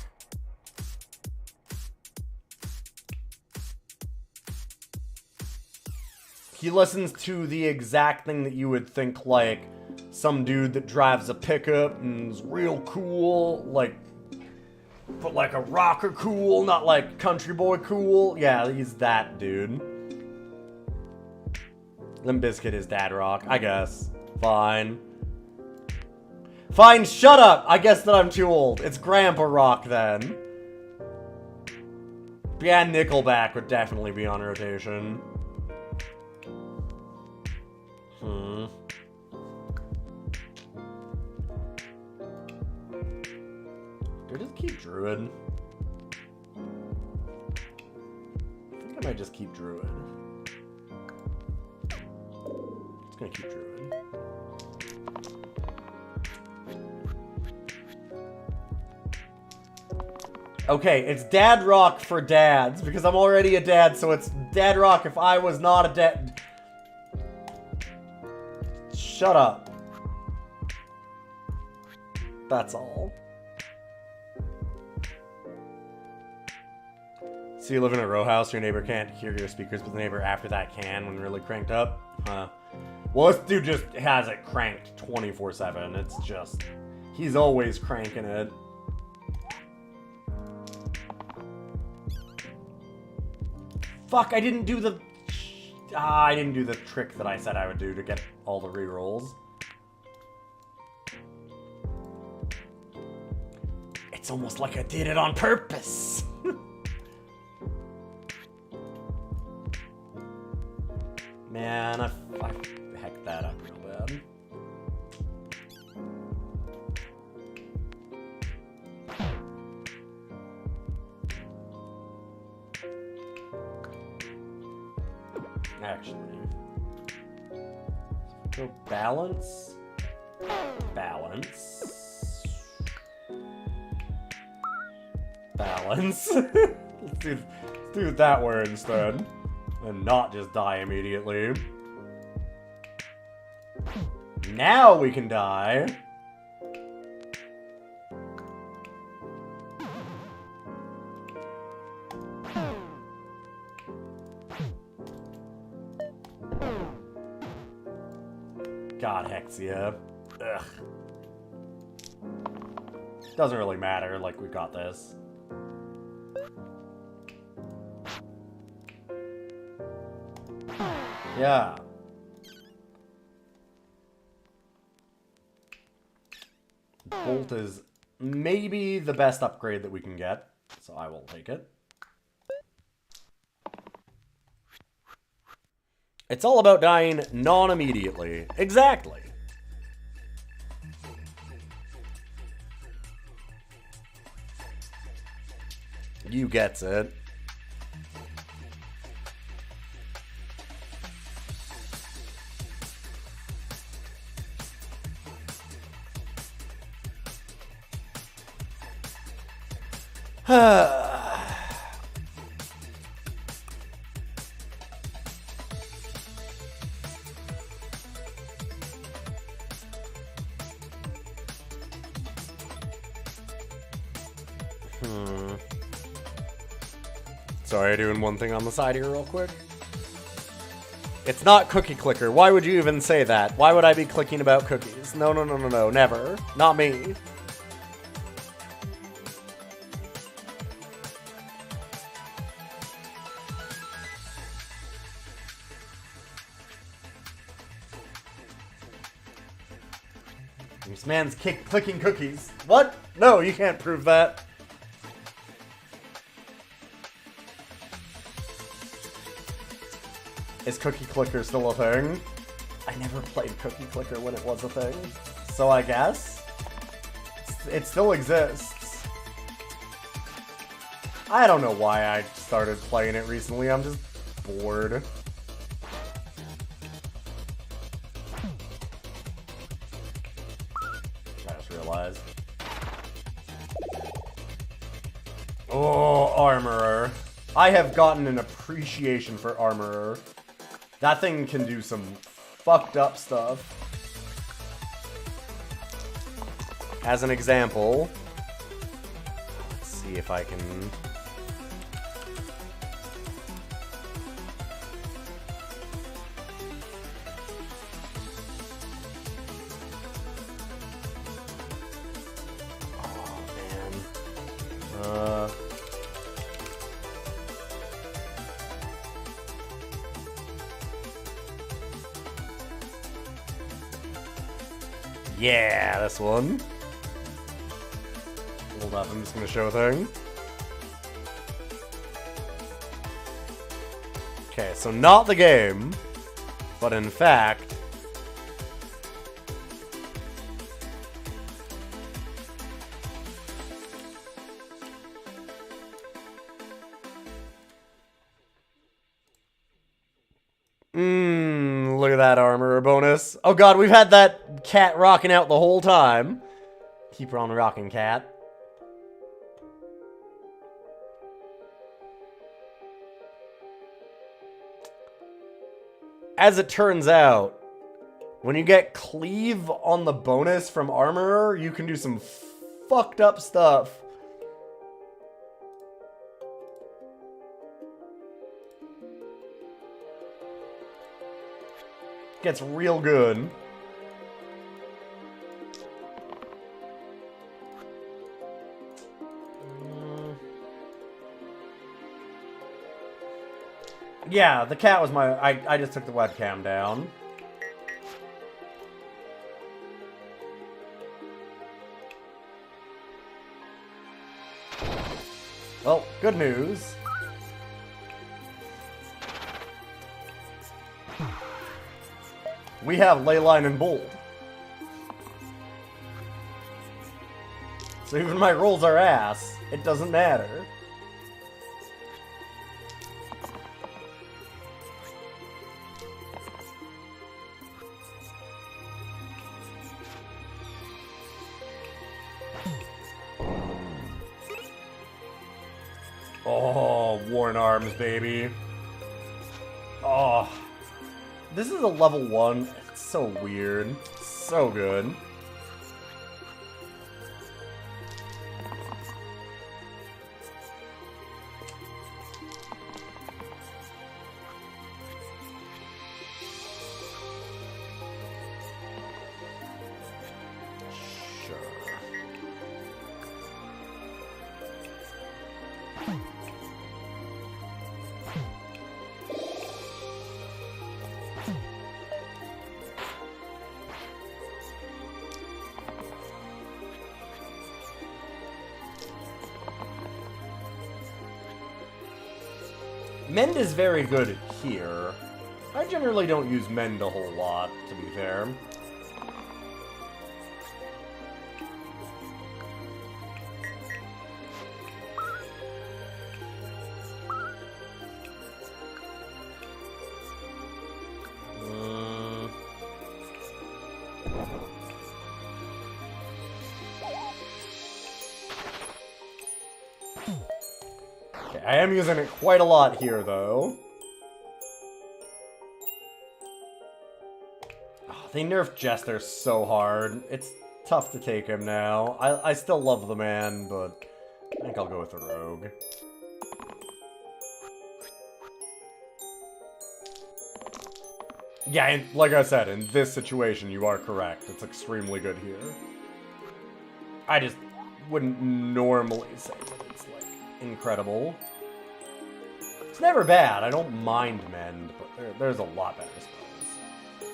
He listens to the exact thing that you would think, like, some dude that drives a pickup and is real cool, like, but like a rocker cool, not like country boy cool. Yeah, he's that dude. Limp Bizkit is dad rock, I guess. Fine. Fine, shut up! I guess that I'm too old. It's grandpa rock then. Yeah, Nickelback would definitely be on rotation. Do I just keep Druid? I think I might just keep Druid. Just gonna keep Druid. Okay, it's dad rock for dads, because I'm already a dad, so it's dad rock if I was not a dad. Shut up. That's all. So you live in a row house, your neighbor can't hear your speakers, but the neighbor after that can when really cranked up? Huh. Well, this dude just has it cranked 24/7. It's just... He's always cranking it. Fuck, I didn't do the... I didn't do the trick that I said I would do to get all the rerolls. It's almost like I did it on purpose. Man, I hecked that up real bad. Actually, go balance, balance, balance. let's do it that way instead. And not just die immediately. Now we can die. God, Hexia. Ugh. Doesn't really matter, like, we've got this. Yeah. Bolt is maybe the best upgrade that we can get, so I will take it. It's all about dying non-immediately. Exactly. You gets it. Sorry, doing one thing on the side here real quick. It's not cookie clicker. Why would you even say that? Why would I be clicking about cookies? No, no, no, no, no. Never. Not me. This man's clicking cookies. What? No, you can't prove that. Is Cookie Clicker still a thing? I never played Cookie Clicker when it was a thing. So I guess it still exists. I don't know why I started playing it recently. I'm just bored. I just realized. Oh, Armorer. I have gotten an appreciation for Armorer. That thing can do some fucked up stuff. As an example, let's see if I can... Oh, man. Yeah, this one. Hold up, I'm just gonna show a thing. Okay, so not the game, but in fact... Look at that armor bonus. Oh god, we've had that cat rocking out the whole time. Keep her on rocking, cat. As it turns out, when you get cleave on the bonus from Armorer, you can do some fucked up stuff. Gets real good. Yeah, the cat was my... I just took the webcam down. Well, good news. We have Leyline and Bold. So even my rolls are ass. It doesn't matter. Oh, Worn Arms, baby. Oh. This is a level 1. It's so weird. So good. Sure. Mend is very good here. I generally don't use Mend a whole lot, to be fair. Okay, I am using it quite a lot here, though. Oh, they nerfed Jester so hard. It's tough to take him now. I still love the man, but I think I'll go with the rogue. Yeah, and like I said, in this situation, you are correct. It's extremely good here. I just wouldn't normally say that it's, like, incredible. It's never bad. I don't mind Mend, but there's a lot better spells.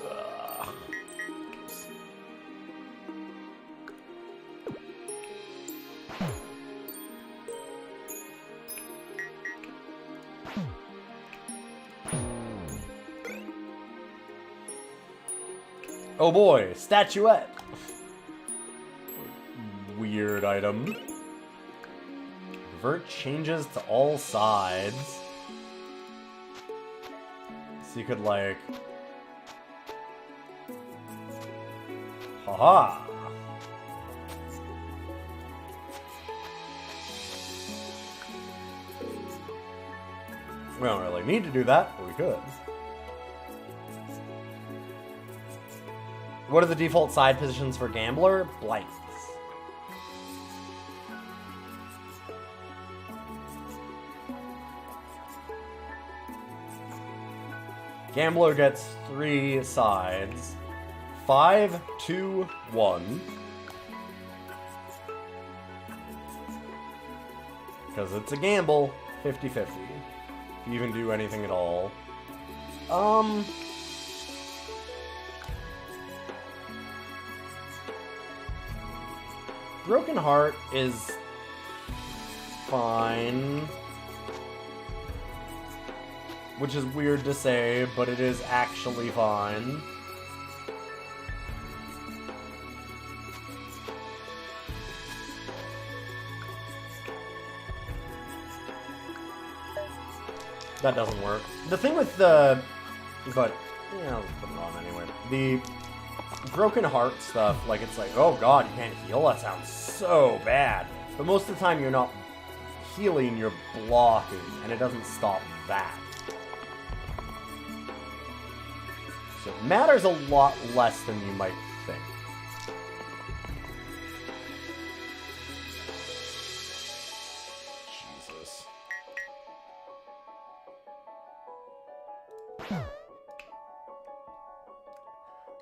Ugh. Oh boy, statuette. Weird item. Revert changes to all sides. So you could, like... Haha! We don't really need to do that, but we could. What are the default side positions for Gambler? Blanks. Gambler gets 3 sides. 5, 2, 1. Because it's a gamble. 50-50. If you even do anything at all. Broken Heart is fine. Which is weird to say, but it is actually fine. That doesn't work. The thing with the... But, yeah, I'll put it on anyway. The Broken Heart stuff, like, it's like, oh god, you can't heal? That sounds so bad. But most of the time you're not healing, you're blocking, and it doesn't stop that. So it matters a lot less than you might think. Jesus.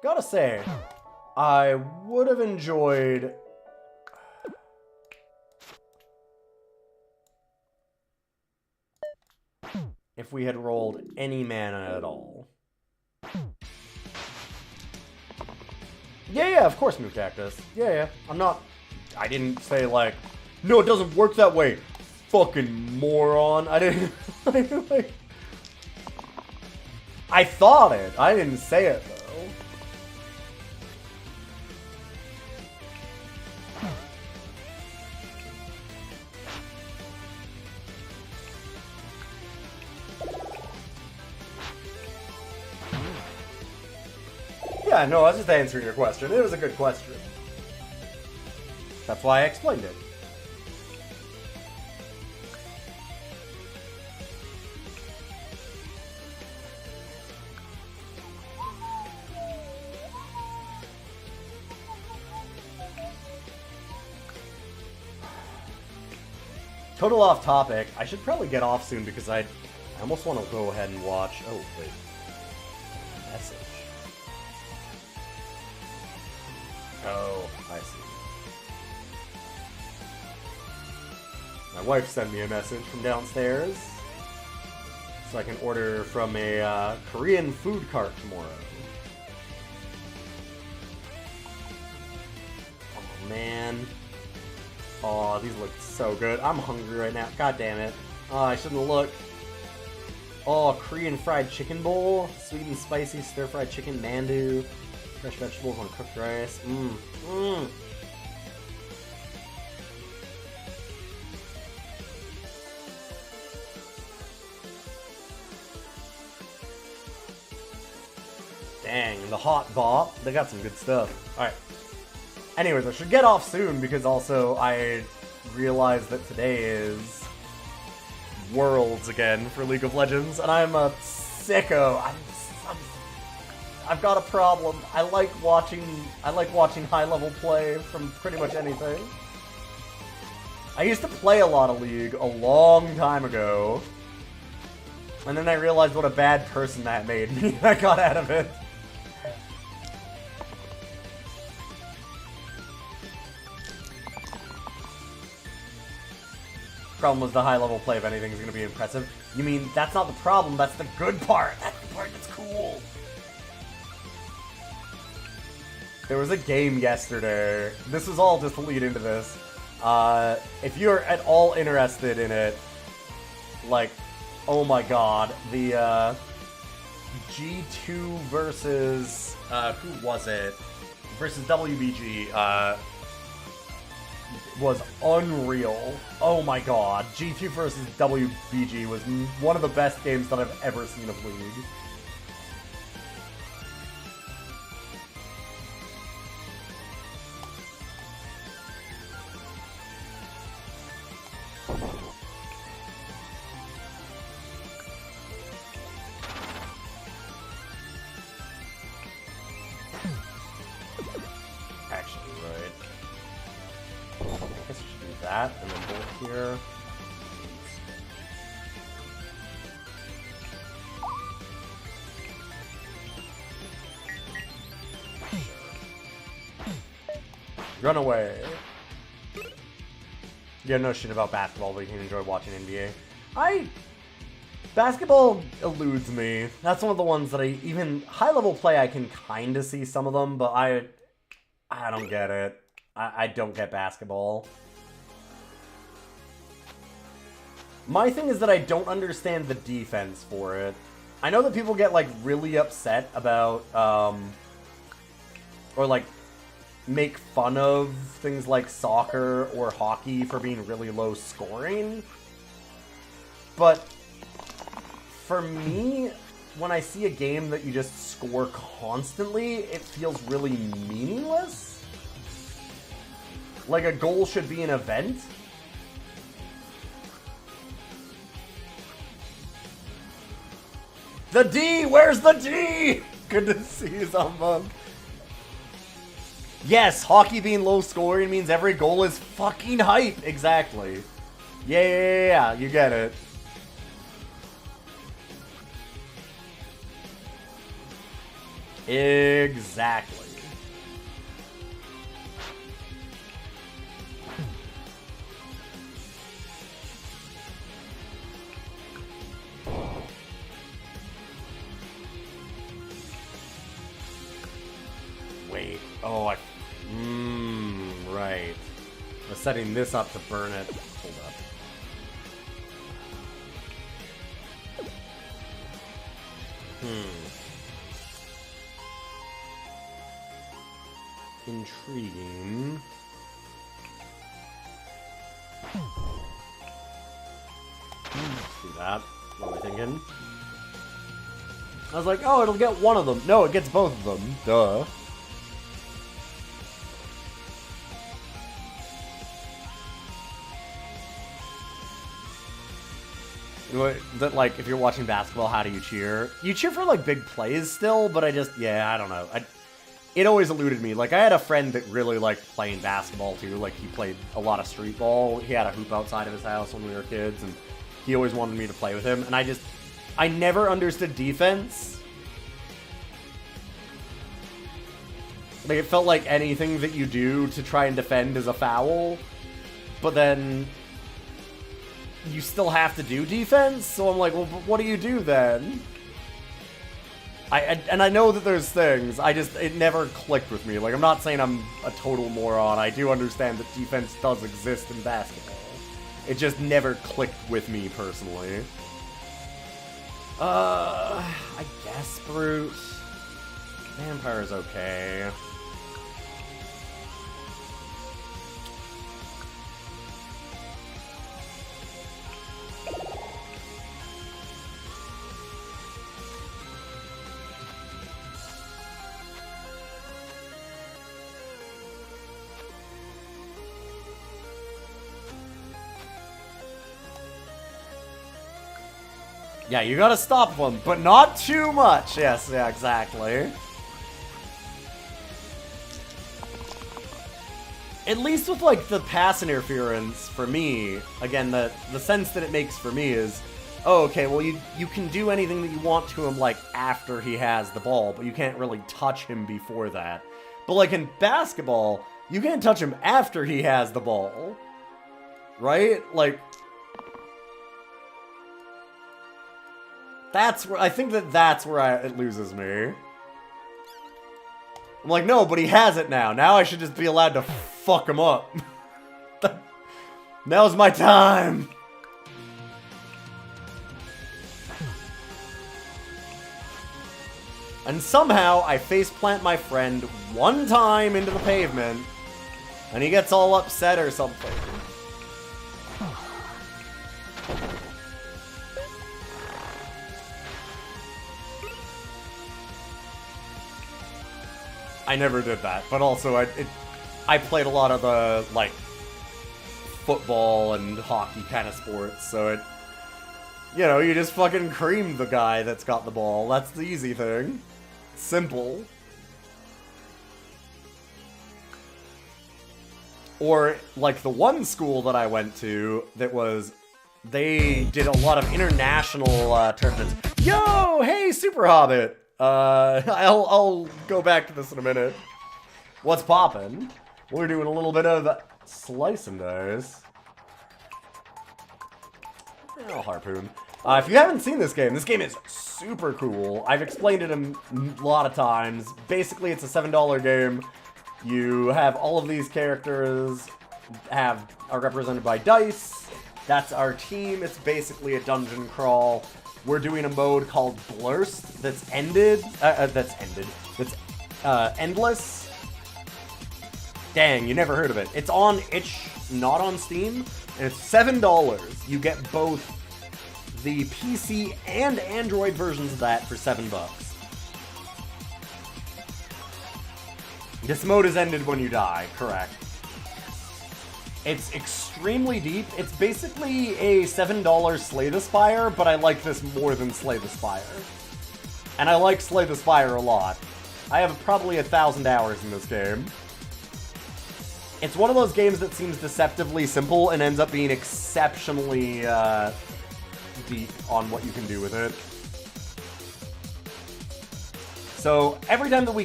Gotta say, I would have enjoyed... if we had rolled any mana at all. Yeah, of course, Move Cactus. Yeah. I'm not... I didn't say, like, no, it doesn't work that way. Fucking moron. I didn't... like... I thought it. I didn't say it, though. Yeah, no, I was just answering your question. It was a good question. That's why I explained it. Total off topic. I should probably get off soon because I almost want to go ahead and watch... Oh, wait. Message. Oh, I see. My wife sent me a message from downstairs, so I can order from a Korean food cart tomorrow. Oh, man. Oh, these look so good. I'm hungry right now. God damn it. Oh, I shouldn't have looked. Oh, Korean fried chicken bowl, sweet and spicy stir-fried chicken, mandu, fresh vegetables on cooked rice. Dang, the hot bop. They got some good stuff. Alright. Anyways, I should get off soon because also I realized that today is Worlds again for League of Legends, and I'm a sicko. I've got a problem. I like watching high-level play from pretty much anything. I used to play a lot of League a long time ago, and then I realized what a bad person that made me. I got out of it. Problem was the high-level play of anything is going to be impressive. You mean, that's not the problem, that's the good part. That's the part that's cool. There was a game yesterday. This is all just to lead into this. If you're at all interested in it, like, oh my god, the G2 versus, who was it? Versus WBG, was unreal. Oh my god. G2 versus WBG was one of the best games that I've ever seen of League. Actually, right. I guess we should do that, and then both here. Run away. You don't know shit about basketball, but you can enjoy watching NBA. Basketball eludes me. That's one of the ones that even high-level play, I can kind of see some of them, but I don't get it. I don't get basketball. My thing is that I don't understand the defense for it. I know that people get, like, really upset about, or, like, make fun of things like soccer or hockey for being really low scoring. But for me, when I see a game that you just score constantly, it feels really meaningless. Like a goal should be an event. The D! Where's the D? Good to see you, Zombug. Yes, hockey being low scoring means every goal is fucking hype. Exactly. Yeah, you get it. Exactly. Wait. Oh, right. I was setting this up to burn it. Hold up. Intriguing. Do that. What am I thinking? I was like, oh, it'll get one of them. No, it gets both of them. Duh. That, like, if you're watching basketball, how do you cheer? You cheer for, like, big plays still, but I don't know. It always eluded me. Like, I had a friend that really liked playing basketball, too. Like, he played a lot of street ball. He had a hoop outside of his house when we were kids, and he always wanted me to play with him. And I never understood defense. Like, it felt like anything that you do to try and defend is a foul. But then you still have to do defense, so I'm like, well, but what do you do then? And I know that there's things, it never clicked with me. Like, I'm not saying I'm a total moron. I do understand that defense does exist in basketball. It just never clicked with me personally. I guess Brute. Vampire's okay. Yeah, you gotta stop them, but not too much. Yes, yeah, exactly. At least with, like, the pass interference, for me, again, the sense that it makes for me is, oh, okay, well, you can do anything that you want to him, like, after he has the ball, but you can't really touch him before that. But, like, in basketball, you can't touch him after he has the ball. Right? Like... That's where, I think that's where it loses me. I'm like, no, but he has it now. Now I should just be allowed to fuck him up. Now's my time. And somehow I faceplant my friend one time into the pavement, and he gets all upset or something. I never did that, but also I played a lot of the, like, football and hockey kind of sports, so it, you know, you just fucking cream the guy that's got the ball. That's the easy thing. Simple. Or, like, the one school that I went to that was, they did a lot of international tournaments. Yo! Hey, Super Hobbit! I'll go back to this in a minute. What's poppin'? We're doing a little bit of Slice&Dice. Oh, Harpoon. If you haven't seen this game is super cool. I've explained it a lot of times. Basically, it's a $7 game. You have all of these characters are represented by dice. That's our team. It's basically a dungeon crawl. We're doing a mode called Blursed that's endless. Dang, you never heard of it. It's on itch, not on Steam, and it's $7. You get both the PC and Android versions of that for $7. This mode is ended when you die, correct. It's extremely deep. It's basically a $7 Slay the Spire, but I like this more than Slay the Spire. And I like Slay the Spire a lot. I have probably 1,000 hours in this game. It's one of those games that seems deceptively simple and ends up being exceptionally deep on what you can do with it. So every time that we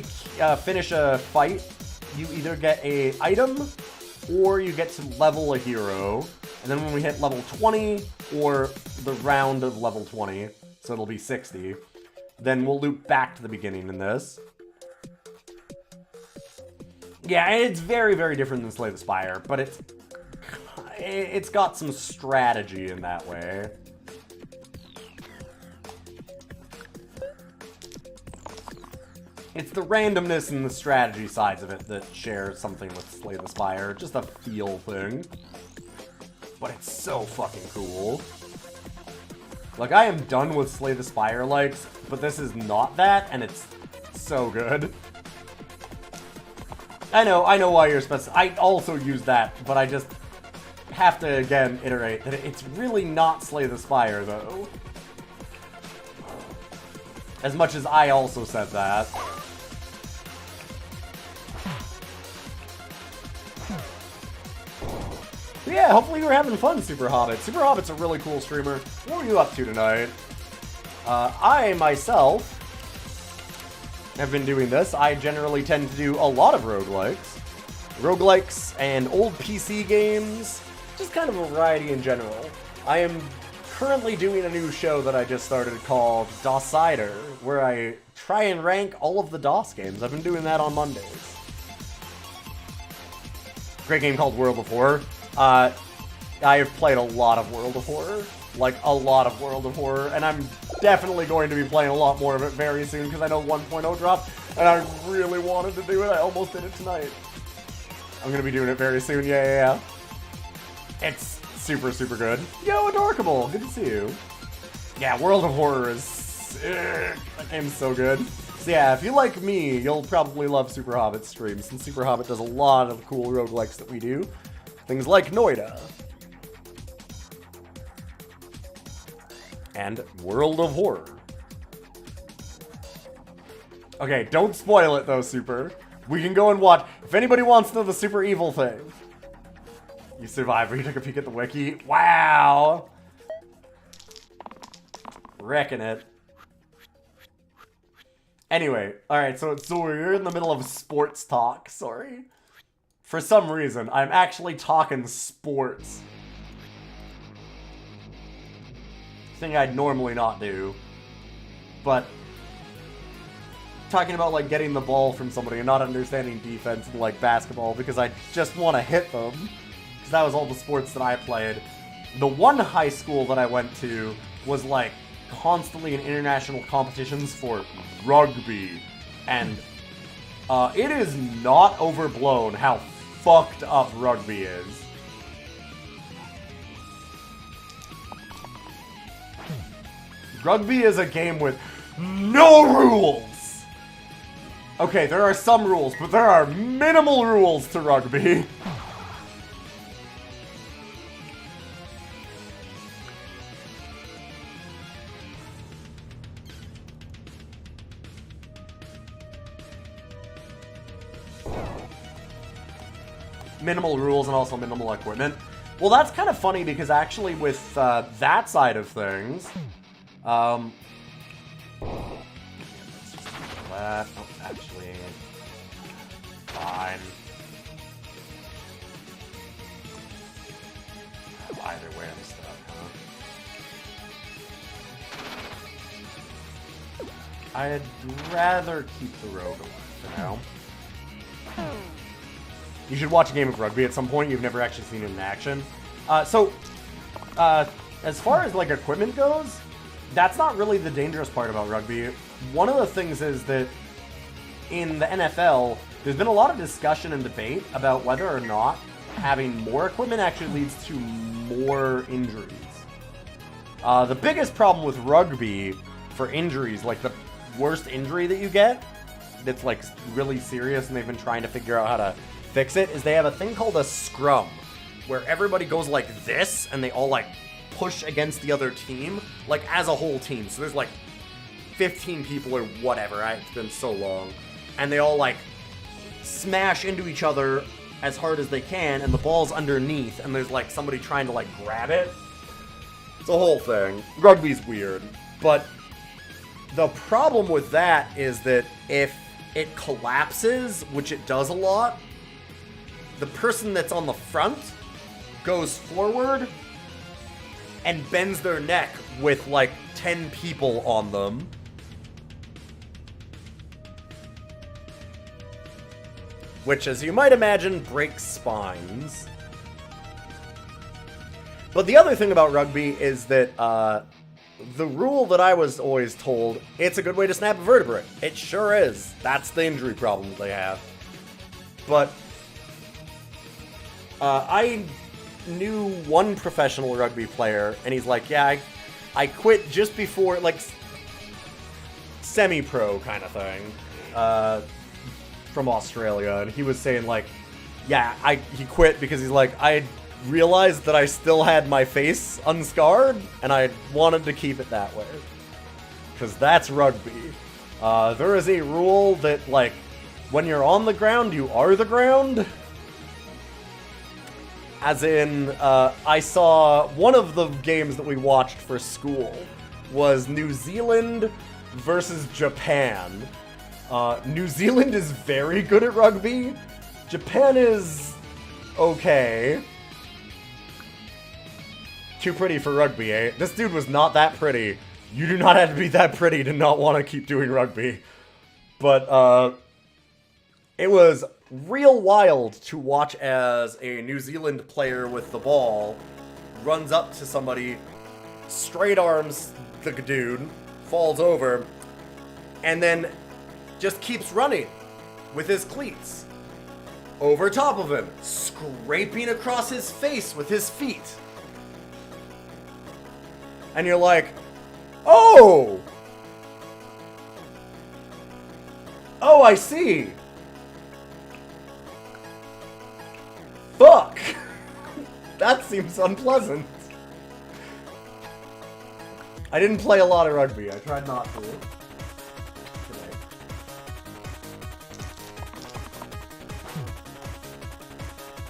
finish a fight, you either get an item or you get to level a hero. And then when we hit level 20, or the round of level 20, so it'll be 60, then we'll loop back to the beginning in this. Yeah, it's very, very different than Slay the Spire, but it's got some strategy in that way. It's the randomness and the strategy sides of it that share something with Slay the Spire. Just a feel thing. But it's so fucking cool. Like, I am done with Slay the Spire likes, but this is not that, and it's so good. I know why you're I also use that, but I just have to, again, iterate that it's really not Slay the Spire, though. As much as I also said that. But yeah, hopefully you're having fun, Super Hobbit. Super Hobbit's a really cool streamer. What are you up to tonight? I, myself, have been doing this. I generally tend to do a lot of roguelikes. Roguelikes and old PC games. Just kind of a variety in general. I am currently doing a new show that I just started called DOSider, where I try and rank all of the DOS games. I've been doing that on Mondays. Great game called World of Horror. I have played a lot of World of Horror. Like, a lot of World of Horror, and I'm definitely going to be playing a lot more of it very soon because I know 1.0 dropped, and I really wanted to do it. I almost did it tonight. I'm going to be doing it very soon. Yeah. It's super, super good. Yo, Adorkable, good to see you. Yeah, World of Horror is... that game's so good. So yeah, if you like me, you'll probably love Super Hobbit's streams, since Super Hobbit does a lot of cool roguelikes that we do. Things like Noida. And World of Horror. Okay, don't spoil it though, Super. We can go and watch. If anybody wants to know the super evil thing. You survived. You took a peek at the wiki. Wow. Wrecking it. Anyway, alright, so we're in the middle of sports talk, sorry. For some reason, I'm actually talking sports. Thing I'd normally not do. But talking about like getting the ball from somebody and not understanding defense and like basketball because I just want to hit them. Because that was all the sports that I played. The one high school that I went to was like constantly in international competitions for rugby, and it is not overblown how fucked up rugby is. Rugby is a game with no rules! Okay, there are some rules, but there are minimal rules to rugby. Minimal rules and also minimal equipment. Well, that's kind of funny because actually with that side of things, that, oh, actually, fine. Either way I'm stuck, huh? I'd rather keep the rogue alive for now. You should watch a game of rugby at some point. You've never actually seen it in action. As far as like equipment goes, that's not really the dangerous part about rugby. One of the things is that in the NFL, there's been a lot of discussion and debate about whether or not having more equipment actually leads to more injuries. The biggest problem with rugby for injuries, like the worst injury that you get, that's like really serious and they've been trying to figure out how to fix it, is they have a thing called a scrum, where everybody goes like this and they all like push against the other team, like as a whole team. So there's like 15 people or whatever, right? It's been so long. And they all like smash into each other as hard as they can, and the ball's underneath, and there's like somebody trying to like grab it. It's a whole thing. Rugby's weird. But the problem with that is that if it collapses, which it does a lot, the person that's on the front goes forward and bends their neck with like 10 people on them. Which, as you might imagine, breaks spines. But the other thing about rugby is that the rule that I was always told, it's a good way to snap a vertebrae. It sure is. That's the injury problem they have. But I knew one professional rugby player, and he's like, yeah, I quit just before, like, semi-pro kind of thing, from Australia, and he was saying, like, yeah, he quit because he's like, I realized that I still had my face unscarred, and I wanted to keep it that way. Because that's rugby. There is a rule that, like, when you're on the ground, you are the ground. As in, I saw one of the games that we watched for school was New Zealand versus Japan. New Zealand is very good at rugby. Japan is okay. Too pretty for rugby, eh? This dude was not that pretty. You do not have to be that pretty to not want to keep doing rugby. But, it was real wild to watch as a New Zealand player with the ball runs up to somebody, straight arms the dude, falls over, and then just keeps running with his cleats over top of him, scraping across his face with his feet. And you're like, oh! Oh, I see. Fuck. That seems unpleasant. I didn't play a lot of rugby. I tried not to. Today.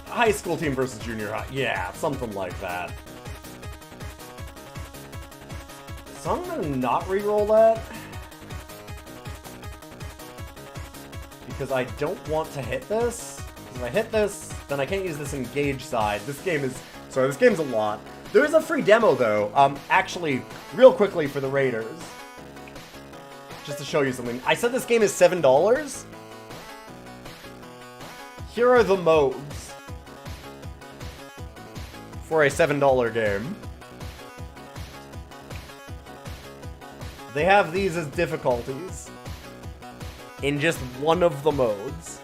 High school team versus junior high. Yeah, something like that. So I'm gonna not re-roll that. Because I don't want to hit this. If I hit this, then I can't use this engage side. This game's a lot. There is a free demo, though. Actually, real quickly for the Raiders. Just to show you something. I said this game is $7. Here are the modes for a $7 game. They have these as difficulties in just one of the modes.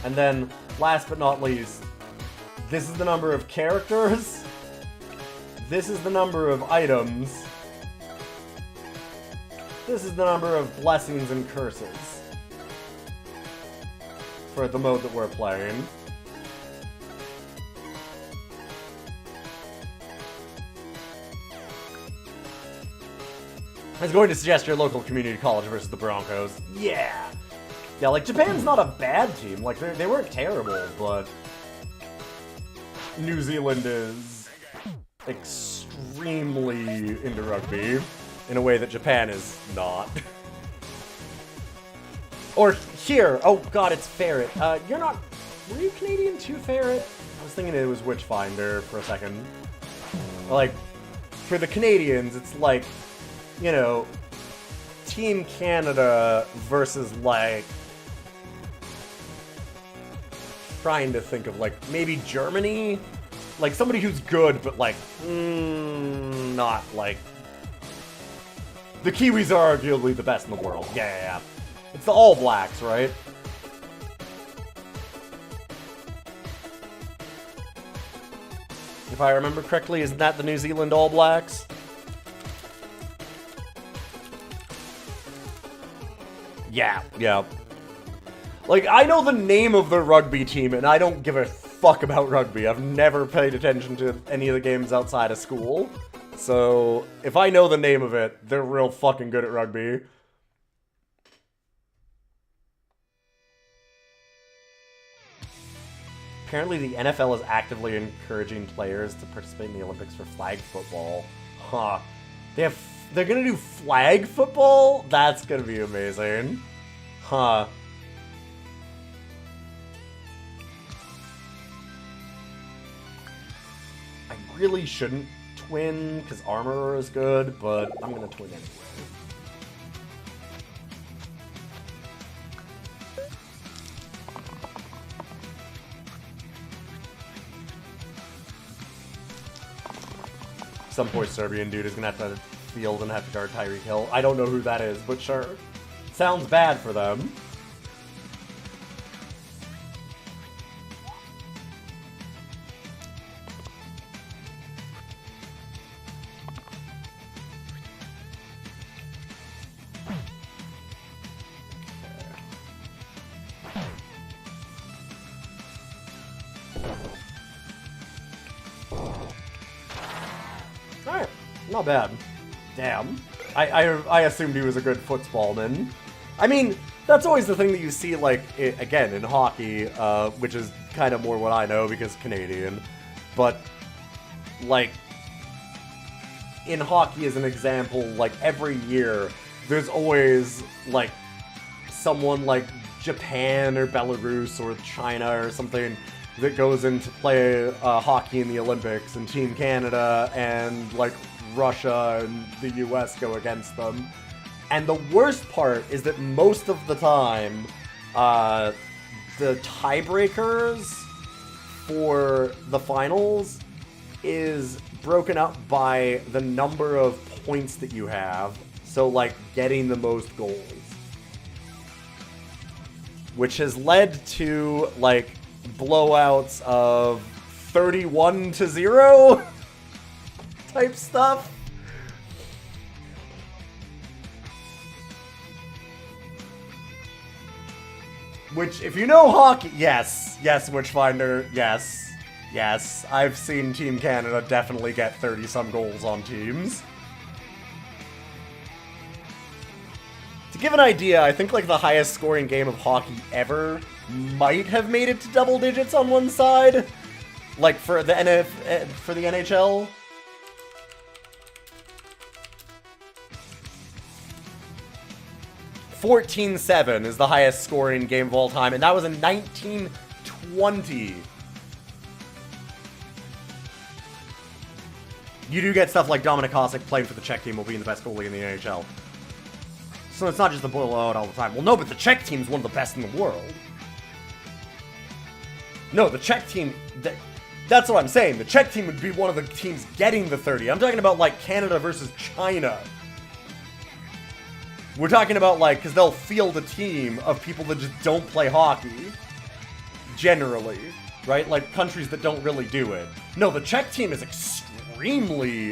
And then, last but not least, this is the number of characters. This is the number of items. This is the number of blessings and curses for the mode that we're playing. I was going to suggest your local community college versus the Broncos. Yeah! Yeah, like, Japan's not a bad team. Like, they weren't terrible, but New Zealand is extremely into rugby in a way that Japan is not. Or here, oh god, it's Ferret. You're not, were you Canadian too, Ferret? I was thinking it was Witchfinder for a second. Like, for the Canadians, it's like, you know, Team Canada versus, like, trying to think of, like, maybe Germany? Like, somebody who's good, but, like, not, like... The Kiwis are arguably the best in the world. Yeah. It's the All Blacks, right? If I remember correctly, isn't that the New Zealand All Blacks? Yeah. Like, I know the name of the rugby team, and I don't give a fuck about rugby. I've never paid attention to any of the games outside of school. So, if I know the name of it, they're real fucking good at rugby. Apparently, the NFL is actively encouraging players to participate in the Olympics for flag football. Huh. They're gonna do flag football? That's gonna be amazing. Huh. I really shouldn't twin, because Armorer is good, but I'm gonna twin anyway. Some poor Serbian dude is gonna have to field and have to guard Tyreek Hill. I don't know who that is, but sure. Sounds bad for them. Alright, not bad. Damn. I assumed he was a good footballman. I mean, that's always the thing that you see, like, again, in hockey, which is kind of more what I know because Canadian. But, like, in hockey as an example, like, every year, there's always, like, someone like Japan or Belarus or China or something that goes in to play hockey in the Olympics, and Team Canada and, like, Russia and the US go against them. And the worst part is that most of the time, the tiebreakers for the finals is broken up by the number of points that you have. So, like, getting the most goals. Which has led to, like, blowouts of 31-0 type stuff. Which, if you know hockey, yes, Witchfinder, yes, I've seen Team Canada definitely get 30-some goals on teams. To give an idea, I think like the highest scoring game of hockey ever might have made it to double digits on one side, like for the NHL. .14-7 is the highest scoring game of all time, and that was in 1920. You do get stuff like Dominik Hasek playing for the Czech team will be the best goalie in the NHL. So it's not just the blowout all the time. Well, no, but the Czech team's one of the best in the world. No, the Czech team... That's what I'm saying. The Czech team would be one of the teams getting the 30. I'm talking about, like, Canada versus China. We're talking about, like, because they'll field a team of people that just don't play hockey. Generally. Right? Like, countries that don't really do it. No, the Czech team is extremely,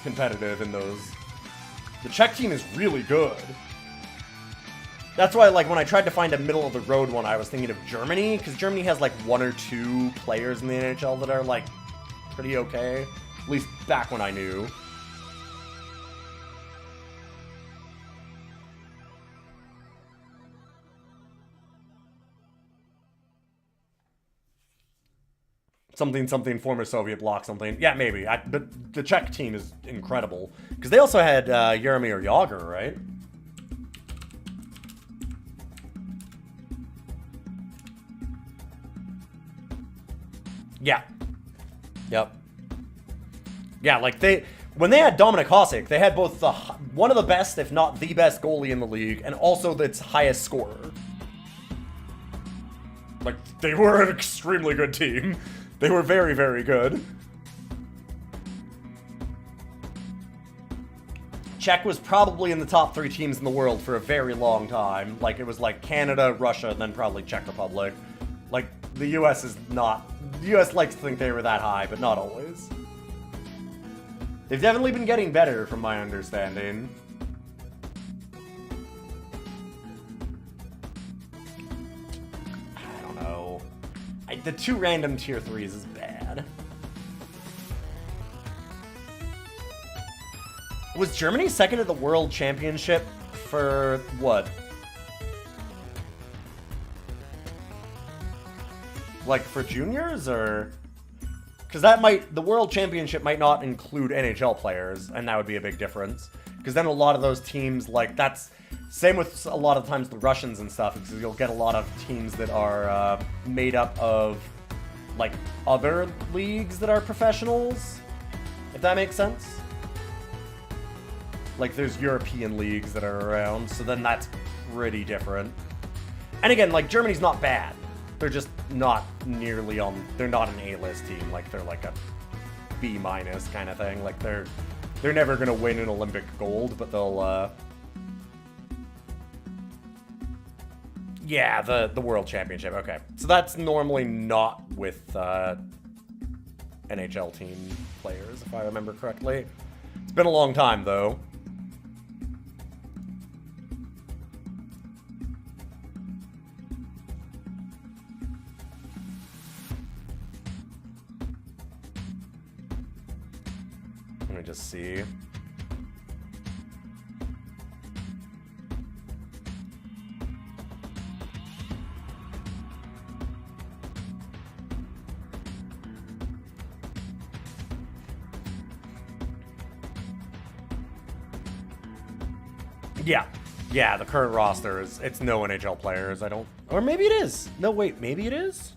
competitive in those. The Czech team is really good. That's why, like, when I tried to find a middle-of-the-road one, I was thinking of Germany, because Germany has, like, 1 or 2 players in the NHL that are, like, pretty okay. At least back when I knew. Something, former Soviet bloc, something. Yeah, maybe. But the Czech team is incredible. Because they also had Jaromir Jagr, right? Yeah. Yep. Yeah, like when they had Dominik Hasek, they had both one of the best, if not the best goalie in the league, and also its highest scorer. Like, they were an extremely good team. They were very, very good. Czech was probably in the top 3 teams in the world for a very long time. Like, it was like Canada, Russia, and then probably Czech Republic. Like, the US is not... The US likes to think they were that high, but not always. They've definitely been getting better, from my understanding. I don't know. The 2 random tier 3s is bad. Was Germany second at the World Championship for what? Like for juniors, or? Because the World Championship might not include NHL players, and that would be a big difference. Because then a lot of those teams, like, that's... Same with a lot of times the Russians and stuff, because you'll get a lot of teams that are made up of, like, other leagues that are professionals, if that makes sense. Like, there's European leagues that are around, so then that's pretty different. And again, like, Germany's not bad. They're just not nearly on... They're not an A-list team. Like, they're like a B- kind of thing. Like, they're never going to win an Olympic gold, but they'll... Yeah, the World Championship. Okay. So that's normally not with NHL team players, if I remember correctly. It's been a long time, though. Let me just see. Yeah, the current roster it's no NHL players. I don't... Or maybe it is. No, wait, maybe it is?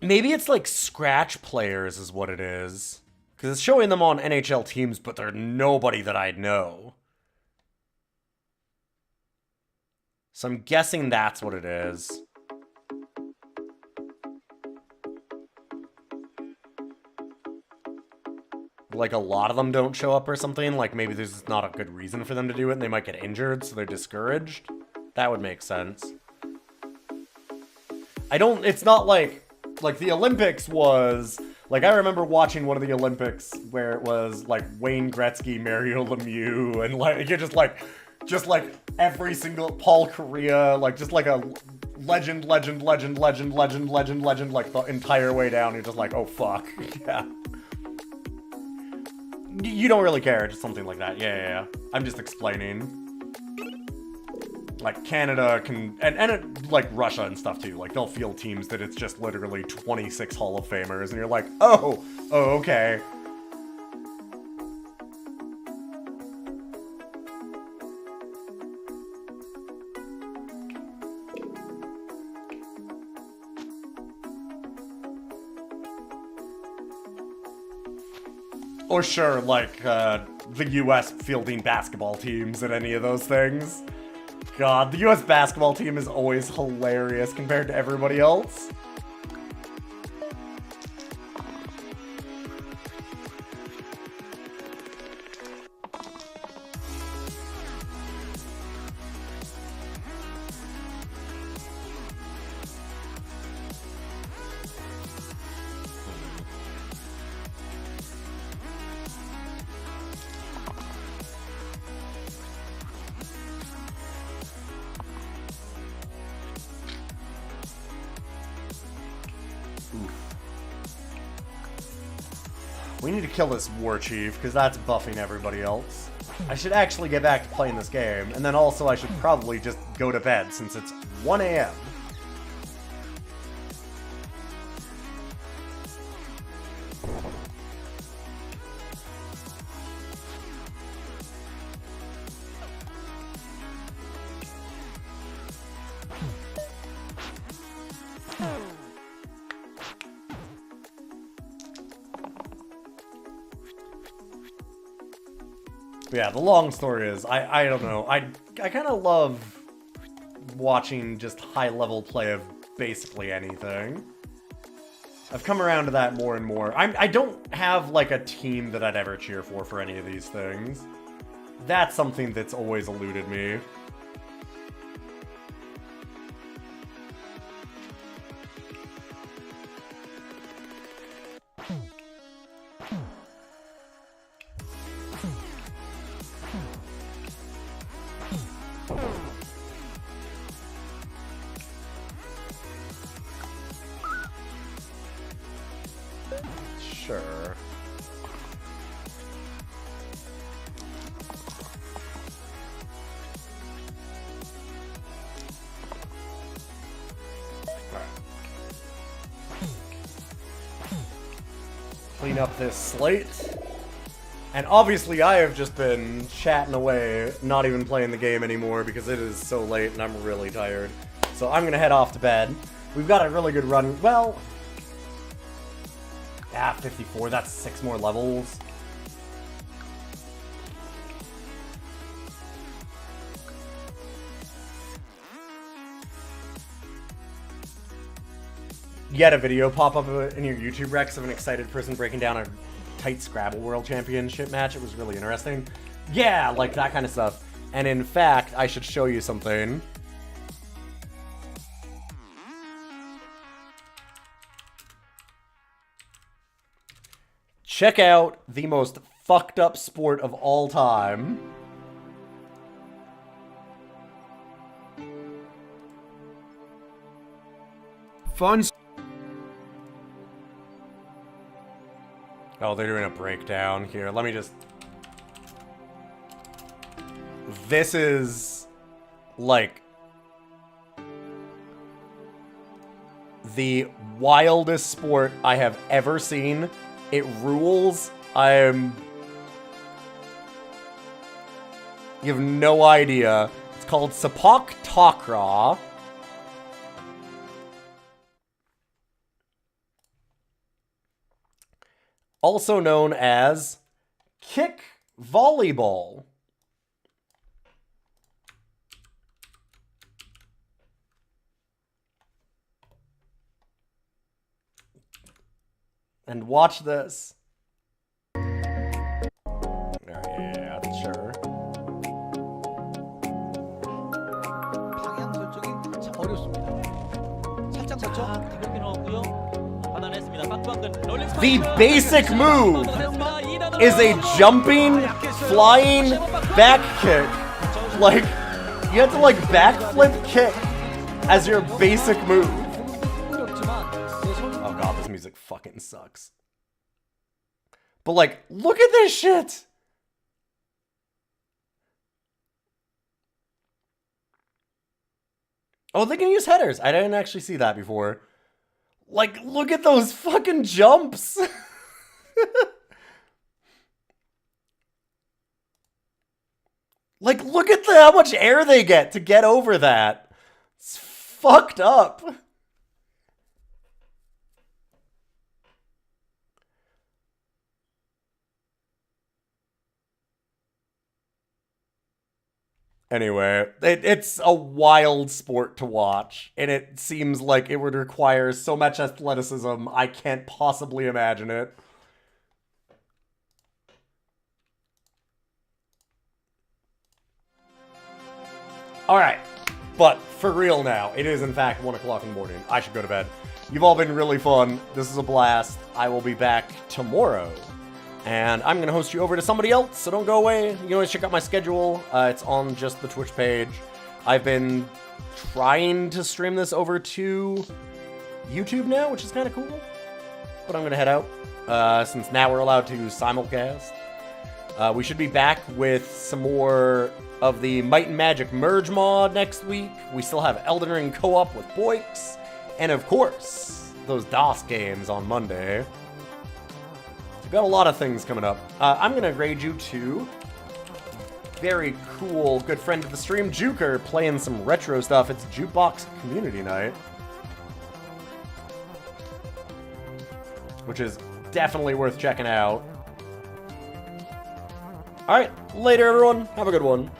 Maybe it's like scratch players is what it is. Because it's showing them on NHL teams, but they're nobody that I know. So I'm guessing that's what it is. Like, a lot of them don't show up or something. Like, maybe there's not a good reason for them to do it, and they might get injured, so they're discouraged. That would make sense. It's not like the Olympics was, like, I remember watching one of the Olympics where it was, like, Wayne Gretzky, Mario Lemieux, and, like, you're just like every single, Paul Correa, like, just like a legend, like, the entire way down. You're just like, oh, fuck. Yeah. You don't really care, just something like that. Yeah. I'm just explaining. Like, Canada can... And like, Russia and stuff, too. Like, they'll field teams that it's just literally 26 Hall of Famers, and you're like, oh, okay. Or sure, like, the US fielding basketball teams at any of those things. God, the US basketball team is always hilarious compared to everybody else. We need to kill this war chief, because that's buffing everybody else. I should actually get back to playing this game, and then also I should probably just go to bed, since it's 1 a.m. Yeah, the long story is, I don't know, I kind of love watching just high-level play of basically anything. I've come around to that more and more. I don't have, like, a team that I'd ever cheer for any of these things. That's something that's always eluded me. Sure. Clean up this slate. And obviously I have just been chatting away, not even playing the game anymore because it is so late and I'm really tired. So I'm gonna head off to bed. We've got a really good run. Well, yeah, 54, that's 6 more levels. You had a video pop up in your YouTube Rex of an excited person breaking down a tight Scrabble World Championship match. It was really interesting. Yeah, like that kind of stuff. And in fact, I should show you something. Check out the most fucked up sport of all time. Fun. Oh, they're doing a breakdown here. Let me just... This is, like, the wildest sport I have ever seen. It rules. You have no idea. It's called Sepak Takraw. also known as kick volleyball. And watch this. Yeah, sure. 방향 설정이 참 어렵습니다. 살짝 설정. 뒤집게 넣었고요. 받아냈습니다. 빵빵근 롤링 The 스파이크. basic move 받아냈습니다. 2단으로 is a jumping, flying back kick. Like, you have to like backflip kick as your basic move. 어렵지만 내 손. Oh god, this music fucking sucks. But like, look at this shit! Oh, they can use headers. I didn't actually see that before. Like, look at those fucking jumps! Like, look at how much air they get to get over that. It's fucked up. Anyway, it's a wild sport to watch, and it seems like it would require so much athleticism, I can't possibly imagine it. Alright, but for real now, it is in fact 1 o'clock in the morning. I should go to bed. You've all been really fun. This is a blast. I will be back tomorrow. And I'm going to host you over to somebody else, so don't go away. You can always check out my schedule. It's on just the Twitch page. I've been trying to stream this over to YouTube now, which is kind of cool. But I'm going to head out, since now we're allowed to simulcast. We should be back with some more of the Might and Magic Merge mod next week. We still have Elden Ring co-op with Boix. And of course, those DOS games on Monday. We've got a lot of things coming up. I'm going to grade you to very cool, good friend of the stream, Juker, playing some retro stuff. It's Jukebox Community Night, which is definitely worth checking out. Alright, later everyone. Have a good one.